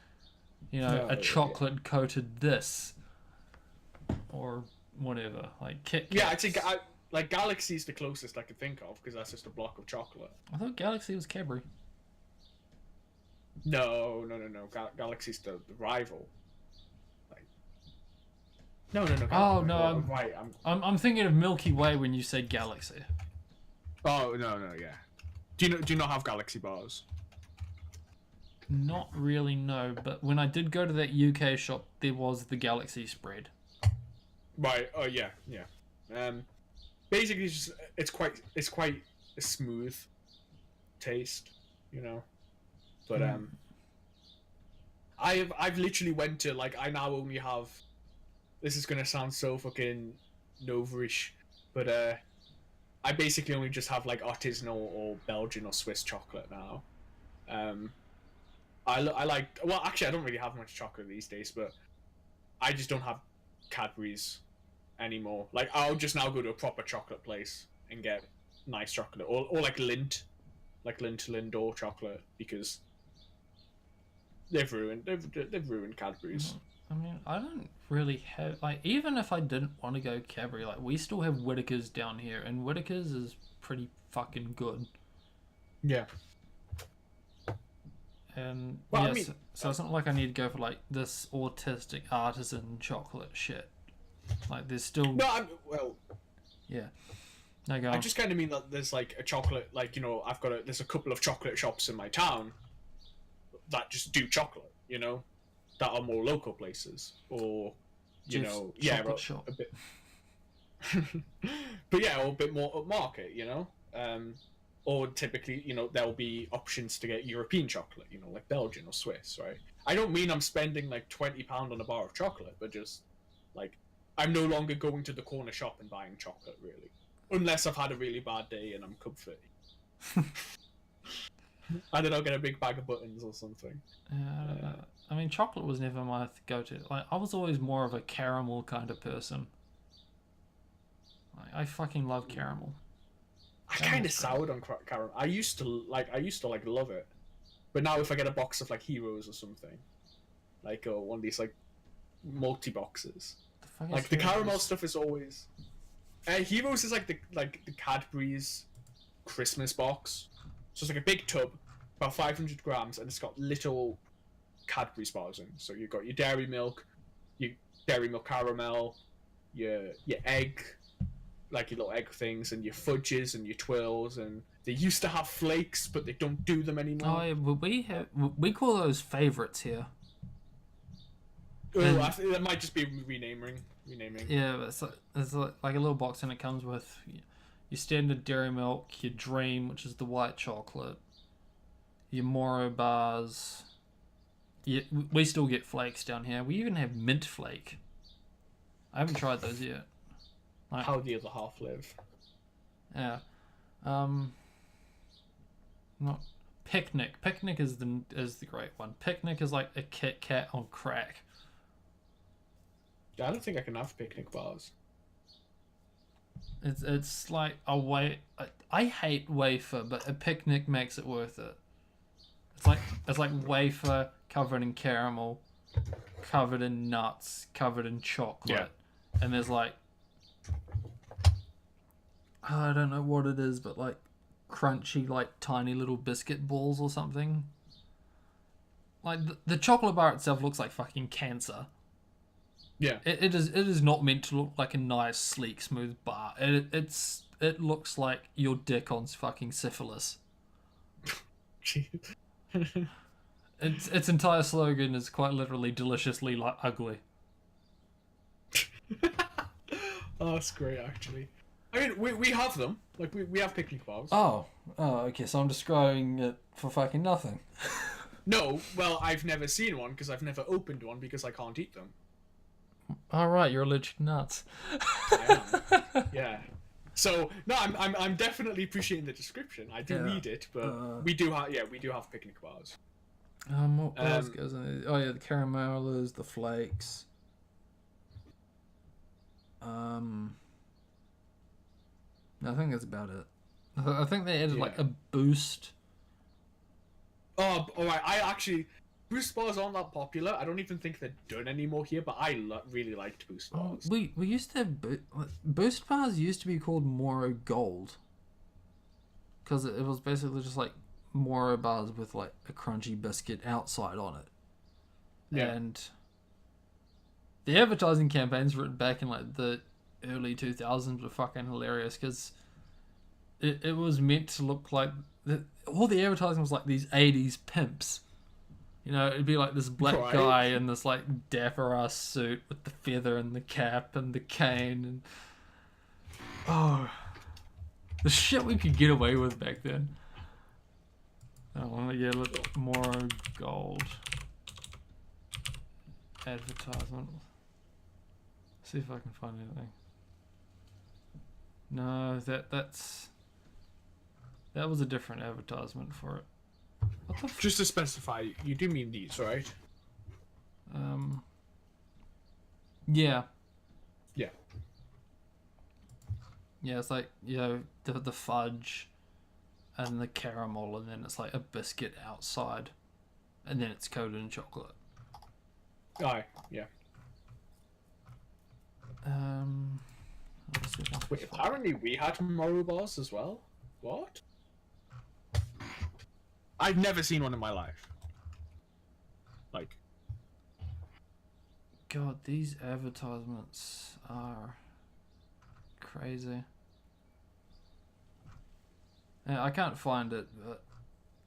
you know, a chocolate coated this, or whatever. Like Kit Kats. Yeah, I think like Galaxy's the closest I could think of because that's just a block of chocolate. I thought Galaxy was Cadbury. No. Galaxy's the rival. Like, no. Oh no, I'm thinking of Milky Way when you said Galaxy. Oh no, yeah. Do you not have Galaxy bars? Not really, no. But when I did go to that UK shop, there was the Galaxy spread. Right. Oh yeah. Basically, it's quite a smooth taste, you know. But I've literally went to like I now only have. This is gonna sound so fucking Noverish, but I basically only just have like artisanal or Belgian or Swiss chocolate now. I like, well, actually I don't really have much chocolate these days, but I just don't have Cadbury's anymore. Like I'll just now go to a proper chocolate place and get nice chocolate, or like Lindt Lindor chocolate, because they've ruined Cadbury's. I mean, I don't really have, like, even if I didn't want to go Cadbury, like, we still have Whittaker's down here, and Whittaker's is pretty fucking good. Yeah. And, well, I mean, so it's not like I need to go for, like, this autistic artisan chocolate shit. Like, there's still... No, yeah. No, go on. I just kind of mean that there's, like, a chocolate, like, you know, there's a couple of chocolate shops in my town that just do chocolate, you know? That are more local places, or you know, shop. A bit, but yeah, or a bit more upmarket, you know, or typically, you know, there'll be options to get European chocolate, you know, like Belgian or Swiss, right? I don't mean I'm spending like £20 on a bar of chocolate, but just like I'm no longer going to the corner shop and buying chocolate, really, unless I've had a really bad day and I'm comfy. And then I'll get a big bag of buttons or something. I mean, chocolate was never my go-to. Like, I was always more of a caramel kind of person. Like, I fucking love caramel. I kind of soured on caramel. I used to love it, but now if I get a box of like Heroes or something, like one of these like multi boxes, like the caramel stuff is always. Heroes is like the Cadbury's Christmas box. So it's like a big tub, about 500 grams, and it's got little Cadbury bars in. So you've got your dairy milk, your dairy milk caramel, your egg, like your little egg things, and your fudges and your twirls, and they used to have flakes, but they don't do them anymore. Oh yeah, we call those favorites here. Oh, I think that might just be renaming. Yeah, but it's like a little box, and it comes with your standard dairy milk, your Dream, which is the white chocolate, your Moro bars. Yeah, we still get flakes down here. We even have mint flake. I haven't tried those yet. Like, How the other half live. yeah. Not picnic. Picnic is the great one. Picnic is like a Kit Kat on crack. Yeah, I don't think I can have picnic bars. It's like a I hate wafer, but a picnic makes it worth it. It's like wafer covered in caramel, covered in nuts, covered in chocolate, and there's like I don't know what it is, but like crunchy, like tiny little biscuit balls or something. Like the chocolate bar itself looks like fucking cancer. Yeah. It is not meant to look like a nice, sleek, smooth bar. It looks like your dick on fucking syphilis. Its entire slogan is quite literally deliciously ugly. Oh, that's great, actually. I mean, we have them. Like, we have picnic bars. Oh, okay, so I'm describing it for fucking nothing. No, well, I've never seen one because I've never opened one because I can't eat them. Alright, you're allergic to nuts. I am. Yeah. So, no, I'm definitely appreciating the description. I do need it, but we do have picnic bars. What else goes in there? Oh yeah, the caramellas, the flakes. I think that's about it. I think they added like a boost. Oh, alright. Boost bars aren't that popular. I don't even think they're done anymore here, but I really liked Boost bars. We used to have Boost bars used to be called Moro Gold. Because it was basically just like Moro bars with like a crunchy biscuit outside on it. Yeah. And the advertising campaigns written back in like the early 2000s were fucking hilarious because it was meant to look like all the advertising was like these 80s pimps. You know, it'd be like this black guy in this like dapper ass suit with the feather and the cap and the cane and the shit we could get away with back then. Oh yeah, look, Moro Gold advertisement. See if I can find anything. No, that was a different advertisement for it. What the Just to specify, you do mean these, right? Yeah. Yeah. Yeah, it's like, you know, the fudge and the caramel, and then it's like a biscuit outside, and then it's coated in chocolate. Aye, yeah. Wait, apparently we had Moro bars as well? What? I've never seen one in my life. Like, God, these advertisements are crazy. Yeah, I can't find it, but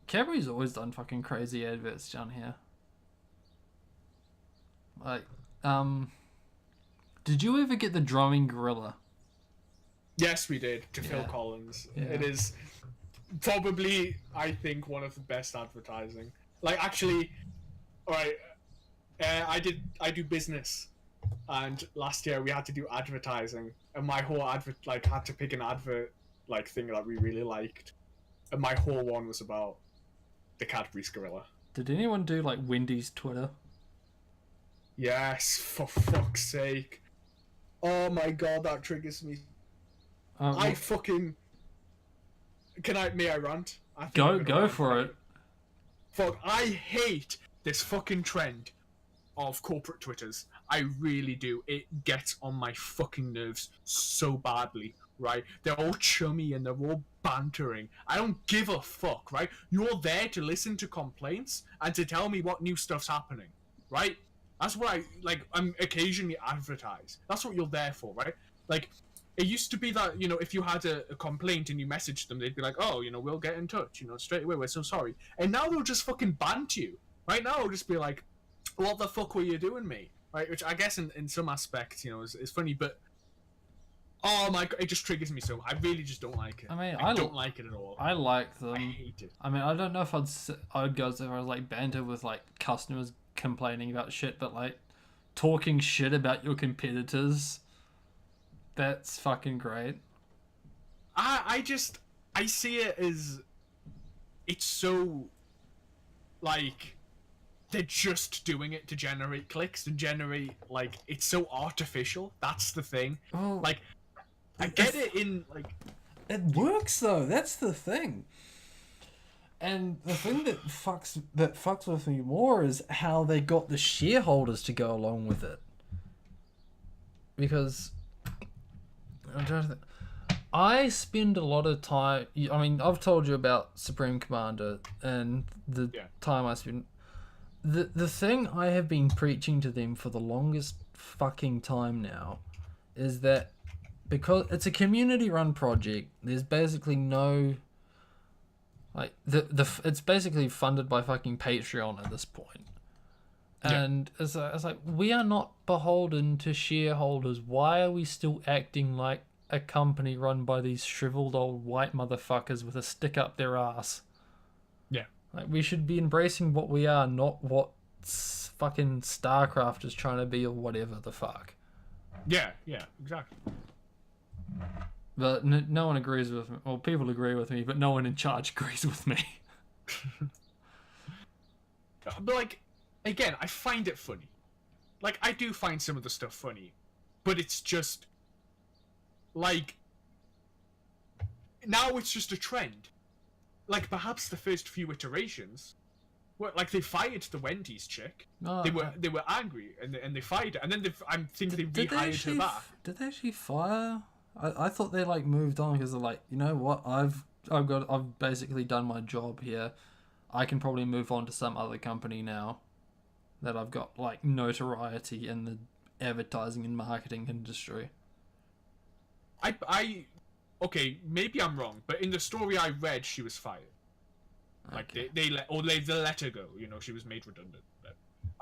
Cadbury's always done fucking crazy adverts down here. Like, did you ever get the drumming gorilla? yes, we did, to Phil Collins. Yeah. It is probably, I think, one of the best advertising. Like, actually, alright, I do business, and last year we had to do advertising, and my whole had to pick an advert, thing that we really liked, and my whole one was about the Cadbury's gorilla. Did anyone do, like, Wendy's Twitter? Yes, for fuck's sake. Oh my god, that triggers me. I fucking... May I rant? Go for it. Fuck, I hate this fucking trend of corporate Twitters. I really do. It gets on my fucking nerves so badly, right? They're all chummy and they're all bantering. I don't give a fuck, right? You're there to listen to complaints and to tell me what new stuff's happening, right? That's what I'm occasionally advertise. That's what you're there for, right? Like, it used to be that, if you had a complaint and you messaged them, they'd be like, oh, we'll get in touch, straight away, we're so sorry. And now they'll just fucking bant you. Right now, they'll just be like, what the fuck were you doing, mate? Right, which I guess in some aspects, is funny, but Oh my god, it just triggers me so. I really just don't like it. I mean, I don't like it at all. I like them. I hate it. I mean, I don't know if I'd go as if I was like banter with like customers complaining about shit, but like talking shit about your competitors, that's fucking great. I see it as it's so like they're just doing it to generate clicks and generate like it's so artificial. That's the thing. Well, Like I get it in like it works though. That's the thing. And the thing that fucks with me more is how they got the shareholders to go along with it. Because I'm trying to think. I spend a lot of time. I mean, I've told you about Supreme Commander and the time I spend. The thing I have been preaching to them for the longest fucking time now is that because it's a community-run project, there's basically no like it's basically funded by fucking Patreon at this point. And it's like we are not beholden to shareholders. Why are we still acting like a company run by these shriveled old white motherfuckers with a stick up their ass? Yeah. Like, we should be embracing what we are, not what fucking StarCraft is trying to be or whatever the fuck. Yeah, exactly. But no one agrees with me. Well, people agree with me, but no one in charge agrees with me. But, like, again, I find it funny. Like, I do find some of the stuff funny. But it's just... Like... Now it's just a trend. Like, perhaps the first few iterations... Like, they fired the Wendy's chick. No, they were angry, and they fired her. And then I think they rehired her back. Did they actually fire? I thought they, like, moved on because they're like, you know what, I've basically done my job here. I can probably move on to some other company now that I've got, like, notoriety in the advertising and marketing industry. Okay, maybe I'm wrong, but in the story I read, she was fired. Like, okay. they let her go, you know, she was made redundant.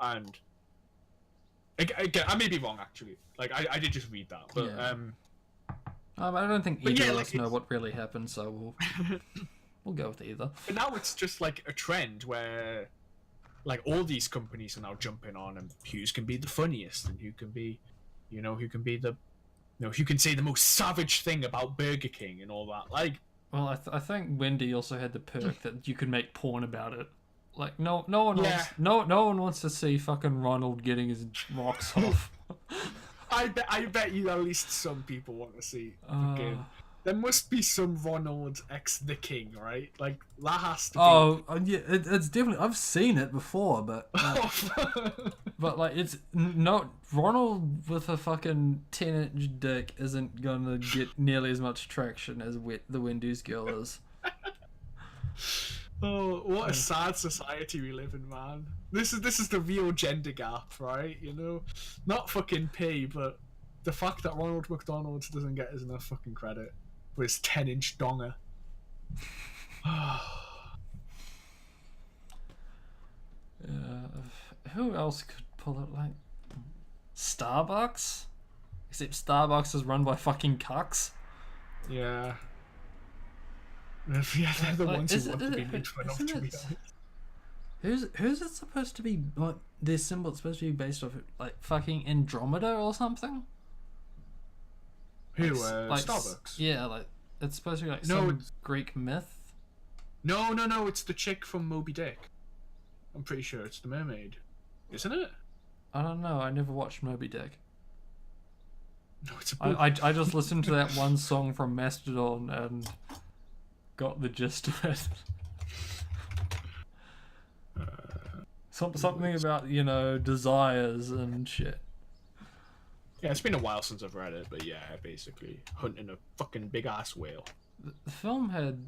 And again, I may be wrong, actually. Like, I did just read that, but I don't think either of us know what really happened, so we'll go with either. But now it's just like a trend where, like, all these companies are now jumping on, and who can be the funniest, and who can be, who can say the most savage thing about Burger King and all that. Like, well, I think Wendy also had the perk that you could make porn about it. Like, no one wants to see fucking Ronald getting his rocks off. I bet you at least some people want to see the game. There must be some Ronald X the King, right? Like, that has to be. Oh, yeah, it's definitely. I've seen it before, but but like, it's not Ronald with a fucking 10-inch dick isn't gonna get nearly as much traction as the Wendy's girl is. Oh, what a sad society we live in, man. This is the real gender gap, right? Not fucking pay, but the fact that Ronald McDonald doesn't get us enough fucking credit for his 10-inch donger. Who else could pull it? Like Starbucks, except Starbucks is run by fucking cucks. Yeah. Yeah, they're the ones who want to be made fun of, to be honest. Who's it supposed to be? Like, their symbol is supposed to be based off, like, fucking Andromeda or something? Who? Like, Starbucks? Yeah, like, it's supposed to be like some Greek myth. No, it's the chick from Moby Dick. I'm pretty sure it's the mermaid. Isn't it? I don't know, I never watched Moby Dick. No, it's a book. I just listened to that one song from Mastodon and got the gist of it. Something about, desires and shit. Yeah, it's been a while since I've read it, but yeah, basically hunting a fucking big ass whale. The film had,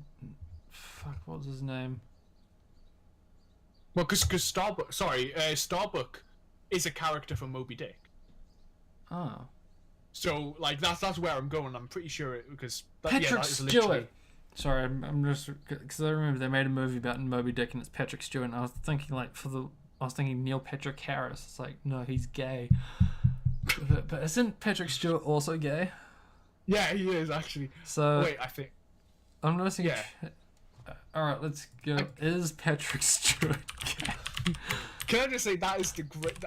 what was his name? Well, because Starbuck is a character from Moby Dick. Oh. So, like, that's where I'm going. I'm pretty sure because Patrick Stewart. Sorry, I'm just because I remember they made a movie about Moby Dick and it's Patrick Stewart. And I was thinking Neil Patrick Harris. It's like, no, he's gay. But isn't Patrick Stewart also gay? Yeah, he is actually. So Wait, I think. I'm noticing. Yeah. All right, let's go. Is Patrick Stewart gay? Can I just say that is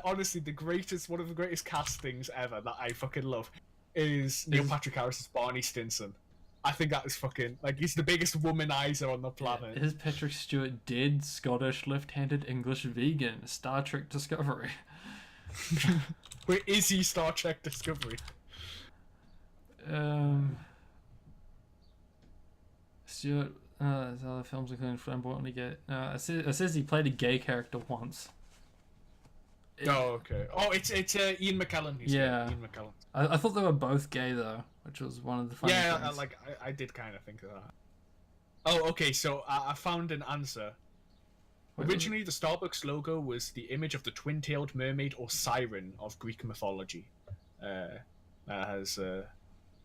honestly the greatest, one of the greatest castings ever that I fucking love, is Neil Patrick Harris's Barney Stinson. I think that is fucking like he's the biggest womanizer on the planet. Is Patrick Stewart dead, Scottish, left-handed, English, vegan? Star Trek Discovery. Wait, is he Star Trek Discovery? Stewart. His other films including flamboyantly gay. It says he played a gay character once. Okay. Oh, it's Ian McKellen. Yeah. Ian McKellen. I thought they were both gay though, which was one of the funny things. Yeah, I did kind of think of that. Oh, okay. So I found an answer. Originally, the Starbucks logo was the image of the twin-tailed mermaid or siren of Greek mythology. Has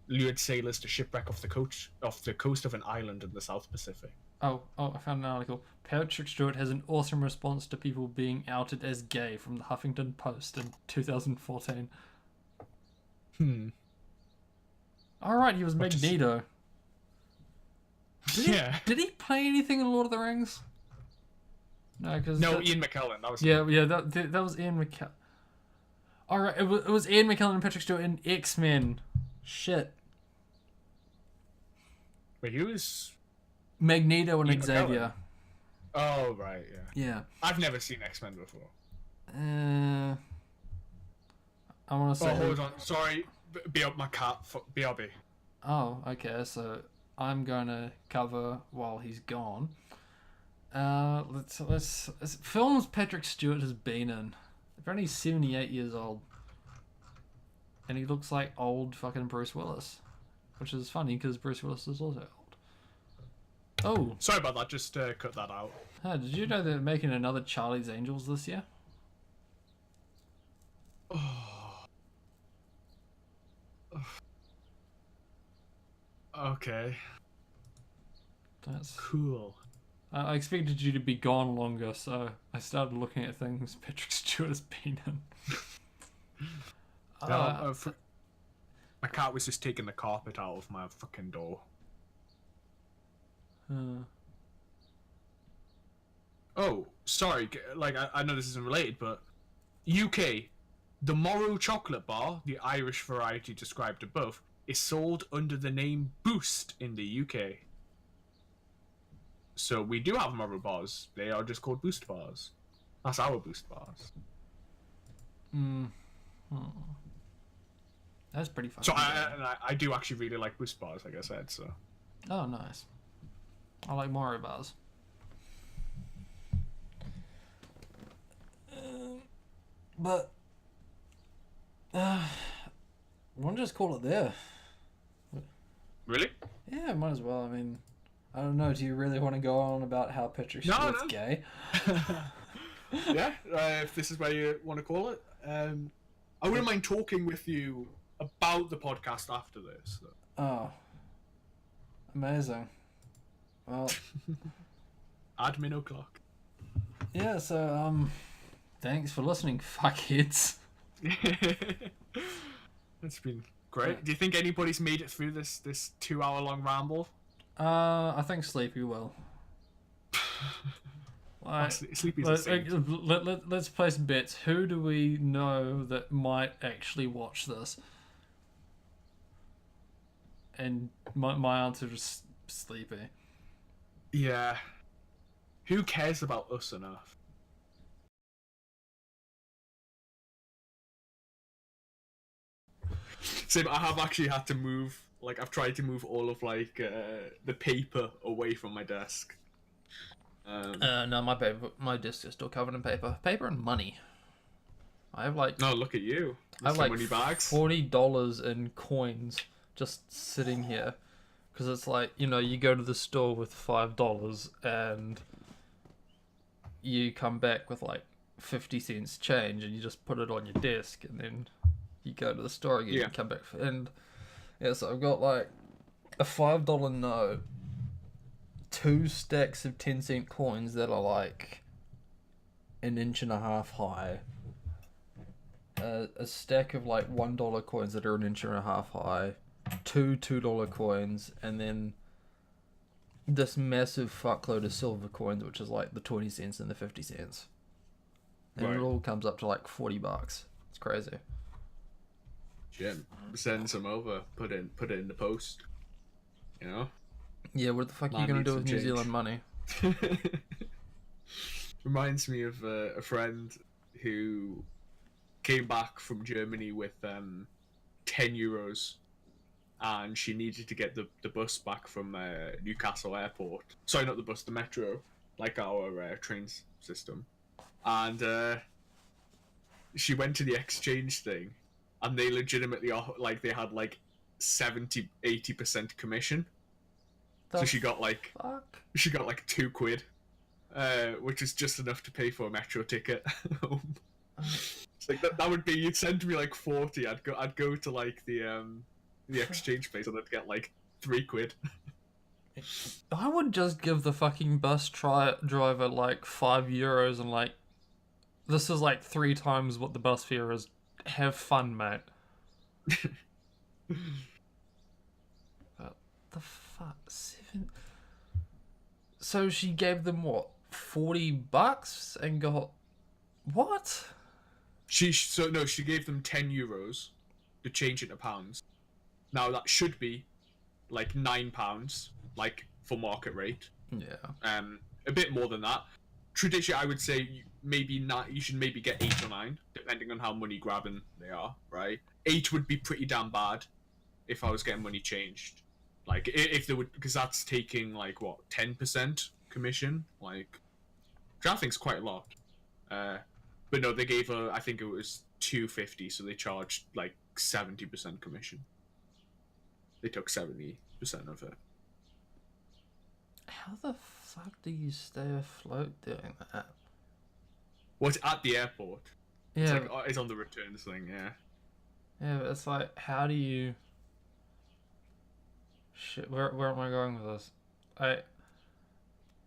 lured sailors to shipwreck off the coast of an island in the South Pacific. Oh, I found an article. Patrick Stewart has an awesome response to people being outed as gay from the Huffington Post in 2014. Alright, he was Magneto. Did he play anything in Lord of the Rings? No, Ian McKellen. That was that was Ian McKellen. Alright, it was Ian McKellen and Patrick Stewart in X-Men. Shit. Wait, he was Magneto and Ian Xavier. McKellen. Oh, right, yeah. Yeah. I've never seen X-Men before. I want to say... Oh, hold on. Sorry. Be up my cat. BRB. Oh, okay. So I'm going to cover while he's gone. Let's films Patrick Stewart has been in. Apparently he's 78 years old. And he looks like old fucking Bruce Willis. Which is funny because Bruce Willis is also old. Oh. Sorry about that. Just cut that out. Did you know they're making another Charlie's Angels this year? Okay. That's cool. I expected you to be gone longer, so I started looking at things Patrick Stewart has been in. My cat was just taking the carpet out of my fucking door. Oh, sorry. Like, I know this isn't related, but UK, the Morrow chocolate bar, the Irish variety described above, is sold under the name Boost in the UK. So we do have Morrow bars. They are just called Boost bars. That's our Boost bars. That's pretty fun. So I do actually really like Boost bars, like I said. So. Oh, nice. I like Mario bars. But why don't just call it there? Really? Yeah, might as well. I mean, I don't know. Do you really want to go on about how Patrick Stewart's gay? Yeah, if this is where you want to call it. I wouldn't mind talking with you about the podcast after this. So. Oh, amazing. Well, admin o'clock. Yeah, so thanks for listening, fuckheads. It's been great. Do you think anybody's made it through this 2-hour-long ramble? I think Sleepy will. Sleepy's a saint. Let's place bets. Who do we know that might actually watch this? And my answer is Sleepy. Yeah. Who cares about us enough? Same, I have actually had to move, like, I've tried to move all of, like, the paper away from my desk. No, my desk is still covered in paper. Paper and money. I have, like... No, look at you. I have, like, money bags. $40 in coins just sitting here. Because it's like, you know, you go to the store with $5 and you come back with, like, 50 cents change and you just put it on your desk and then you go to the store again and come back. And yeah, so I've got, like, a $5 note, 2 stacks of 10-cent coins that are, like, 1.5 inches high, a stack of, like, $1 coins that are 1.5 inches high, two $2 coins, and then this massive fuckload of silver coins, which is like the 20 cents and the 50 cents. And Right. it all comes up to like $40. It's crazy. Jim, send some over. Put it in the post. You know. Yeah, what the fuck are you Man gonna needs do with some New change. Zealand money? Reminds me of a friend who came back from Germany with €10, and she needed to get the bus back from Newcastle Airport. Sorry, not the bus, the metro, like our trains system. And she went to the exchange thing, and they legitimately like they had like 70-80% commission. The So she got like fuck? £2, which is just enough to pay for a metro ticket home. It's like that would be, you'd send me like 40. I'd go to like the exchange place, and I'd get like £3. I would just give the fucking bus driver like €5 and like, this is like 3 times what the bus fare is. Have fun, mate. The fuck? So she gave them what? $40 and got what? She gave them €10 to change into pounds. Now that should be like £9, like for market rate. Yeah. A bit more than that. Traditionally, I would say maybe not. You should maybe get 8 or 9, depending on how money grabbing they are. Right, 8 would be pretty damn bad if I was getting money changed. Like if they would, because that's taking like what 10% commission. Like, which I think is quite a lot. But no, they gave her, I think it was $2.50, so they charged like 70% commission. They took 70% of it. How the fuck do you stay afloat doing that? What's at the airport? Yeah, It's on the returns thing. Yeah. yeah, but it's like, how do you? Shit, where am I going with this?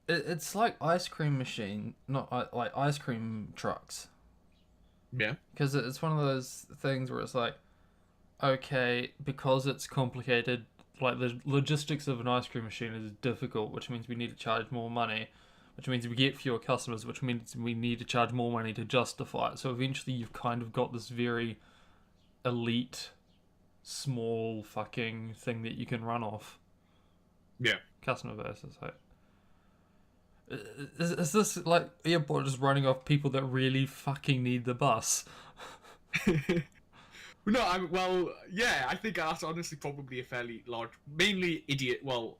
It's like ice cream machine, not like ice cream trucks. Yeah. Because it's one of those things where it's like, okay, because it's complicated, like the logistics of an ice cream machine is difficult, which means we need to charge more money, which means we get fewer customers, which means we need to charge more money to justify it. So eventually you've kind of got this very elite, small fucking thing that you can run off. Yeah. Customer base. It's like, is this like airport just running off people that really fucking need the bus? No, I think that's honestly probably a fairly large, mainly idiot. Well,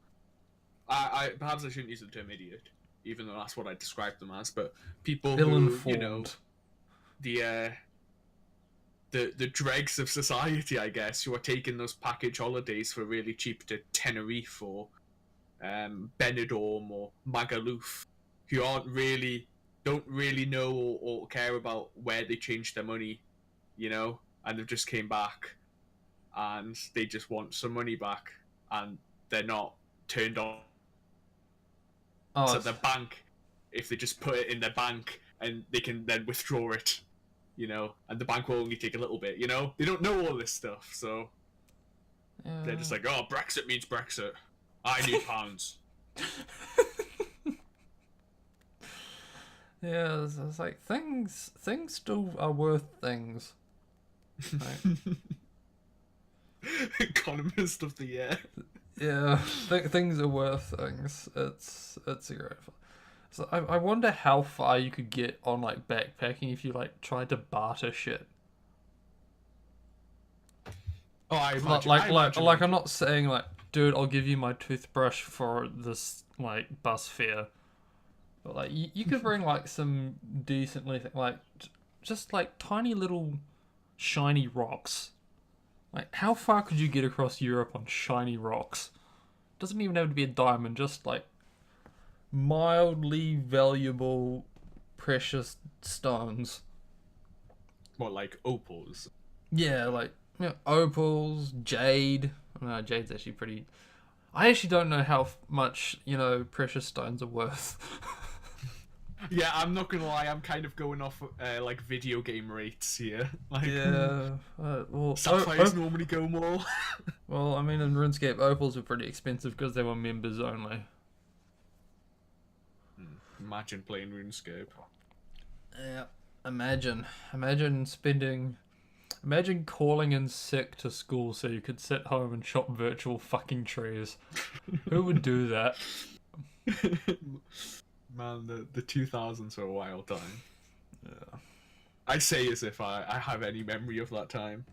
I perhaps I shouldn't use the term idiot, even though that's what I describe them as. But people who, Ill-informed. the dregs of society, I guess, who are taking those package holidays for really cheap to Tenerife or Benidorm or Magaluf, who don't really know or care about where they changed their money, and they've just came back and they just want some money back, and they're not turned on Oh, to the bank if they just put it in their bank and they can then withdraw it, and the bank will only take a little bit, they don't know all this stuff, so yeah. they're just like, oh, Brexit means Brexit, I need pounds. Yeah, it's like things still are worth things. Right? Economist of the year. Yeah, things are worth things. It's a great. So I wonder how far you could get on like backpacking if you like tried to barter shit. Oh, I imagine. Like I'm not saying like, dude, I'll give you my toothbrush for this like bus fare, but like you could bring like some decently like just like tiny little shiny rocks. Like how far could you get across Europe on shiny rocks? Doesn't even have to be a diamond, just like mildly valuable precious stones. What, like opals? Yeah, like opals, jade. No, jade's actually pretty. I actually don't know how much precious stones are worth. Yeah, I'm not gonna lie. I'm kind of going off like video game rates here. Like, Yeah. Well, sapphires normally go more. well, I mean, in RuneScape, opals were pretty expensive because they were members only. Imagine playing RuneScape. Yeah. Imagine calling in sick to school so you could sit home and chop virtual fucking trees. Who would do that? Man, the 2000s were a wild time. Yeah. I say as if I have any memory of that time.